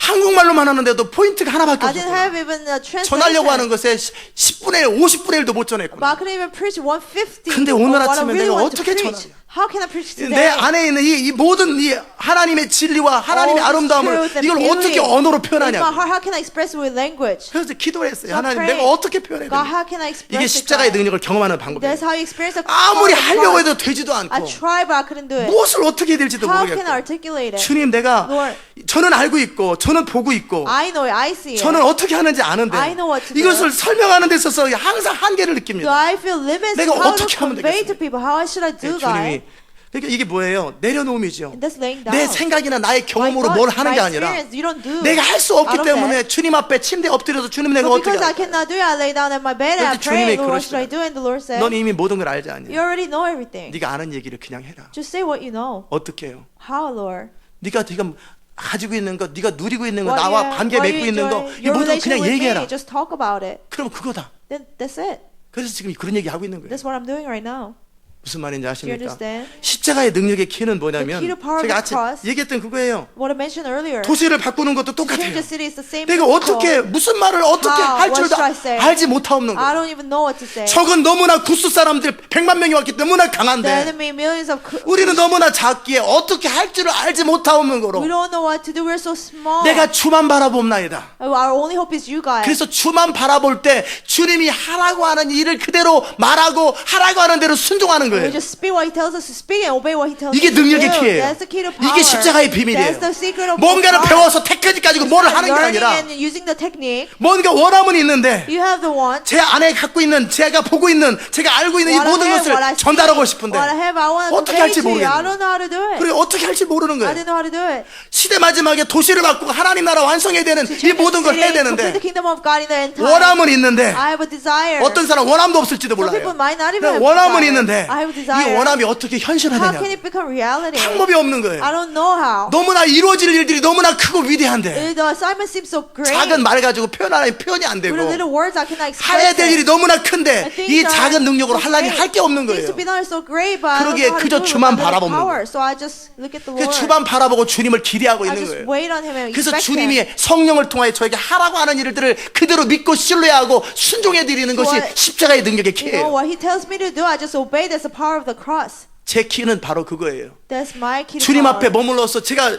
한국말로만 하는데도 포인트가 하나밖에 I didn't 없었구나. have even a 전하려고 하는 translation. 것에 10분의 1, 50분의 1도 못 But I 전했구나. couldn't even preach 150 근데 of 오늘 what I 아침에 really 내가 want to 어떻게 preach. 전하냐? How can I preach 내 today? 안에 있는 이 모든 이 하나님의 진리와 하나님의 All this 아름다움을 truth and 이걸 beauty 어떻게 언어로 in my 표현하냐? heart, how can I express it with language? 그래서 기도를 했어요. So I 하나님, prayed. 내가 어떻게 표현해야 God, 되냐? how can I express 이게 it? 십자가의 God? 능력을 경험하는 방법이에요. That's how you experience the 아무리 power of 하려고 God. 해도 되지도 I 않고 tried, but I couldn't do it. 무엇을 어떻게 해야 될지도 How can 모르겠고 I articulate it? 주님, 내가 Lord. 저는 알고 있고 저는 보고 있고 I know it, I see it. 저는 어떻게 하는지 아는데 I know what to do. 이것을 설명하는 데 있어서 항상 한계를 So 느낍니다. I feel limits 내가 how to 어떻게 하면 convey 되겠어요? to people. How should I do, 주님이 God? 그러니까 이게 뭐예요? 내려놓음이죠. And that's laying down. 내 생각이나 나의 My 경험으로 thoughts, 뭘 하는 my 게 아니라 experience, you don't do 내가 할 수 out 없기 of 때문에 that. 주님 앞에 침대에 엎드려서 주님 내가 But 어떻게 because I 할까? cannot do it, I lay down in my bed and I 그런데 pray, 주님이 Lord, what should I 그러시더라고요. do? And the Lord said, 넌 이미 모든 걸 알지 않냐? you already know everything. 네가 아는 얘기를 그냥 해라. Just say what you know. 어떻게 해요? How, Lord? 네가 지금 가지고 있는 거, 네가 누리고 있는 거, What 나와 you- 관계 what 맺고 you 있는 거, enjoy, 이 your 모든 거 relation 그냥 with 얘기해라. me, just talk about it. 그럼 그거다. Then that's it. 그래서 지금 그런 얘기 하고 있는 거예요. That's what I'm doing right now. 무슨 말인지 Do you 아십니까? understand? 십자가의 능력의 키는 뭐냐면 The key to power of 제가 the 아침 cross. 얘기했던 그거예요. What I mentioned earlier. 도시를 바꾸는 것도 To change 똑같아요. the city is the same 내가 어떻게 principle. 무슨 말을 어떻게 How? 할 What 줄도 should I say? 알지 못하옵는 I 거예요. don't even know what to say. 적은 너무나 구스 사람들 100만 명이 왔기 때문에 너무나 The 강한데 enemy, millions of 우리는 너무나 작기에 어떻게 할 줄을 알지 못하옵는 we 거로 don't know what to do. We're so small. 내가 주만 바라봅나이다. Our only hope is you guys. 그래서 주만 바라볼 때 주님이 하라고 하는 일을 그대로 말하고 하라고 하는 대로 순종하는 We 거예요. just speak what he tells us to speak and obey what he tells 이게 us to do. 능력의 키예요. That's the key to power. 이게 십자가의 That's 비밀이에요. the secret of 뭔가를 power. 배워서 테크닉 가지고 뭐를 하는 게 Learning 아니라 and using the technique. 뭔가 원함은 있는데 You have the want. 제 안에 갖고 있는 제가 보고 있는 제가 알고 있는 이 What I 모든 have, 것을 what I see, 전달하고 싶은데 what I have, I want to 어떻게 convey 할지 to you. I 모르겠는 don't know how to do it. 그리고 어떻게 할지 모르는 I 거예요. didn't know how to do it. 시대 마지막에 도시를 바꾸고 하나님 나라 완성해야 되는 이 Change 모든 걸 the 해야 city, complete 되는데 the kingdom of God in the end time. 원함은 있는데 I have a desire. 어떤 사람 원함도 없을지도 Some people 몰라요. might not even have 원함은 desire. 있는데 I have a 이 desire. 원함이 어떻게 How can 현실화되냐 it become reality? 방법이 없는 거예요. I don't know how. 너무나 이루어질 일들이 너무나 크고 위대한데 The assignment seems so great. 작은 말 가지고 표현하는 표현이 안 되고 With the little words I cannot 해야 express 될 일이 it. 너무나 큰데 이 작은 능력으로 하려니 할 게 없는 Things 거예요. to be done is so great, but I don't 그러기에 know how to 그저 do it 주만 with my little 바라보는 power. So I just look at the 그 Lord. 주만 바라보고 주님을 기대하고 I 있는 just 거예요. wait on Him and 그래서 expect Him. 주님이 성령을 통하여 저에게 하라고 하는 일들을 그대로 믿고 신뢰하고 순종해 드리는 것이 what- 십자가의 능력의 You know 키예요. what He tells me to do, I just obey. That's the power of the cross. 제 키는 바로 그거예요. That's my key to 주님 power. 앞에 머물러서 제가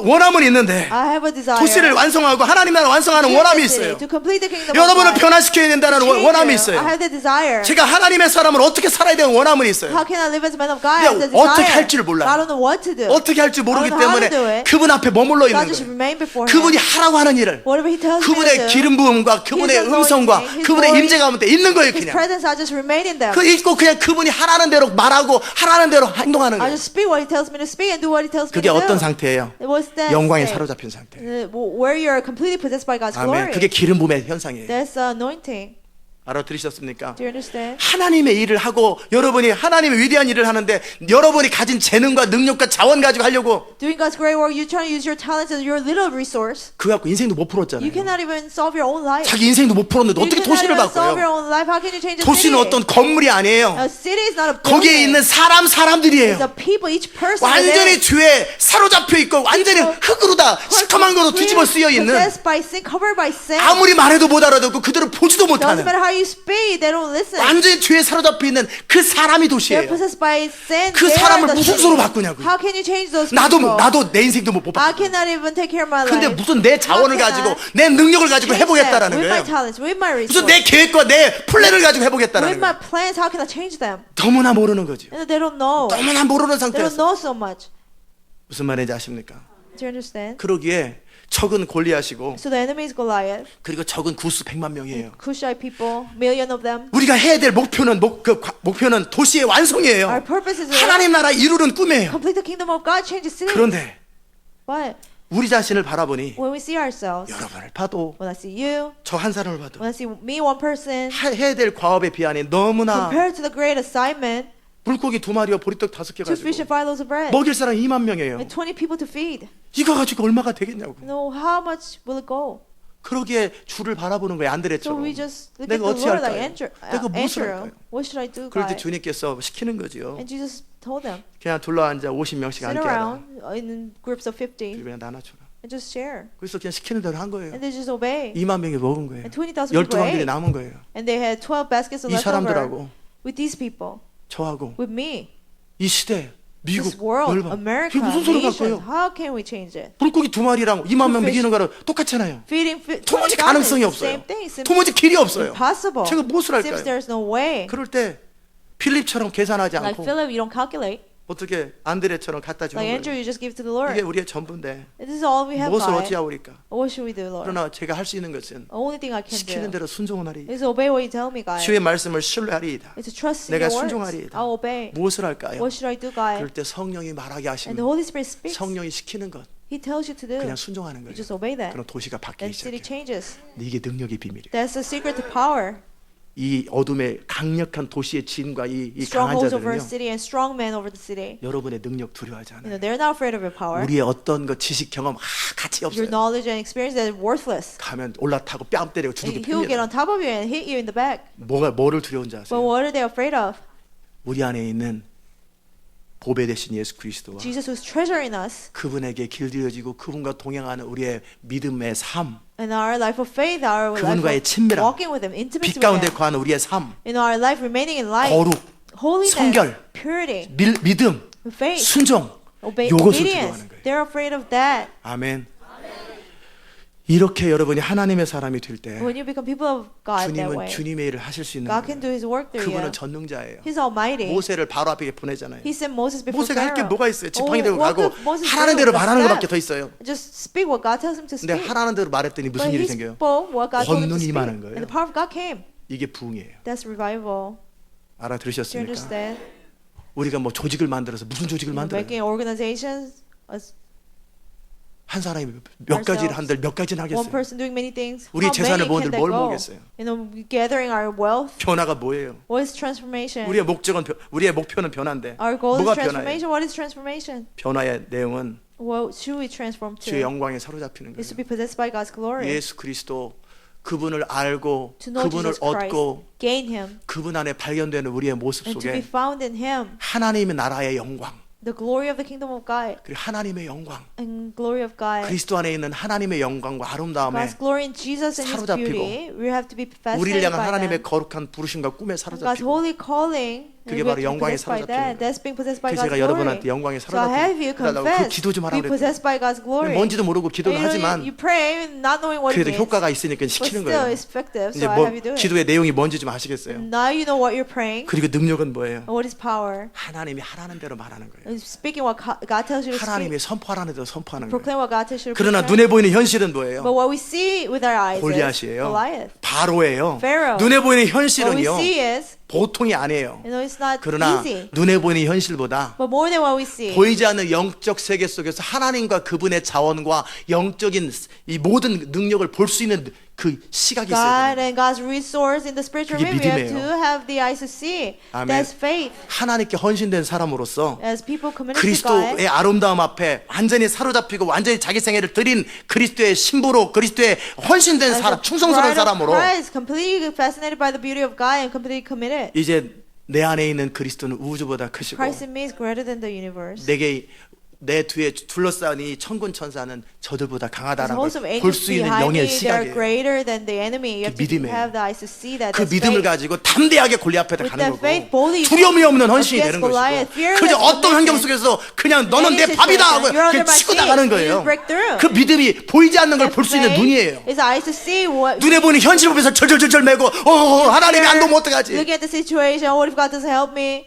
원함은 있는데 I have a desire. 도시를 완성하고 하나님 나라 완성하는 to 원함이 the city, 있어요. To complete the kingdom 여러분을 of God. 변화시켜야 된다는 Change 원함이 you. 있어요. I have the desire. 제가 하나님의 사람을 어떻게 살아야 되는 원함은 있어요. How can I live as a man of God? I have the 근데 어떻게 desire. 할 줄을 몰라요. I don't know what to do. 어떻게 할 줄 모르기 I don't know how 때문에 to do it. 그분 앞에 머물러 So 있는 I just 거예요. remain before 그분이 Him. 하라고 하는 일을 Whatever He tells me to 그분의 do. 기름 부음과 그분의 His anointing, 음성과 His 그분의 voice, 임재 가운데 있는 거예요. His 그냥 presence, I just remain in them. 그 있고 그냥 그분이 하라는 대로 말하고 하라는 대로 행동하는 I 거예요. just speak what He tells me to speak and do what He tells me 그게 to do. 어떤 상태예요? What's that 영광에 state? 사로잡힌 상태. Where you're completely possessed by God's 아멘. glory. 그게 기름 부음의 현상이에요. That's anointing. 알아들으셨습니까? Do you understand? 하나님의 일을 하고 여러분이 하나님의 위대한 일을 하는데 여러분이 가진 재능과 능력과 자원 가지고 하려고 Doing God's great work, you're trying to use your talents and your little resource. 그거 갖고 인생도 못 You 풀었잖아요. cannot even solve your own life. 자기 인생도 못 풀었는데 You 어떻게 cannot 도시를 even solve your 바꿔요? own life. How can you change a 도시는 city? 어떤 건물이 아니에요. A city is not a 거기에 building. 있는 사람들이에요. It's the people, each person. 완전히 죄에 사로잡혀 있고 완전히 흙으로 다 시커먼 거로 뒤집어 쓰여 있는 Possessed by sin, covered by sin. 아무리 말해도 못 알아듣고 그들을 보지도 Doesn't 못하는 matter how you speak, they don't listen. 완전히 죄에 사로잡혀 있는 그 사람이 They're 도시예요. possessed by sin. 그 They are 사람을 the 무슨 city. 수로 바꾸냐고요. How can you change those people? 나도 내 인생도 못 I 바꿔. cannot even take care of my 근데 life. 무슨 내 자원을 How can 가지고 I 내 능력을 가지고 change 해보겠다라는 them? With my 거예요. talents, with my 무슨 resources, 내 계획과 내 플랜을 가지고 해보겠다는 with my 거예요. plans, how can I change them? 너무나 모르는 거죠. And they don't know. 너무나 모르는 They don't 상태에서 know so much. 무슨 말인지 아십니까? Do you understand? 그러기에 적은 골리앗이고 So the enemy is Goliath. 그리고 적은 구수 100만 명이에요. Cushite people, million of them. 우리가 해야 될 목표는 목표는 도시의 Our 완성이에요. purpose is to 하나님 나라 이루는 꿈이에요. complete the kingdom of God, change the city. 그런데 But 우리 자신을 바라보니 when we see ourselves, 여러분을 봐도 when I see you, 저 한 사람을 봐도 when I see me, one person, 해야 될 과업에 비하니 너무나 compared to the great assignment, 물고기 2마리와 보리떡 5개 2 fish 가지고 and 5 loaves of bread, 먹일 사람 2만 명이에요. and 20 people to feed. 이거 가지고 얼마가 되겠냐고. No, how much will it go? 그러기에 주를 바라보는 거예요. So 안드레처럼. we just look at 내가 the 어찌 Lord like 할까요? 내가 무엇을 Andrew. 할까요? What should I do, 그럴 때 God? 주님께서 시키는 거지요. And Jesus told them, 그냥 둘러앉아 50명씩 sit 앉게 하라. around in groups of 50 그리고 그냥 나눠줘라. and just share. 그래서 그냥 시키는 대로 한 거예요. And they just obey. 2만 명이 먹은 거예요. And 20,000 people 12방들이 ate. 남은 거예요. And they had 12 baskets of 이 leftover 사람들하고 with these people, 저하고 with me. 이 시대 미국 This world, 열방 America, 이게 무슨 소리 nation. 같고요. How can we change it? 물고기 2마리랑 2만 명 fish. 먹이는 거랑 똑같잖아요. Feeding 도무지 20,000 가능성이 is the 없어요. same thing. Seems 도무지 길이 없어요. impossible. 제가 무엇을 Seems 할까요? there's no way. 그럴 때 필립처럼 계산하지 Like 않고 Philip, you don't calculate. 어떻게 안드레처럼 갖다 주는 Like Andrew, 거예요. you just give to the 이게 Lord. 우리의 전부인데 This is all we have, 무엇을 God. 어찌하오리까. What should we do, Lord? 그러나 제가 할 수 있는 것은 The only thing I can 시키는 do 대로 순종하리. is obey what you tell me, God. 주의 말씀을 신뢰하리이다. It's to trust in 내가 your words. 순종하리이다. I'll obey. 무엇을 할까요? What should I do, 그럴 God? 때 성령이 말하게 And the 하시면 Holy Spirit speaks. 성령이 시키는 것 He tells you to do. 그냥 순종하는 You 거예요. just obey that. 그럼 도시가 바뀌기 Then city 시작해요. changes. 이게 능력의 비밀이에요. That's the secret to power. 이 어둠의 강력한 도시의 진과 이 강한 Strongholds over a 자들은요. city and strong men over the city. 여러분의 능력 두려워하지 않아요. They're not afraid of your power. 우리의 어떤 것 지식 경험 가치 Your 없어요. knowledge and experience that is worthless. 가면 올라타고 뺨 때리고 주눅이 And he will get 핍니다. on top of you and hit you in the back. 뭐를 두려운지 But 아세요? what are they afraid of? 우리 안에 있는 보배 되신 예수 그리스도와 Jesus who's treasure in us 그분에게 길들여지고 그분과 동행하는 우리의 믿음의 삶, and our life of faith, our life 그분과의 of 친밀함, walking with Him, intimacy 빛 with 가운데 Him, 거하는 우리의 삶, in our life remaining in light, 거룩, holiness, 성결, purity, 믿음, faith, 순종, obedience. 요것을 두려워하는 거예요. They're afraid of that. 아멘. 이렇게 여러분이 하나님의 사람이 될 때 When you become people of God that 주님은 way, 주님의 일을 하실 수 있는 God can 거예요. do His work through you. 그분은 전능자예요. He's almighty. 모세를 바로 앞에 보내잖아요. He sent Moses before 모세가 할 게 Pharaoh. 뭐가 있어요? 지팡이 들고 what 가고 could Moses 하라는 do? 대로 Just 말하는 step. 것밖에 더 있어요. Just speak what God tells him to 근데 speak. 하라는 대로 말했더니 무슨 But 일이 he 생겨요? spoke what God told him to 권능이 speak. 임하는 거예요. And the power of God came. 이게 부흥이에요. That's revival. Do you 알아들으셨습니까? understand? 우리가 뭐 조직을 만들어서 무슨 조직을 만들어요? Making organizations, 한 사람이 몇 가지를 한들 몇 가지는 one 하겠어요. person doing many things. 우리 How 재산을 many 모은들 can that 뭘 go? 모으겠어요? Gathering our wealth. 변화가 뭐예요? What is transformation? 우리의 목표는 변화인데 Our goal is 뭐가 변화예요? transformation. What is transformation? 변화의 내용은 What should we transform 주의 to? 영광에 사로잡히는 Is 거예요. to be possessed by God's glory. 예수 그리스도 그분을 알고 To know 그분을 Jesus Christ, 얻고 gain Him, 그분 안에 발견되는 우리의 모습 and to be 속에 found in Him, 하나님의 나라의 영광 the glory of the kingdom of God 그리고 하나님의 영광 and glory of God. 그리스도 안에 있는 하나님의 영광과 아름다움에 God's glory in Jesus and His 사로잡히고 beauty. We have to be 우리를 fascinated 향한 by 하나님의 them. 거룩한 부르심과 꿈에 God's 사로잡히고 holy calling 그게 And we have 바로 to be 영광에 possessed by 사로잡히는 that. 거예요. That's being possessed by 그래서 God's 제가 glory. 여러분한테 영광에 So I have you 사로잡히는 그 confess, 기도 좀 하라고 be 그랬어요. possessed by God's glory. 뭔지도 모르고 기도를 And 하지만 you pray not knowing what it 그래도 means. 효과가 있으니까 But 시키는 still, 거예요. it's effective. 이제 So I 뭐 have you do it. 기도의 내용이 뭔지 좀 아시겠어요? Now you know what you're praying. 그리고 능력은 뭐예요? And what is power? 하나님이 하라는 대로 말하는 거예요. It's speaking what God tells you to speak. 하나님이 선포하라는 대로 선포하는 거예요. Proclaim what God tells you to 그러나 proclaim. 눈에 보이는 현실은 뭐예요? But what we see with our eyes is 골리앗이에요. Goliath. 바로예요. Pharaoh. 눈에 보이는 What we 현실은요. see is, 보통이 아니에요. you know, it's not 그러나 easy. 눈에 보이는 현실보다 But more than what we see, 보이지 않는 영적 세계 속에서 하나님과 그분의 자원과 영적인 이 모든 능력을 볼 수 있는 그 시각이 있어야 God 돼요. and God's resource in the spiritual 그게 realm, we have 믿음이에요. to have the eyes to see. 아멘. That's faith. 하나님께 헌신된 사람으로서 As people committed to God, 그리스도의 아름다움 앞에 완전히 사로잡히고 완전히 자기 생애를 드린 그리스도의 신부로 그리스도의 헌신된 as 사람, a 충성스러운 bride of 사람으로 Christ, completely fascinated by the beauty of God and completely committed. 이제 내 안에 있는 그리스도는 우주보다 크시고 Christ in me is greater than the universe. 내게 내 뒤에 둘러싸인 이 천군 천사는 저들보다 The 강하다는 host of 걸 볼 angels 수 있는 behind 영의 me, they are 시각이에요. greater than the enemy. You have to 믿음이에요. have the eyes to see that. 그 That's 믿음을 faith. 가지고 담대하게 골리앗 앞에 With 가는 that faith, 거고 boldly 두려움이 없는 헌신이 against 되는 Goliath, 것이고 fearless 그저 어떤 환경 commitment. 속에서 그냥 너는 내 Any 밥이다 하고 situation, you're 그냥 under my 치고 feet, 나가는 you 거예요. just break through. 그 믿음이 보이지 않는 걸 That 볼 수 있는 faith 눈이에요. is eyes to see what. 눈에 보이는 현실 보면서 절절절절 매고 하나님이 안 도면 어떡하지? Look at the situation. What if God doesn't help me?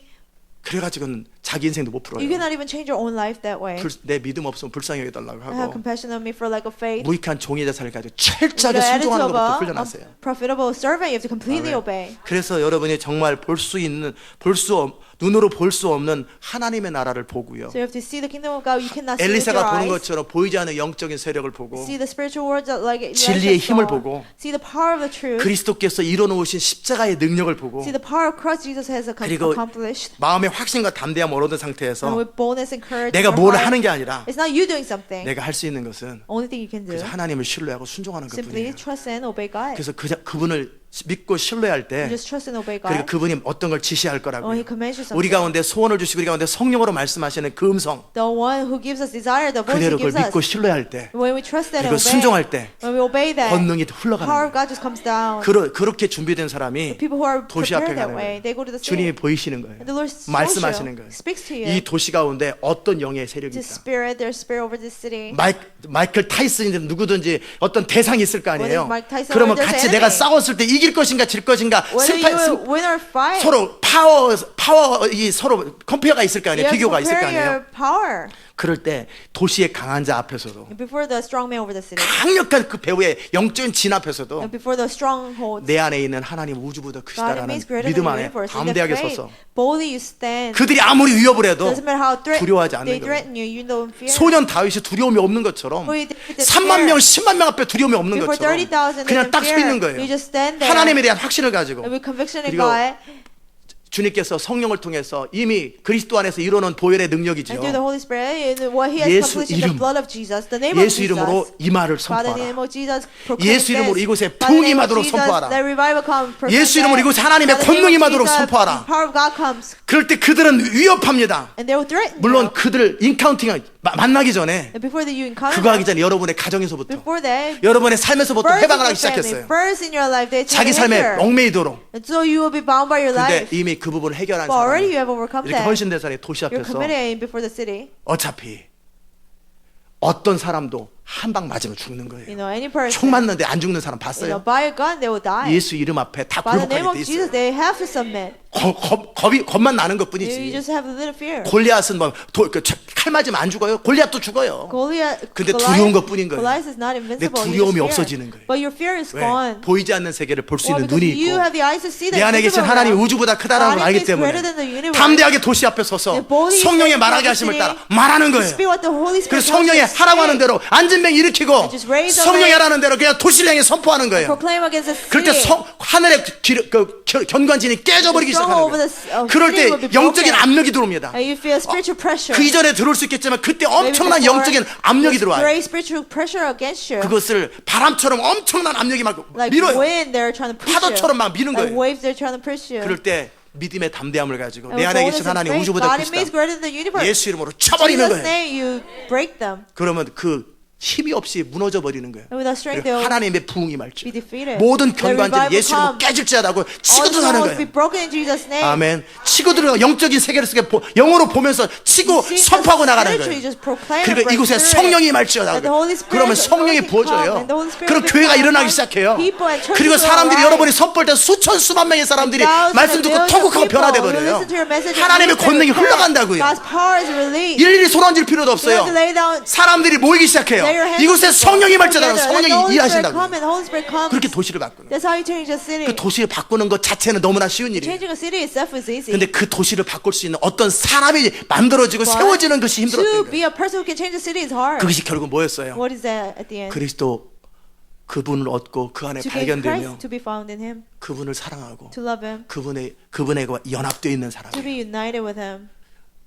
그래가지고는 자기 인생도 못 풀어요. You cannot even change your own life that way. 내 믿음 없으면 불쌍히 여겨달라고 Have 하고 compassion on me for lack of faith. 무익한 종의 자세를 가지고 With 철저하게 the attitude 순종하는 of 것부터 a 훈련하세요. profitable servant, you have to completely 아멘. obey. 그래서 여러분이 정말 눈으로 볼 수 없는 하나님의 나라를 보고요. So you have to see the kingdom of God. You cannot see with your 엘리사가 보는 eyes. 것처럼 보이지 않는 영적인 세력을 보고 See the spiritual words that like 진리의 Elijah 힘을 saw. 보고 See the power of the truth. 그리스도께서 이뤄놓으신 십자가의 능력을 보고 See the power of Christ Jesus has 그리고 accomplished. 마음의 확신과 담대함을 얻은 And 상태에서 with boldness and courage. 내가 in your 뭘 heart, 하는 게 아니라 it's not you doing something. 내가 할 수 있는 것은 Only thing you can do. 그래서 하나님을 신뢰하고 순종하는 Simply 것뿐이에요. trust and obey God. 그래서 그분을 믿고 신뢰할 때 You just trust and obey 그리고 God. 그분이 어떤 걸 지시할 When 거라고요. He commands you something. 우리 가운데 소원을 주시고 우리 가운데 성령으로 말씀하시는 그 음성 The one who gives us desire, the voice 그대로 He 그걸 gives 믿고 us. 신뢰할 때 When we trust that and 그리고 obey, 순종할 때 when we obey that, 권능이 the 흘러가는 power 거예요. of God just comes down. 그렇게 준비된 The 사람이 people who are 도시 앞에 prepared that 가는 way, 거예요. they go to the 주님이 city. 보이시는 거예요. And the Lord shows 말씀하시는 you, 거예요. speaks to 이 you. 도시 가운데 어떤 영의 세력이 This 있다. spirit, there's spirit over this city. 마이클 타이슨이든 누구든지 어떤 대상이 있을 거 아니에요. Whether Mike Tyson 그러면 or there's 같이 enemy. 내가 싸웠을 때 이길 것인가 질 것인가 Whether you win or fight, 서로 이 서로 컴페어가 있을 거 아니에요. you have to 비교가 있을 거 compare 아니에요. your power. 그럴 때 도시의 강한 자 앞에서도 Before the strong man over the city, 강력한 그 배우의 영적인 진 앞에서도 and before the strongholds, 내 안에 있는 하나님 우주보다 God 크시다라는 remains greater than 믿음 the 안에 universe. In the 담대하게 faith, 서서 boldly you stand. 그들이 아무리 위협을 해도 Doesn't matter how 두려워하지 않는 they 거예요. threaten you, you don't fear. 소년 다윗이 두려움이 없는 것처럼 Who did 3만 명, 10만 명 앞에 두려움이 없는 Before 것처럼 30,000 그냥 딱 서 fear. 있는 거예요. You just stand there. 하나님에 대한 확신을 가지고 And with conviction in 그리고 God, 주님께서 성령을 통해서 이미 그리스도 안에서 이루어놓은 보혈의 and 능력이죠. through the Holy Spirit, and what He has 예수 accomplished in the 이름, blood of Jesus, the name of 예수 Jesus. 이름으로 임하를 By the name 선포하라. of Jesus, proclaim 예수 이름으로 this. 이곳에 By the 부흥이 name of 임하도록 Jesus, 선포하라. let revival come. Proclaim 예수 이름으로 that. 이곳에 하나님의 By the name 권능이 of 임하도록 Jesus, 선포하라. the power of God comes, 그럴 때 그들은 위협합니다. and they will threaten 물론 you. 그들을 인카운팅 만나기 전에 And before that you encounter 그거 하기 them, 전에 여러분의 가정에서부터 before that, 여러분의 삶에서부터 first in 해방을 하기 your family, 시작했어요. first in your life, they 자기 take 삶에 얽매이도록. and so you will be bound by your 근데 life. 이미 그 부분을 해결한 But already you 사람이 have overcome 이렇게 that. 헌신된 사람이 도시 You're 앞에서 committed before the city. 어차피 어떤 사람도 한 방 맞으면 죽는 거예요. You know, any person, 총 맞는데 안 죽는 사람 you know, 봤어요? by a gun, they will die. 예수 이름 앞에 다 By the name 굴복하게 of 돼 Jesus, 있어요. they have to submit. 겁만 나는 You 것뿐이지. just have a little fear. 골리앗은 칼 맞으면 안 죽어요. 골리앗도 죽어요. 근데 두려운 것뿐인 거예요. Goliath is not 내 invincible. 두려움이 You just 없어지는 fear. 거예요. But your fear is 왜? gone. 보이지 않는 세계를 볼 수 Well, 있는 because 눈이 you 있고 have the eyes to see the 내 안에 계신 invisible 하나님 realm. 우주보다 크다라는 걸 God 알기 is greater 때문에 than the universe. 담대하게 도시 앞에 서서 성령의 말하게 하심을 따라 말하는 You 거예요. speak what the Holy Spirit 그래서 tells 성령이 you to 하라고 하는 say. 대로 앉은병 일으키고 just raise the 성령이 leg. 하라는 대로 그냥 도시를 향해 선포하는 거예요. Proclaim against the 그럴 때 city. 하늘의 견관진이 깨져버리기 The 시작하는 stronghold over 거예요. the 그럴 때 city will be 영적인 broken. 압력이 들어옵니다. And you feel spiritual pressure. 그 이전에 들어올 수 있겠지만 그때 Maybe 엄청난 before, 영적인 압력이 there's 들어와요. great spiritual pressure against you. 그것을 바람처럼 엄청난 압력이 막 Like 밀어요. wind, they're trying to push you. 파도처럼 막 미는 Like 거예요. waves, they're trying to push you. 그럴 때 믿음의 담대함을 가지고 And 내 with 안에 boldness 계신 and 하나님 faith, 우주보다 God is 크시다. greater than the universe. 예수 이름으로 In 쳐버리는 Jesus' 거예요. name, you break them. 그러면 그 힘이 없이 무너져 버리는 거예요. And without strength, 그리고 they will 하나님의 부흥이 말죠. be defeated. 모든 The 견고한 revival 자들이 예수 이름으로 come. 깨질지어다고 치고 All 들어가는 strongholds be 거예요. broken in Jesus' name. 아멘. 치고 들어가 영적인 세계를 속에 영으로 보면서 치고 See, 선포하고 just 나가는 spiritually 거예요. just proclaim 그리고 and break 이곳에 through it. 성령이 말지어다. And the Holy Spirit 그러면 is 성령이 anointing come, 부어져요. and the Holy Spirit 그럼 will 교회가 come. 일어나기 시작해요. People and churches 그리고 will 사람들이 arise. 여러분이 선포할 때 수천 수만 명의 사람들이 Thousands 말씀 and 듣고 millions of 통곡하고 people 변화돼 will 버려요. listen to your message and 하나님의 believe 권능이 and repent. 흘러간다고요. God's power is released. 일일이 손 얹을 필요도 You have 없어요. to lay down. 사람들이 모이기 시작해요. Lay your hands 이곳에 on people 성령이 말자다는 together. Let the 성령이 Holy Spirit 일하신다고. come and the Holy Spirit comes. 그렇게 도시를 바꾸는 거예요. That's how you change a city. 그 도시를 바꾸는 것 자체는 너무나 쉬운 일이에요. Changing a city itself is easy. 근데 그 도시를 바꿀 수 있는 어떤 사람이 만들어지고 But 세워지는 것이 힘들었던 to 거예요. be a person who can change a city is hard. 그것이 결국 뭐였어요? What is that at the end? 그리스도 그분을 얻고 그 안에 To gain 발견되며 Christ, to be found in Him, 그분을 사랑하고 to love Him, 그분에 연합되어 있는 to 사람이에요. be united with Him.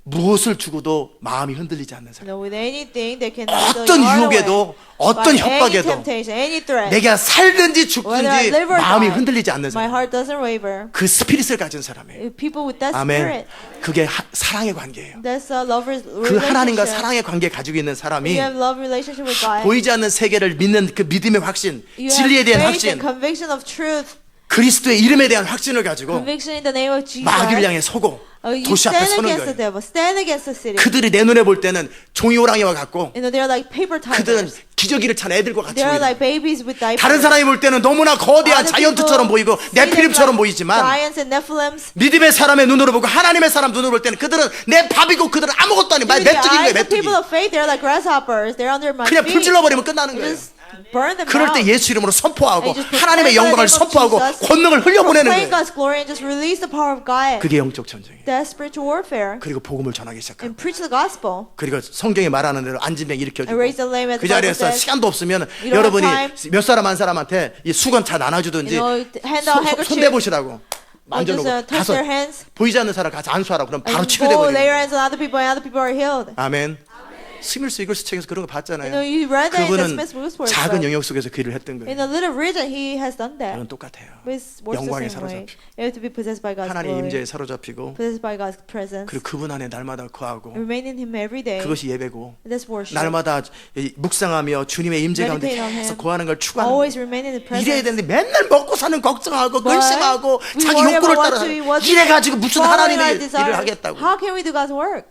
무엇을 주고도 마음이 흔들리지 않는 사람. You know, with anything that can 어떤 유혹에도 어떤 any 협박에도 temptation, any threat. 내가 살든지 Whether I 죽든지 live or 마음이 die, 흔들리지 않는 my 사람. heart doesn't waver. 그 스피릿을 가진 사람이에요. People with that 아멘. spirit, 그게 사랑의 관계예요. that's a love 그 하나님과 relationship. 사랑의 관계 가지고 있는 사람이 You have love relationship with God. 보이지 않는 세계를 믿는 그 믿음의 확신, You 진리에 have 대한 faith and 확신, conviction of truth, 그리스도의 이름에 대한 확신을 가지고 conviction in the name of Jesus. 마귀를 향해 서고 You 도시 앞에 stand 서는 against the 거예요. devil, stand against the city. 그들이 내 눈에 볼 때는 종이 호랑이와 같고 You know, they're like paper 그들은 tigers. 기저귀를 찬 애들과 같이 They're 보여요. like babies with diapers. 다른 사람이 볼 때는 너무나 거대한 Other 자이언트처럼 people 보이고 see them 네피림처럼 like 보이지만 giants and Nephilims. 믿음의 사람의 눈으로 보고 하나님의 사람 눈으로 볼 때는 그들은 내 밥이고 그들은 아무것도 아닌 Through the 메뚜기인 거예요. eyes of 메뚜기. people of faith, they're like grasshoppers. They're under my 그냥 feet. 불질러 버리면 끝나는 You 거예요. just burn them 그럴 때 out. 예수 이름으로 선포하고 And you just 하나님의 proclaim 영광을 the name of 선포하고 Jesus, 권능을 흘려보내는 proclaim 거예요. God's glory and just release the power of God. 그게 영적 전쟁이에요. That's spiritual warfare. 그리고 복음을 전하기 시작하고 And preach the gospel. 그리고 성경이 말하는 대로 앉은 명 일으켜주고 And raise the lame as 그 the Bible 자리에서 says. 시간도 없으면 You don't 여러분이 have 몇 사람 한 사람한테 이 수건 다 나눠주든지 You know, hand out handkerchief. 손대보시라고 Or just 만져놓고 touch 가서 their hands. 보이지 않는 사람 가서 안수하라고 그럼 바로 And 치료돼 go lay your 버리는 hands on other people and other people are healed. 아멘. 스밀스 이글스 책에서 그런 거 봤잖아요. You know, you read that in the 그분은 Smith Wigglesworth 작은 book. 영역 속에서 그 일을 했던 In 거예요. a little region, he has done that. 저는 똑같아요. But it works 영광에 the same way. 사로잡히고 You have to be possessed by God's 하나님의 glory. 임재에 사로잡히고 Possessed by God's presence. 그리고 그분 안에 날마다 거하고 Remain in Him every day. 그것이 예배고 That's worship. 날마다 묵상하며 주님의 임재 가운데 Meditate on 계속 Him. 거하는 걸 추구하는 Always 거예요. remain in the 이래야 presence. 되는데 맨날 먹고 사는 걱정하고 But 근심하고 we 자기 worry 욕구를 about 따라 what to eat, what to 이래가지고 무슨 following our 하나님의 일을 desires. 하겠다고 How can we do God's work?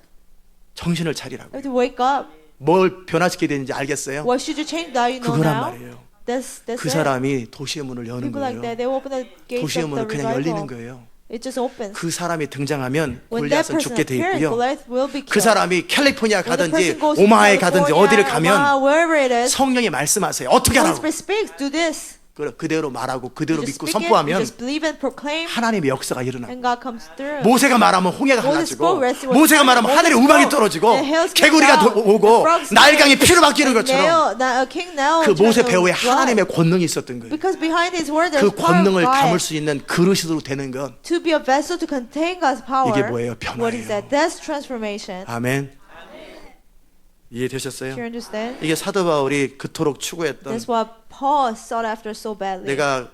정신을 차리라고. We have to wake up. 뭘 변화시켜야 되는지 알겠어요? What should you change that you know 그거란 now? 말이에요. That's 그 it. 사람이 도시의 문을 여는 People like 거예요. that, they open the gates 도시의 of the 문을 그냥 열리는 revival. 거예요. It just opens. 그 사람이 등장하면 When that 골리앗은 person 죽게 돼 appears, 있고요. Goliath will be 그 killed. 사람이 캘리포니아 When the 가든지 person goes to 오마하에 가든지 California, 어디를 가면 Omaha, wherever it is, 성령이 말씀하세요. 어떻게 Holy 하라고? Spirit speaks, do this. 그대로 말하고 그대로 You just 믿고 speak it, you 선포하면 just believe and proclaim, 하나님의 역사가 일어나. and God comes through. 모세가 말하면 홍해가 Moses 갈라지고 spoke, rest was 모세가 말하면 Moses 하늘에 spoke, 우박이 떨어지고 the hills came 개구리가 down, 오고 the frogs 나일강이 came, 피로 바뀌는 and 것처럼 King Nile 그 모세 turned 배후에 to blood. 하나님의 권능이 있었던 거예요. Because behind His word, there's 그 power of 권능을 담을 God. 수 있는 그릇으로 되는 건 To be a vessel to contain God's power. 이게 뭐예요? What is 변화예요. that? That's transformation. 아멘. Do you 이해되셨어요? understand? 이게 사도 바울이 그토록 추구했던 That's what Paul sought after so badly. 내가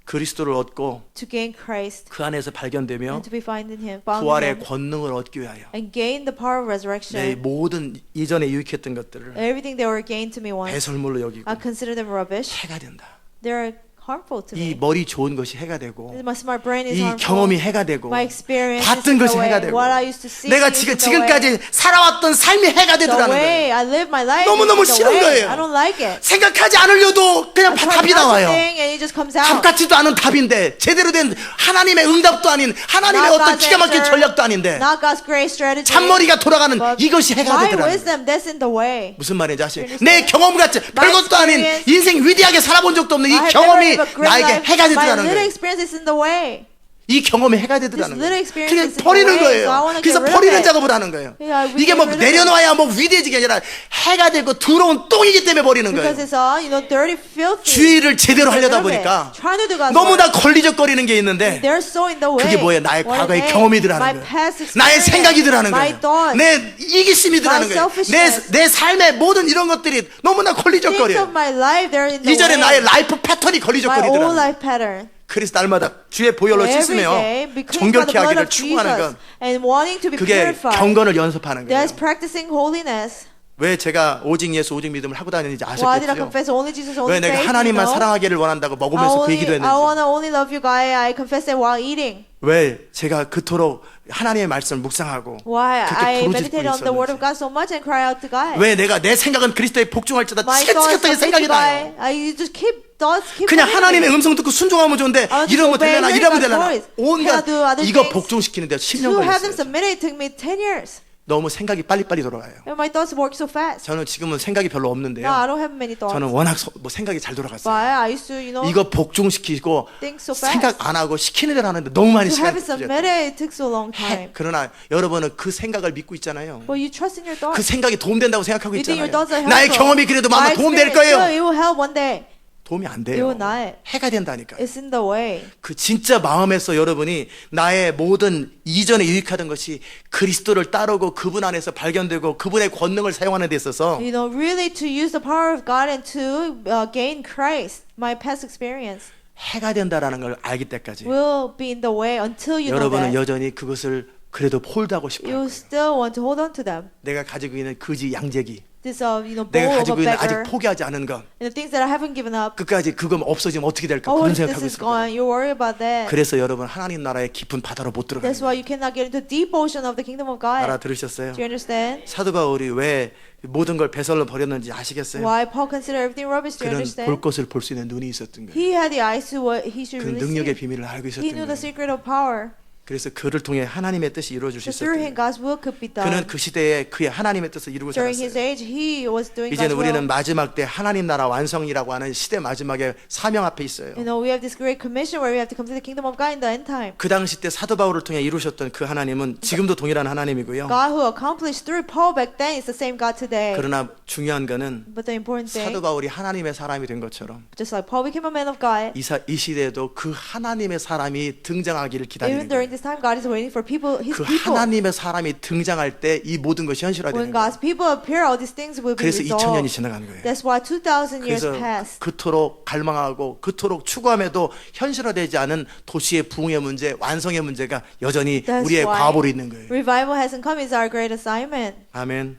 그리스도를 얻고 To gain Christ 그 안에서 발견되며 and to be found in Him, found in 부활의 Him, 권능을 얻기 위하여 and gain the power of 내 resurrection. 모든 이전에 유익했던 것들을 Everything they were gained to me once, 배설물로 여기고 I consider them rubbish. 해가 된다. They're harmful to 이 me. 머리 좋은 것이 해가 되고 My smart brain is 이 harmful. 경험이 해가 되고 My experience 봤던 is 것이 the 해가 way. 되고 What I used to see 내가 is the way. 지금까지 살아왔던 삶이 해가 The 되더라는 way 거예요. I live my life 너무너무 is the 싫은 way. 거예요. I don't like it. 생각하지 않으려도 그냥 I 답이 try 나와요. nothing and it just comes out. 답 같지도 않은 답인데 제대로 된 하나님의 응답도 아닌 하나님의 Not 어떤 God's 기가 막힌 answer, 전략도 아닌데 Not God's great strategy. 잔머리가 돌아가는 But 이것이 해가 my 되더라는 거예요. wisdom, that's in the way. 무슨 말인지 아시죠? understand? 내 경험 같이 별것도 아닌 experience, 인생 위대하게 살아본 적도 없는 이 I have 경험이 never lived a great 나에게 life. 해가 My 되더라는 little 거예요. experience is in the way. 이 경험이 해가 되더라는 This little 거예요. experience 그냥 is in 버리는 the way, so I 거예요. wanna 그래서 get rid of 버리는 it. 작업을 하는 거예요. Yeah, we 이게 get 뭐 rid of 내려놔야 뭐 위대해지는 게 아니라 해가 되고 더러운 똥이기 때문에 버리는 Because 거예요. it's all, dirty, filthy. 주의를 제대로 Get rid 하려다 of it. 보니까 Trying to do God's 너무나 work. 걸리적거리는 게 있는데 They're so in the way. 그게 뭐예요? 나의 What 과거의 is it? 경험이더라는 My 거예요. past experience. 나의 생각이더라는 My 거예요. thoughts. 내 이기심이더라는 My 거예요. selfishness. 내 삶의 모든 이런 것들이 너무나 Things of 걸리적거려요. my life, they're in the 이전에 way. 나의 라이프 패턴이 My old 걸리적거리더라는 거예요. life pattern. 그래서 날마다 주의 보혈로 Every 씻으며 day, because by 정결케 the blood 하기를 of 추구하는 Jesus 건 and wanting to be 그게 purified. 경건을 연습하는 거예요. That's practicing holiness. 왜 제가 오직 예수 오직 믿음을 하고 다니는지 Why did I 아셨겠죠? confess only Jesus, only 왜 내가 faith? 하나님만 You know? 사랑하기를 원한다고 먹으면서 그 얘기도 I 했는지, wanna only love you, God. I confess it while eating. 왜 제가 그토록 하나님의 말씀을 묵상하고 Why 그렇게 I 부르짖고 meditate on the word of 있었는지, God so much and cry out to God. 왜 내가 내 생각은 그리스도에 복종할지다 My thoughts 지긋지긋하게 are 생각이 to 나요. God. I just keep thoughts keep 그냥 coming to 하나님의 me. 음성 듣고 순종하면 좋은데 just 이러면 obey, 되려나 hearing 이러면 God's 되려나 voice. 온갖 Cannot do other 이거 things. 복종시키는데 10년 To have them 걸렸어요. submitted took me 10 years. 너무 생각이 빨리빨리 돌아가요. And my thoughts work so fast. 저는 지금은 생각이 별로 없는데요. No, I don't have many thoughts. 저는 워낙 뭐 생각이 잘 But 돌아갔어요. I used to, you know, 이거 복종시키고 think so fast. 생각 안 하고 시키는 대로 하는데 너무 많이 To have 시간이 it 걸려요. submitted, it took so long time. 그러나 여러분은 그 생각을 믿고 있잖아요. But you trust in your 그 thoughts. 생각이 도움된다고 생각하고 You think your 있잖아요. thoughts are 나의 helpful. 경험이 그래도 My 만나 도움될 experience, 거예요. it will help one day. 도움이 안 It 돼요. will not. 해가 된다니까요. It's in the way. 그 진짜 마음에서 여러분이 나의 모든 이전에 유익하던 것이 그리스도를 따르고 그분 안에서 발견되고 그분의 권능을 사용하는 데 있어서 You know, really to use the power of God and to gain Christ. My past experience 해가 된다라는 걸 알기 때까지 will be in the way until you know 여러분은 that. 여전히 그것을 그래도 홀드하고 싶어요. You still want to hold on to them. 내가 가지고 있는 그지 양재기, This, you know, 내가 bowl of a 가지고 있는 아직 beggar. 포기하지 않은 것, And the things that I haven't given up. 끝까지 그거 없어지면 어떻게 될까 Oh, 그런 if this 생각하고 is 있을 거예요. gone, you worry about that. 그래서 여러분 하나님 나라의 깊은 바다로 못 들어가는 That's 거예요. why you cannot get into deep ocean of the kingdom of God. 알아들으셨어요? Do you understand? 사도 바울이 왜 모든 걸 배설로 버렸는지 아시겠어요? Why Paul considered everything rubbish? Do you 그는 볼 understand? 것을 볼 수 있는 눈이 있었던 거예요. He had the eyes to what he should 그는 really 능력의 see. 비밀을 알고 He 있었던 knew the 거예요. secret of power. 그래서 그를 통해 하나님의 뜻이 이루어질 수 So through 있었던 him, 거예요. God's will could be done. 그는 그 시대에 그의 하나님의 뜻을 이루고 During his 살았어요. age, he was doing God's 이제는 우리는 will. 마지막 때 하나님 나라 완성이라고 하는 시대 마지막에 사명 앞에 있어요. You know, we have this great commission where we have to come to the kingdom of God in the end time. 그 당시 때 사도 바울을 통해 이루셨던 그 하나님은 지금도 동일한 하나님이고요. God who accomplished through Paul back then is the same God today. 그러나 중요한 거는 But the important 사도 thing, 바울이 하나님의 사람이 된 것처럼 just like Paul became a man of God, 이 시대에도 그 하나님의 사람이 등장하기를 even 기다리는 during 거예요. this time, God is waiting for people, His 그 people. 하나님의 사람이 등장할 때 이 모든 것이 When 현실화되는 거예요. God's people appear, all these things will be 그래서 2000년이 resolved. 지나간 거예요. That's why 2,000 years 그래서 passed. 그토록 갈망하고 그토록 추구함에도 현실화되지 않은 도시의 부흥의 문제, 완성의 문제가 여전히 That's 우리의 why 과업으로 있는 거예요. revival hasn't come. It's our great assignment. 아멘.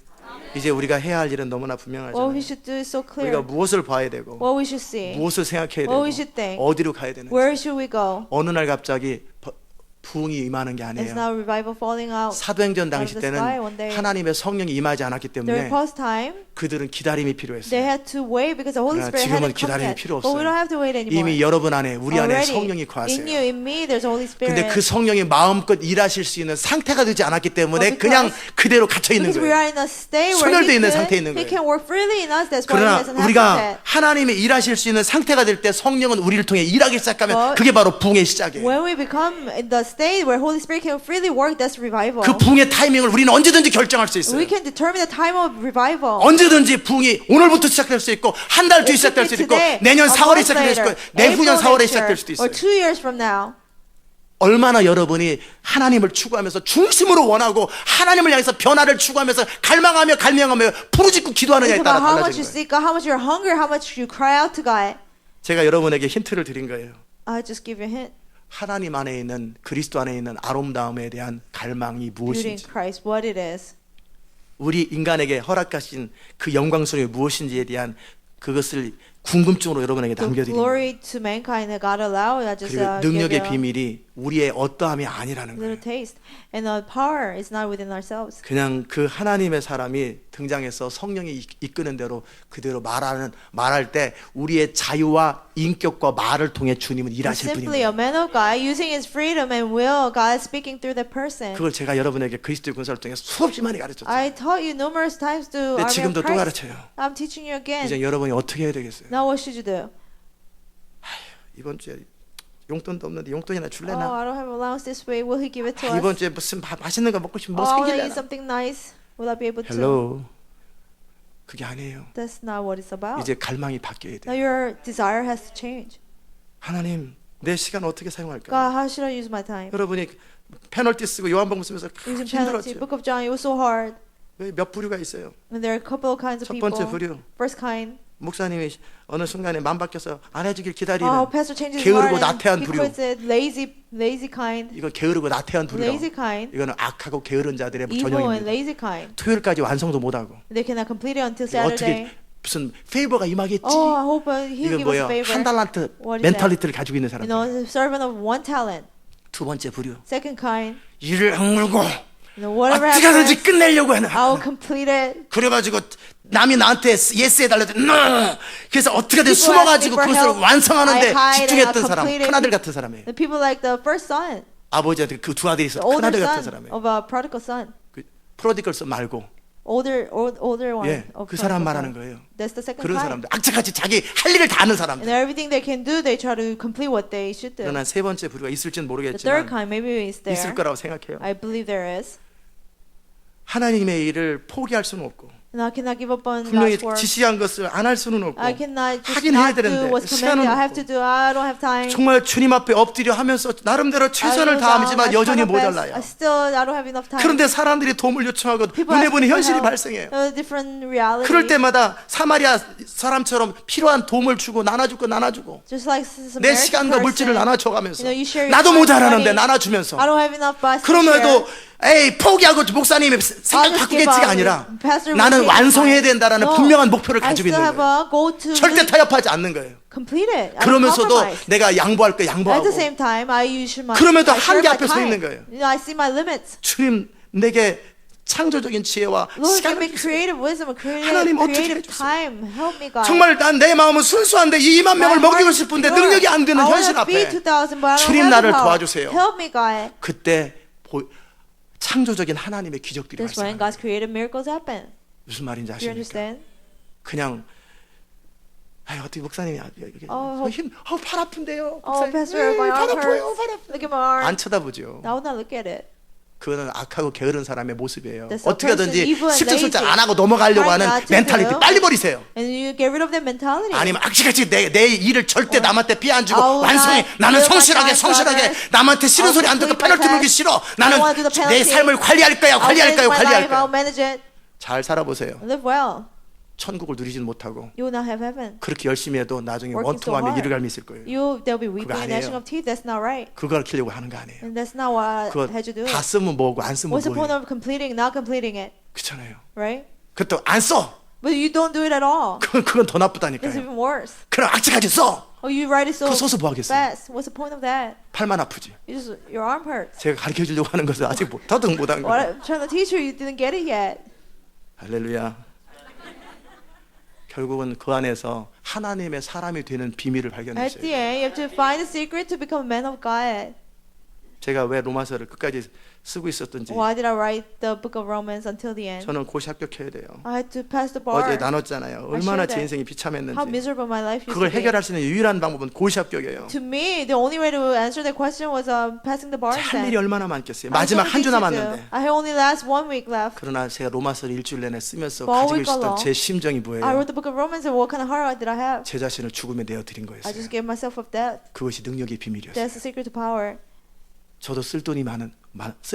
이제 우리가 해야 할 일은 너무나 What we 분명하잖아요. should do is so 우리가 clear. 무엇을 봐야 되고 What we should see. 무엇을 생각해야 What 되고 we should think. 어디로 가야 되는지 Where should we go? 어느 날 갑자기 부흥이 임하는 게 It's 아니에요. not revival falling out. 사도행전 out of 당시 the 때는 sky one day. 하나님의 성령이 임하지 않았기 During 때문에 Paul's time, 그들은 기다림이 they 필요했어요. had to wait because the Holy 그러나 Spirit 지금은 hadn't come 기다림이 yet. 필요 But we don't 없어요. have to wait anymore. 이미 여러분 안에 우리 안에 Already, 성령이 in 거하세요. you, in me, there's the Holy Spirit. 근데 그 성령이 마음껏 일하실 수 있는 상태가 되지 않았기 때문에 But 그냥 because- 그대로 갇혀 있는 Because we 거예요. are in a state where 소멸되어 있는 he 상태에 있는 he 거예요. can work freely in us. That's why he 그러나 hasn't happened 우리가 yet. 하나님이 일하실 수 있는 상태가 될 때 성령은 우리를 통해 일하기 시작하면 But 그게 바로 부흥의 시작이에요. When we become in the state where Holy Spirit can freely work, that's revival. 그 부흥의 타이밍을 우리는 언제든지 결정할 수 있어요. We can determine the time of revival. 언제든지 부흥이 오늘부터 시작될 수 있고 한 달 뒤에 It could 시작될 be 수도 있고 today, 내년 a 4월에 month 시작될 수 있고 later, 내후년 April 4월에 next 시작될 year, 수도 or 있어요. 2 years from now. 얼마나 여러분이 하나님을 추구하면서 중심으로 원하고 하나님을 향해서 변화를 추구하면서 갈망하며 부르짖고 기도하느냐에 It's 따라 about how much 달라지는 you 거예요. seek God, how much you're hungry, how much you cry out to God. 제가 여러분에게 힌트를 드린 거예요. I'll just give you a hint. 하나님 안에 있는 그리스도 안에 있는 아름다움에 대한 갈망이 Beauty in 무엇인지 Christ, what it is. 우리 인간에게 허락하신 그 영광스러움이 무엇인지에 대한 그것을 궁금증으로 여러분에게 The 남겨드립니다. glory to mankind that God allowed, I just 그리고 give 능력의 you a 비밀이 우리의 어떠함이 아니라는 거예요. little taste. And the power is not within ourselves. 그냥 그 하나님의 사람이 등장해서 성령이 이끄는 대로 그대로 말할 때 우리의 자유와 인격과 말을 통해 주님은 일하실 Simply 분입니다. a man of God using his freedom and will, God speaking through that person. 그걸 제가 여러분에게 그리스도의 군사를 통해 수없이 많이 가르쳤죠. I taught you numerous times to 근데 army of 지금도 또 Christ. 가르쳐요. I'm teaching you again. 이제 여러분이 어떻게 해야 되겠어요? Now what should you do? 이번 주에 용돈도 없는데 용돈이나 Oh, 줄래나? I don't have allowance this way. Will he give it to 이번 us? 주에 무슨 맛있는 거 먹고 싶으면 뭐 Oh, I need 생길래나? something nice. Will I be able to? 헬로. 그게 아니에요. That's not what it's about. 이제 갈망이 바뀌어야 Now 돼요. your desire has to change. 하나님, 내 시간 어떻게 사용할까? God, how should I use my time? 여러분이 페널티 쓰고 요한복음 쓰면서 Using penalty. 힘들었죠. Book of John, it was so hard. 몇 부류가 있어요. And there are a couple of kinds of 첫 people. 번째 부류, First kind, 목사님이 어느 순간에 맘 바뀌어서 안 해주길 기다리는 Oh, pastor changes his 게으르고 heart and 나태한 he 부류. quits it. Lazy kind. 이건 게으르고 나태한 부류라고. Lazy kind. 이거는 악하고 게으른 자들의 Evil and 전형입니다. lazy kind. 토요일까지 완성도 못하고 They cannot complete it until 어떻게 Saturday. 무슨 페이버가 임하겠지? Oh, I hope 이건 he'll give us a 뭐예요? favor. 한 달란트 What is 멘탈리티를 가지고 있는 You 사람들. know, the servant of one talent. 두 번째 부류. Second kind. 일을 악물고 You know, whatever 어떻게든지 happens, 끝내려고 하는. I'll complete it. 그래가지고 남이 나한테 예스 해달라도 no. 그래서 어떻게든 People 숨어가지고 ask me for 그것을 help. 완성하는데 I hide 집중했던 and I 사람, complete it. 큰아들 같은 사람이에요. The people like the first son, 아버지한테 그 두 아들이 있어 the older 큰아들 같은 son 사람이에요. of a prodigal son, 그 프로디컬 son 말고 older one 예, of 그 사람 prodigal 말하는 son. 거예요. That's the second 그런 kind. 사람들 악착같이 자기 할 일을 다 하는 And 사람들. everything they can do, they try to complete what they should do. 그러나 세 번째 부류가 있을지는 The third 모르겠지만 kind, maybe it's there. 있을 거라고 생각해요. I believe there is. 하나님의 일을 포기할 수는 없고 And I cannot give up on 분명히 God's work. 지시한 것을 안 할 수는 없고 I cannot just 하긴 해야 not do 되는데 what's 시간은 commanded. I have to 없고 do. I don't have time. 정말 주님 앞에 엎드려 하면서 나름대로 최선을 다하지만 여전히 모자라요. I don't have enough time. 그런데 사람들이 도움을 요청하고 People 눈에 ask 보는 me for 현실이 help. 발생해요. Different reality. 그럴 때마다 사마리아 사람처럼 필요한 도움을 주고 나눠주고 Just like 내 Samaritan 시간과 물질을 person. 나눠줘가면서 You know, you share your 나도 time, 모자라는데 money. 나눠주면서 I don't have enough, but I still 그럼에도 share. 에이 포기하고 목사님이 생각 just 바꾸겠지가 give up. 아니라 Pastor will 나는 change 완성해야 his mind. 된다라는 No. 분명한 목표를 I 가지고 still 있는 have 거예요. a goal to 절대 타협하지 않는 거예요. complete it. I don't 그러면서도 compromise. 내가 양보할 거 At 양보하고 the same time, I use my. 그럼에도 I share 한계 my 앞에 서 time. 있는 거예요. You know, I see my limits. 주님 내게 창조적인 지혜와 Lord, give 시간을 me 주세요. creative wisdom, 하나님 어떻게 creative 해주세요? time. Help me, God. 정말 난 내 마음은 순수한데 2만 명을 먹이고 싶은데 능력이 안 되는 현실 앞에 주님 나를 도와주세요. Help me, God. 그때 창조적인 하나님의 기적들이 That's when 발생합니다. God's creative miracles happen. 무슨 말인지 Do you 아십니까? understand? 그냥 어떻게 목사님이 팔 아픈데요. Oh, 목사님. Pastor, my 팔 arm 아파요. hurts. 팔 아파. Look at my arm. 안 쳐다보죠. I would not look at it. 그거는 악하고 게으른 사람의 모습이에요. That's a 어떻게든지 person, evil and 십자술자 lazy. 안 하고 넘어가려고 Trying 하는 not to 멘탈리티 do. 빨리 버리세요. And you get rid of that mentality. 아니면 악취같이 내 일을 절대 남한테 피해 안 주고 I will 완성해. not 나는 do my 성실하게 task, 성실하게 Father. 남한테 싫은 I 소리 will 안 듣고 complete my 페널티 물기 task. 싫어. I 나는 want to do the 내 penalty. 삶을 관리할 거야. I'll 관리할 manage 거야. my 관리할 life. I'll 거야. manage it. 잘 살아보세요. Live well. 천국을 누리진 못하고 You will not have heaven. 그렇게 열심히 해도 나중에 Working so 원통하며 hard. 이를 갈미 있을 거예요. There'll be weeping 그거 and gnashing 아니에요. of teeth. That's not right. 그걸 키려고 하는 거 아니에요. And that's not what 그거 had you do. 다 쓰면 뭐고 안 쓰면 What's the point 뭐예요. of completing, not completing it, 그렇잖아요. right? 그것도 안 써. But you don't do it at all. 그건 더 It's 나쁘다니까요. even worse. 그럼 악취까지 써. Oh, you write it so 그거 써서 뭐 하겠어요? fast. What's the point of that? 팔만 아프지. Your arm hurts. 제가 가르쳐 주려고 하는 것을 아직 더듬 못한 What 거예요. I'm trying to teach you, you didn't get it yet. 할렐루야. 결국은 그 안에서 하나님의 사람이 되는 비밀을 At the 발견했어요. end, you have to find the secret to become a man of God. 제가 왜 로마서를 끝까지 쓰고 있었던지 Why did I write the book of Romans until the end? 저는 고시 합격해야 돼요. I had to pass the 어제 bar. 나눴잖아요. 얼마나 shared 제 that. 인생이 How 비참했는지. miserable my life used 그걸 to be. 해결할 수 있는 유일한 방법은 고시 합격이에요. To me, the only way to answer that question was passing the bar 할 일이 exam. 얼마나 많겠어요. I had 마지막 so 한 주 many things to do. 남았는데. I had only last 1 week left. 그러나 제가 로마서를 일주일 내내 쓰면서 For a 가지고 week 있었던 alone, 제 심정이 I 뭐예요? wrote the book of Romans, and what kind of heart did I have? 제 자신을 죽음에 내어드린 I 거였어요. just gave myself up death. 그것이 능력의 비밀이었어요. That's the secret to power. 저도 쓸 돈이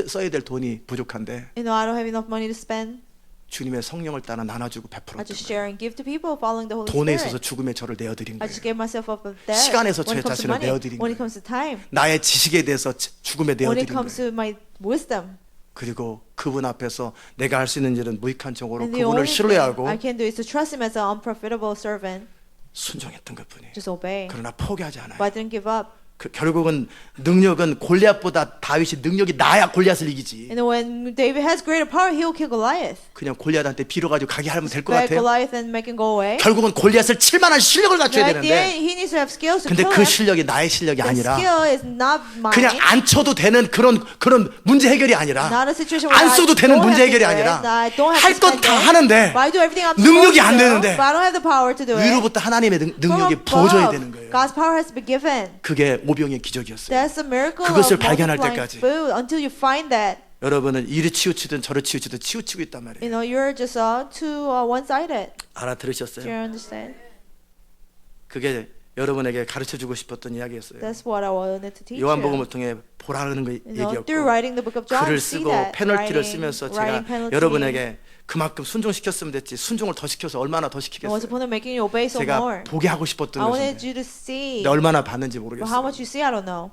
써야 될 돈이 부족한데 You know, I don't have enough money to spend. 주님의 성령을 따라 나눠주고 I 베풀었던 just 거예요. share and give to people following the Holy 돈에 Spirit. 있어서 죽음에 저를 내어드린 I just 거예요. gave myself up of death. 시간에서 제 When it comes to 자신을 money, 내어드린 when 거예요. it comes to time, 나의 지식에 대해서 죽음에 when it 내어드린 comes 거예요. to my wisdom. 그리고 그분 앞에서 내가 할 수 있는 일은 무익한 정으로 And the 그분을 only thing 신뢰하고 I can do is to trust Him as an unprofitable servant. 순종했던 것뿐이에요. Just obey. 그러나 포기하지 않아요. But I didn't give up. 결국은 능력은 골리앗보다 다윗이 능력이 나야 골리앗을 이기지. And when David has greater power, he'll kill Goliath. 그냥 골리앗한테 빌어가지고 가게 하면 될 것 Beg 같아요. Goliath and make him go away. 결국은 골리앗을 칠 만한 실력을 갖춰야 At the end, 되는데 he needs to have skills to 근데 kill 그 him. 실력이 나의 실력이 The 아니라 skill is not mine. 그냥 안 쳐도 되는 그런 문제 해결이 아니라 Not a situation where 안 써도 I 되는 don't 문제 have to 해결이 do it. 아니라 I don't have 할 to 건 spend 다 it. 하는데 But I do everything I'm 능력이 supposed to 안 do, 되는데 but I don't have the power to do it. 위로부터 하나님의 능력이 From 부어줘야 above, 되는 거예요. God's power has to be given. 그게 오병의 기적이었어요. That's the miracle 그것을 of 발견할 multiplying 때까지. food until you find that. 여러분은 이리 치우치든 저리 치우치든 치우치고 있단 말이에요. You know, you're just too one-sided. Do 알아들으셨어요? you understand? 그게 여러분에게 가르쳐주고 싶었던 이야기였어요. That's what I wanted to teach you. 요한복음을 통해 보라는 거 You know, 얘기였고 through writing the book of John, 글을 see 쓰고 that. 페널티를 writing, 쓰면서 제가 writing penalty. 여러분에게 그만큼 순종시켰으면 됐지. 순종을 더 시켜서 얼마나 더 I was 시키겠어요. upon them making you obey so 제가 more. 보게 하고 싶었던 I wanted 것인데 you to see. 근데 얼마나 받는지 But how 모르겠어요. much you see, I don't know.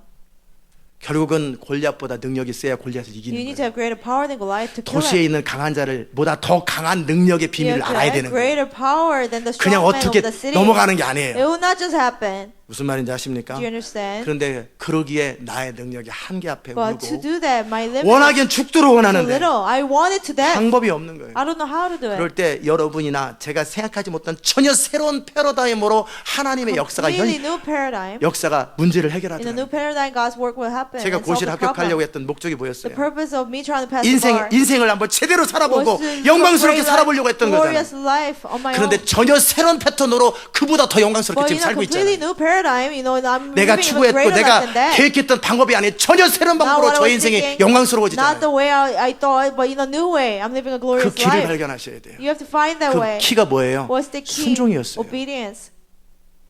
결국은 골리앗보다 능력이 세야 골리앗을 You 이기는 need to 거예요. have greater power than Goliath to kill 도시에 him. 있는 강한 자를 보다 더 강한 능력의 You 비밀을 have to 알아야 have 되는 거예요. greater power than the 그냥 strong man of 어떻게 the city. 넘어가는 게 It 아니에요. will not just happen. 무슨 말인지 아십니까? Do you understand? 그런데 그러기에 나의 능력이 한계 앞에 But to 오르고 do that, my limit 원하기엔 죽도록 is so 원하는데 little. I want it to death. 방법이 없는 거예요. I don't know how to do 그럴 it. 때 여러분이나 제가 생각하지 못한 전혀 새로운 패러다임으로 하나님의 역사가 Completely new paradigm. 역사가 문제를 In a 해결하더라고요. new paradigm, God's work will happen. 제가 and solve 고시를 the problem. 합격하려고 했던 목적이 The 뭐였어요? purpose of me trying to pass the bar 인생을 한번 제대로 was 살아보고 to 영광스럽게 live 살아보려고 했던 거잖아요. glorious life on my 그런데 own. 전혀 새로운 패턴으로 그보다 더 영광스럽게 But 지금 in a 살고 completely 있잖아요. new paradigm, I'm 내가 living in a 추구했고 greater life 내가 than that. 계획했던 방법이 아닌 전혀 새로운 Not 방법으로 what I 저 was 인생이 thinking, 영광스러워지잖아요. not the way I thought, but in a new way. I'm living a 그 glorious 길을 life. 발견하셔야 돼요. You have to find that 그 way. 키가 뭐예요? What's the key? 순종이었어요. Obedience.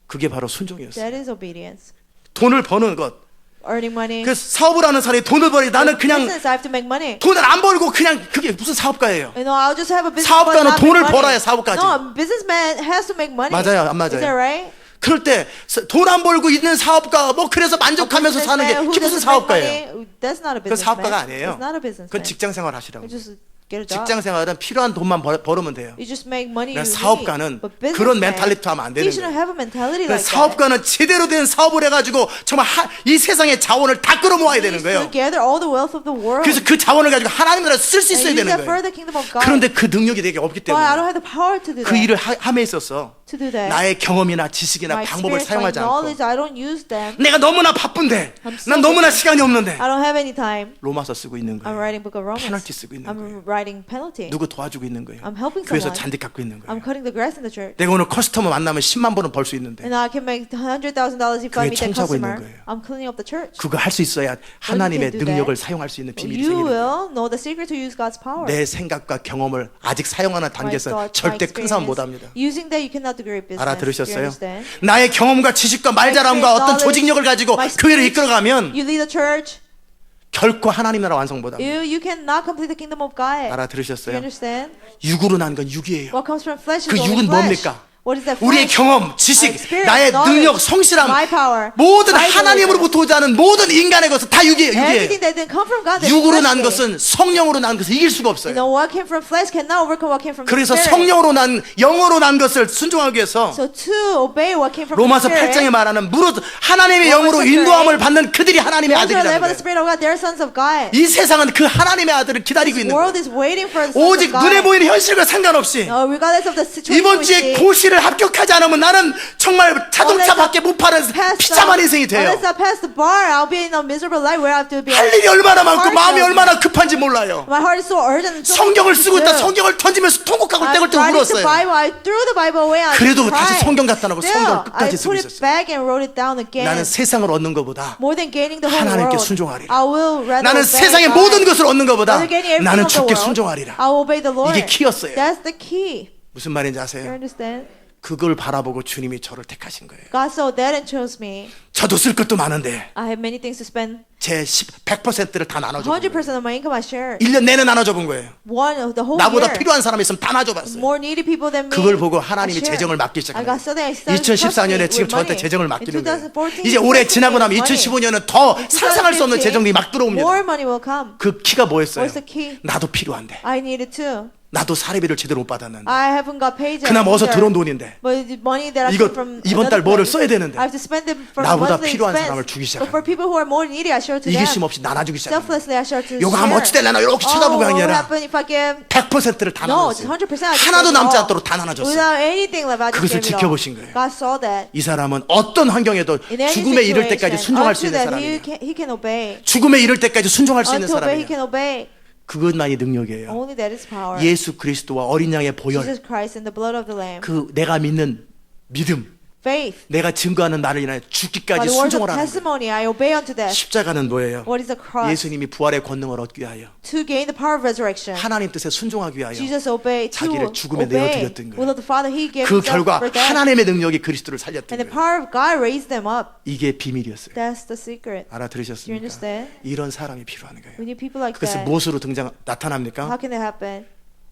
그게 바로 순종이었어요. That is obedience. 돈을 버는 것. Earning money. 그 사업을 하는 사람이 돈을 벌이 나는 그냥 Business, I have to make money. 돈을 안 벌고 그냥 그게 무슨 사업가예요? You know, I'll just have a business. 사업가는 but not 돈을 make money. 벌어야 사업가지. No, a businessman has to make money. 맞아요, 안 Is that 맞아요? right? 그럴 때 돈 안 벌고 있는 사업가 뭐 그래서 만족하면서 사는 게 Businessman who 그게 무슨 doesn't make 사업가예요? money, that's not a 그건 businessman. 사업가가 아니에요. It's not a businessman. 그건 직장 생활 하시라고. You just get a job. 직장 생활은 필요한 돈만 벌으면 돼요. You just make money. 그러니까 You 사업가는 need. But 그런 businessman, 멘탈리티 하면 안 되는 he shouldn't 거예요. have a mentality 그러니까 like that. 사업가는 제대로 된 사업을 해가지고 정말 이 세상의 자원을 다 끌어모아야 되는 He needs 거예요. to gather all the wealth of the world. 그래서 그 자원을 가지고 하나님 나라 쓸 수 and 있어야 use 되는 that for 거예요. the kingdom of God. 그런데 그 능력이 내게 없기 But I don't 때문에 have the power to do 그 that. 일을 함에 있어서 To do that. 나의 경험이나 지식이나 My 방법을 experience, my 사용하지 않고 knowledge, I don't use them. 내가 너무나 바쁜데 I'm so 난 너무나 busy. 시간이 없는데 I don't have any time. 로마서 쓰고 있는 I'm 거예요. writing book of Romans. 페널티 쓰고 있는 I'm 거예요. writing penalty. 누구 도와주고 있는 거예요. I'm helping 교회에서 someone. 잔디 깎고 있는 거예요. I'm cutting the grass in the church. 내가 오늘 커스터머 만나면 10만 번은 벌 수 있는데 And I can make $100,000 if 교회 I meet that 청소하고 있는 customer. 거예요. I'm cleaning up the church. 그거 할 수 있어야 하나님의 do that, 능력을 사용할 수 있는 비밀이 You 생기는 거예요. will know the secret to use God's power. 내 생각과 경험을 아직 사용하는 My 단계에서 thoughts, 절대 my 큰 사람 experience. 못합니다. Using that, you cannot do great business. Do you 알아들으셨어요? understand? 나의 경험과 지식과 말잘함과 My 어떤 knowledge, 조직력을 가지고 my 교회를 speech, 이끌어가면 You lead a church. 결코 하나님 나라 완성 못합니다. You cannot complete the kingdom of God. Do you 알아들으셨어요? understand? 육으로 난 건 육이에요. What comes from flesh is 그 only 육은 flesh. 뭡니까? What is that 우리의 flesh? 경험, 지식, Our experience, 나의 knowledge, 능력, 성실함, my power, 모든 my 하나님으로부터 오지 않은 모든 인간의 것은 다 육이에요. Everything 육이에요. that didn't come from God, that's 육으로 난 fleshly. 것은 성령으로 난 것을 이길 수가 You 없어요. know, what came from flesh cannot overcome what came from the 그래서 spirit. 성령으로 난 영어로 난 것을 순종하기 위해서 So to obey what came from 로마서 the 8장에 spirit, 말하는 무릇 하나님의 로마서 영으로 8장에 인도함을 받는 그들이 하나님의 those who are 아들이라는 led by 거예요. the spirit of God, they're sons of God. 이 세상은 그 하나님의 아들을 기다리고 This 있는 world 거예요. is waiting for the sons 오직 of God. 눈에 보이는 현실과 상관없이 Regardless of the situation 이번 we 주에 see. 고시를 합격하지 않으면 나는 정말 자동차밖에 못 파는 비참한 인생이 돼요. Unless I pass the bar, I'll be in a miserable life where I have to be. 할 일이 얼마나 많고 hard 마음이 job. 얼마나 급한지 몰라요. My heart is so urgent. And so 성경을 much to 쓰고 있다 do. 성경을 던지면서 통곡하고 I'm 떼굴떼굴 writing the 울었어요. Bible. I threw the Bible away. I 그래도 cried. 다시 성경 갖다 놓고 Still, 성경을 I 끝까지 쓰고 put it 있었어요. back and wrote it down again. 나는 세상을 얻는 것보다 More than gaining the whole 하나님께 world, 순종하리라. I will rather 나는 obey 세상의 God. 모든 것을 얻는 것보다 Rather gaining everything 나는 of the 주께 world, 순종하리라. I will obey the Lord. 이게 키였어요. That's the key. 무슨 말인지 You 아세요? understand? 그걸 바라보고 주님이 저를 택하신 거예요. God saw that and chose me. 저도 쓸 것도 많은데 I have many things to spend. 제 100%를 다 나눠줘 본 100% 거예요. of my income I share. 1년 내내 나눠줘 본 거예요. One of the whole 나보다 year. 필요한 사람이 있으면 다 나눠봤어요. More needy people than me. 그걸 보고 하나님이 I share. 재정을 맡기 시작한 I 거예요. got so that I started 2014년에 trusting 지금 with 저한테 money. 재정을 In 맡기는 거예요. 2014, 이제 올해 지나고 나면 money. 2015년은 더 상상할 수 없는 2015, 재정이 막 들어옵니다. More money will come. 그 키가 뭐였어요? What's the key? 나도 필요한데. I need it too. 나도 사례비를 제대로 못 받았는데. I haven't got paid yet. 그나마 어서 either. 들어온 돈인데. But the money that I 이거 get from 이번 달 another 뭐를 place, 써야 되는데. I have to spend it for 나보다 monthly 필요한 expense. 사람을 주기 But for 시작합니다. people who are more needy, I share to them. 이기심 없이 나눠주기 시작합니다. Selflessly, I share to 요거 하면 share. 어찌 될려나 이렇게 Oh, 쳐다보고 what will 아니라 happen if I give? 100%를 다 No, 나눠줬어요. 100% I 하나도 gave it 남지 all. 않도록 다 나눠줬어요. Without anything left, I just 그것을 gave it all. 지켜보신 거예요. God saw that. 이 사람은 어떤 환경에도 In any 죽음에 이를 때까지 situation, 순종할 수 unto 있는 that 사람이에요. he can obey. 죽음에 이를 때까지 순종할 수 있는 Unto obey, 사람이에요. he can obey. 그것만이 능력이에요. Only that is power. 예수 그리스도와 어린 양의 보혈, Jesus Christ and the blood of the Lamb. 그 내가 믿는 믿음, Faith. 내가 증거하는 나를 인하여 By 죽기까지 the words of 순종을 하는 거예요. testimony, I obey unto death. 십자가는 뭐예요? What is the cross? 예수님이 부활의 권능을 얻기 위하여 To gain the power of resurrection. 하나님 뜻에 순종하기 위하여 Jesus obeyed to 자기를 죽음에 obey 내어드렸던 거예요. will of the Father. He gave 그 himself 결과 for death. 하나님의 능력이 그리스도를 살렸던 And the 거예요. power of God raised them up. 이게 비밀이었어요. That's the secret. Do you 알아들으셨습니까? understand? 이런 사람이 필요한 거예요. We need people like 그것을 that. 무엇으로 나타납니까? How can that happen?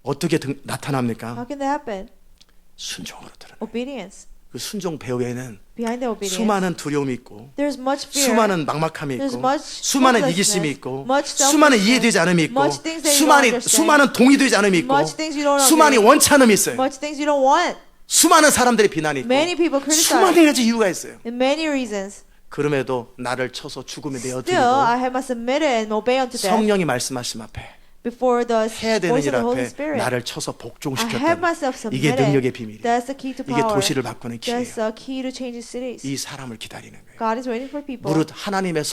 어떻게 나타납니까? How can that happen? 순종으로 드러나. Obedience. 그 순종 배후에는 Behind the obedience, 수많은 두려움이 있고, there's much fear. 수많은 막막함이 There's 있고, much 수많은 hopelessness, 이기심이 있고, much 수많은 selfishness, 이해되지 않음이 있고, much things that you don't understand, 수많은 동의되지 않음이 있고, much things you don't 수많은 agree, 원치 않음이 있어요. much things you don't want. 수많은 사람들의 비난이 있고, Many people criticize. 수많은 가지 이유가 있어요. In many reasons. 그럼에도 나를 쳐서 죽음에 Still, 내어드리고 I have must submit it and obey unto death 성령이 말씀하심 앞에 before the 해야 되는 voice 일 of the Holy 앞에 Spirit. 나를 쳐서 I have 복종시켰다는 myself 이게 submitted. 능력의 비밀이에요. That's the key to 이게 power. 도시를 바꾸는 기회예요. That's the key to changing cities. 이 사람을 기다리는 거예요. God is waiting for people. 무릇 하나님의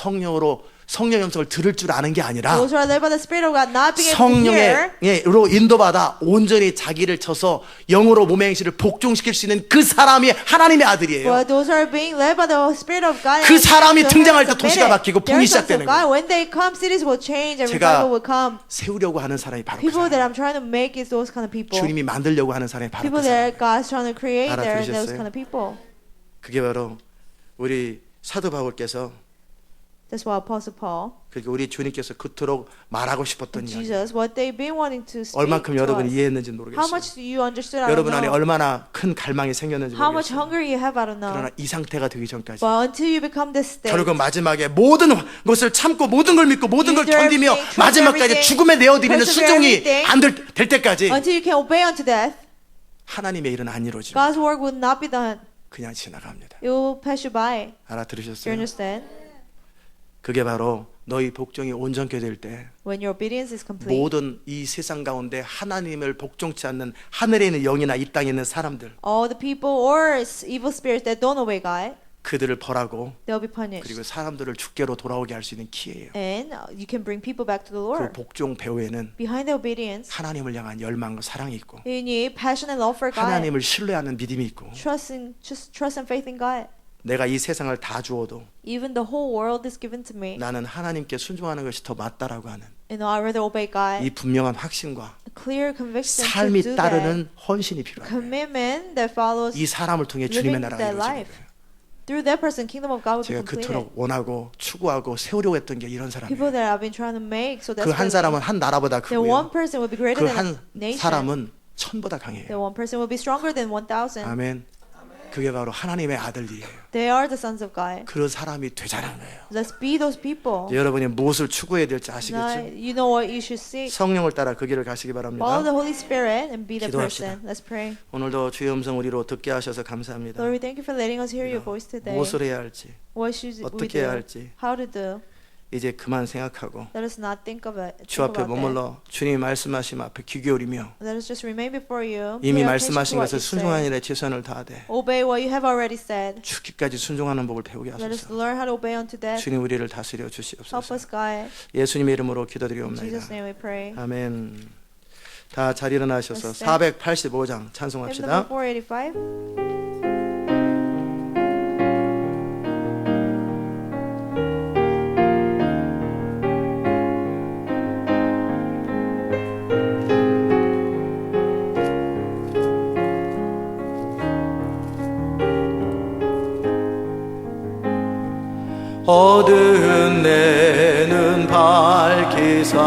성령의 음성을 들을 줄 아는 게 아니라 Those who are led by the Spirit of God, not being able to hear, 성령으로 인도받아 온전히 자기를 쳐서 영으로 몸의 행실을 복종시킬 수 있는 그 사람이 하나님의 아들이에요. but those who are being led by the Spirit of God, 그 and 사람이 those who 등장할 때 are 도시가 submitted, 바뀌고 they're 붕이 sons of 시작되는 God. 거예요. When they come, cities will change and 제가 revival will come. 세우려고 하는 사람이 바로 그 People that 사람. I'm trying to make is those kind of people. 주님이 만들려고 하는 사람이 바로 People 그 사람. that God's trying to create, they're those 알아들으셨어요? kind of people. 그게 바로 우리 사도 바울께서 That's why Apostle Paul 그러니까 우리 주님께서 그토록 말하고 싶었던 and 이야기. Jesus, what they've been wanting to speak 얼만큼 to 여러분이 us. 이해했는지 How 모르겠어요. much do you understood? I don't 여러분 안에 know. 얼마나 큰 갈망이 생겼는지 How much 모르겠어요. hunger you have, I don't know. 그러나 이 상태가 되기 전까지 But until you become this state, 결국 마지막에 모든 것을 참고 모든 걸 믿고 모든 걸 Endure 견디며 everything, 마지막까지 trust 죽음에 내어드리는 persevere 순종이 everything, 안 될 때까지 until you can obey unto death, 하나님의 일은 안 이루어집니다. God's work will not be done. 그냥 지나갑니다. It will pass you by. Do you 알아들으셨어요? understand? 그게 바로 너희 복종이 온전케 될 때 When your obedience is complete, 모든 이 세상 가운데 하나님을 복종치 않는 하늘에 있는 영이나 이 땅에 있는 사람들 all the people or evil spirits that don't obey God, 그들을 벌하고 they'll be punished. 그리고 사람들을 주께로 돌아오게 할 수 있는 기회예요. And you can bring people back to the 그 Lord. 복종 배후에는 Behind the obedience, 하나님을 향한 열망과 사랑이 있고 you need passion and love for God. 하나님을 신뢰하는 믿음이 있고 Trust and faith in God. 내가 이 세상을 다 주어도 Even the whole world is given to me. 나는 하나님께 순종하는 것이 더 맞다라고 하는 And I'd rather obey God. 이 분명한 확신과 A clear conviction to 삶이 do that. 따르는 헌신이 필요합니다. Commitment that follows 이 사람을 통해 주님의 living 나라가 that 이루어지는 life. 거예요. Through that person, kingdom of God will be 제가 completed. 그토록 원하고 추구하고 세우려고 했던 게 이런 People 사람이에요. that I've been trying to make, so that's 그 한 why 사람은 한 나라보다 that one 크고요. person will be greater 그 than 한 a nation. 사람은 천보다 That 강해요. one person will be stronger than 1,000. 아멘. 그게 바로 하나님의 아들이에요. They are the sons of God. 그런 사람이 되자는 거예요. Let's be those people. 여러분이 무엇을 추구해야 될지 Now, 아시겠죠? you know what you should seek. 성령을 따라 그 길을 가시기 Follow 바랍니다. the Holy Spirit and be the 기도합시다. person. Let's pray. 오늘도 주의 음성 우리로 듣게 하셔서 감사합니다. Lord, we thank you for letting us hear your voice today. 무엇을 해야 할지 What should we 어떻게 해야 do? 할지 How to do? 이제 그만 생각하고 Let us not think of it. 주 앞에 머물러 주님이 말씀하심 앞에 귀 기울이며 Let us just remain before you. 이미 Pay attention 말씀하신 to what 것을 you 순종하는 say. 일에 최선을 다하되 Obey what you have already said. 죽기까지 순종하는 법을 배우게 Let us 하소서. learn how to obey unto death. 주님 우리를 다스려 Help 주시옵소서. us, God. 예수님의 이름으로 In 기도드리옵나이다. Jesus' name we pray. 아멘. 다 잘 일어나셔서 Let's stand. 485장 Hymn 찬송합시다. number 485. 어두운 내 눈 밝히사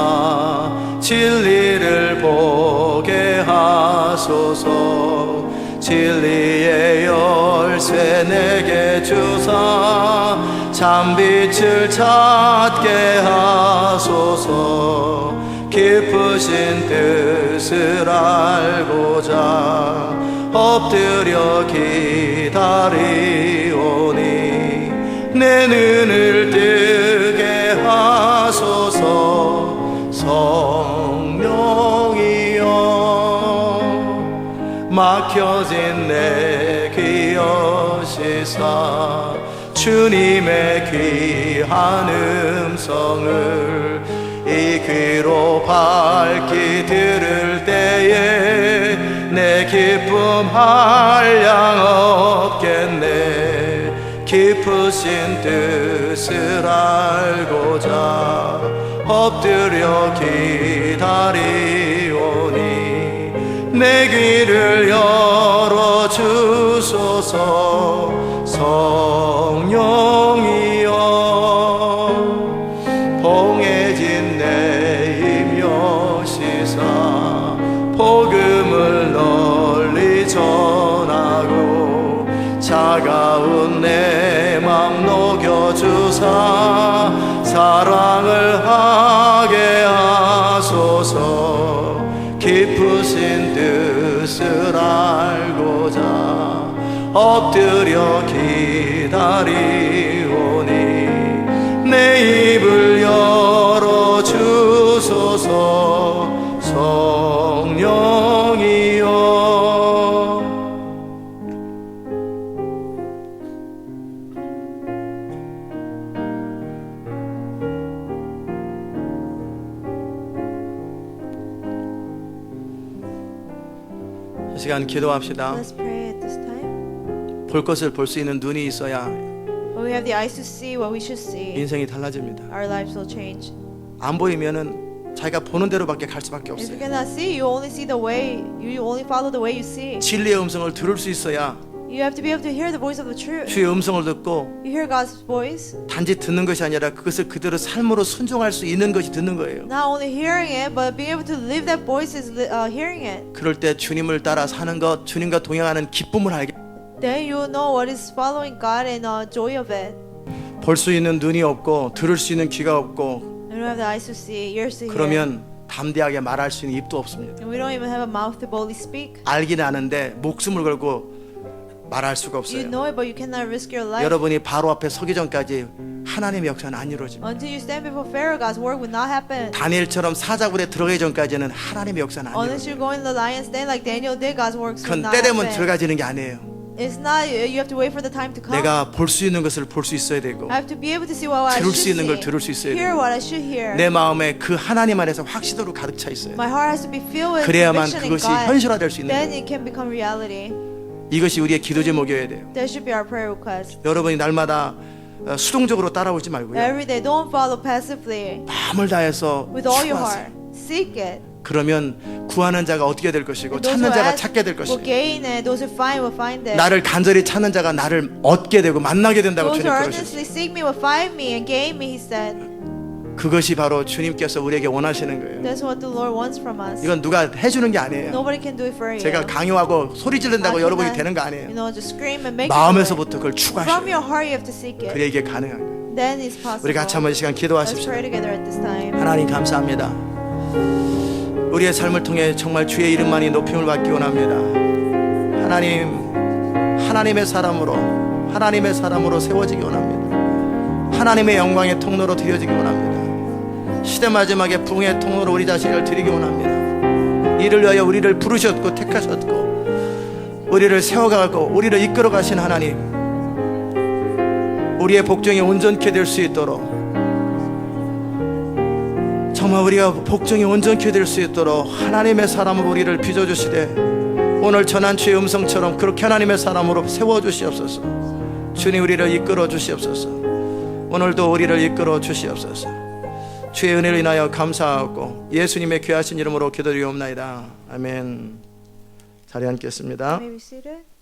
진리를 보게 하소서. 진리의 열쇠 내게 주사 참빛을 찾게 하소서. 깊으신 뜻을 알고자 엎드려 기다리오니 내 눈을 뜨게 하소서. 성령이여 막혀진 내 귀 여시사 주님의 귀한 음성을 이 귀로 밝히 들을 때에 내 기쁨 한량 없겠네. 깊으신 뜻을 알고자 엎드려 기다리오니 내 귀를 열어 주소서. 성령이여 봉해진 내 힘 여시사 차가운 내 맘 녹여주사 사랑을 하게 하소서. 깊으신 뜻을 알고자 엎드려 기다리오니 내 입을 열어주소서. 성령이여. 이 시간 기도합시다. Let's pray at this time. 볼 것을 볼 수 있는 눈이 있어야 When we have the eyes to see what we should see, 인생이 달라집니다. our lives will change. 안 보이면은 자기가 보는 대로밖에 갈 수밖에 If you 없어요. cannot see, you only see the way. You only follow the way you see. 진리의 음성을 들을 수 있어야 You have to be able to hear the voice of the truth. 주의 음성을 듣고 You hear God's voice. 단지 듣는 것이 아니라 그것을 그대로 삶으로 순종할 수 있는 것이 듣는 거예요. Not only hearing it, but being able to live that voice is hearing it. 그럴 때 주님을 따라 사는 것, 주님과 동행하는 기쁨을 알게. Then you will know what is following God and joy of it. 볼 수 있는 눈이 없고 들을 수 있는 귀가 없고 And we have the eyes to see, ears to hear. 그러면 담대하게 말할 수 있는 입도 없습니다. And we don't even have a mouth to boldly speak. 알긴 아는데 목숨을 걸고 말할 수가 You 없어요. know it, but you cannot risk your life. 여러분이 바로 앞에 서기 전까지 하나님의 역사는 안 이루어집니다. Until you stand before Pharaoh, God's work will not happen. 다니엘처럼 사자굴에 들어가기 전까지는 하나님의 역사는 안 Unless 이루어집니다. you go in the lion's den like Daniel did, God's works will 그건 not 때 되면 happen. 들어가지는 게 아니에요. It's not. You have to wait for the time to come. 내가 볼 수 있는 것을 볼 수 있어야 되고 I have to be able to see what I 들을 should 수 있는 걸 see. 들을 수 있어야 Hear 되고 what I should hear. 내 마음에 그 하나님 안에서 확신으로 가득 차 있어야 My 돼요. heart has to be filled with 그래야만 conviction in 그것이 God. 현실화될 수 있는 Then 거예요. it can become reality. 이것이 우리의 기도 제목이어야 돼요. That should be our prayer request. 여러분이 날마다 수동적으로 따라오지 말고요. Every day, don't follow passively. 마음을 다해서 With all your 추구하세요. heart, seek it. 그러면 구하는 자가 얻게 될 것이고 And those 찾는 who 자가 ask 찾게 될 will 것이고 gain it. Those who find will find it. 나를 간절히 찾는 자가 나를 얻게 되고 만나게 된다고 Those 주님 who 그러셨어요. earnestly seek me will find me and gain me, He said. 그것이 바로 주님께서 우리에게 원하시는 거예요. That's what the Lord wants from us. 이건 누가 해주는 게 아니에요. Nobody can do it for you. 제가 강요하고 소리 지른다고 I 여러분이 cannot, 되는 거 You 아니에요. know, just scream and make it. 마음에서부터 그걸 From 추구하셔야 your heart, you have to seek it. 그래야 이게 가능한 거예요. Then it's possible. 우리 같이 한번 이 시간 Let's 기도하십시오. pray together at this time. 하나님 감사합니다. 우리의 삶을 통해 정말 주의 이름만이 높임을 받기 원합니다. 하나님의 사람으로 세워지기 원합니다. 하나님의 영광의 통로로 드려지기 원합니다. 시대 마지막에 부흥의 통로로 우리 자신을 드리기 원합니다. 이를 위하여 우리를 부르셨고 택하셨고 우리를 세워가고 우리를 이끌어 가신 하나님, 우리의 복종이 온전케 될 수 있도록, 정말 우리가 복종이 온전케 될 수 있도록 하나님의 사람으로 우리를 빚어주시되 오늘 전한 주의 음성처럼 그렇게 하나님의 사람으로 세워주시옵소서. 주님 우리를 이끌어 주시옵소서. 오늘도 우리를 이끌어 주시옵소서. 주의 은혜를 인하여 감사하고 예수님의 귀하신 이름으로 기도드리옵나이다. 아멘. 자리에 앉겠습니다. May we be seated?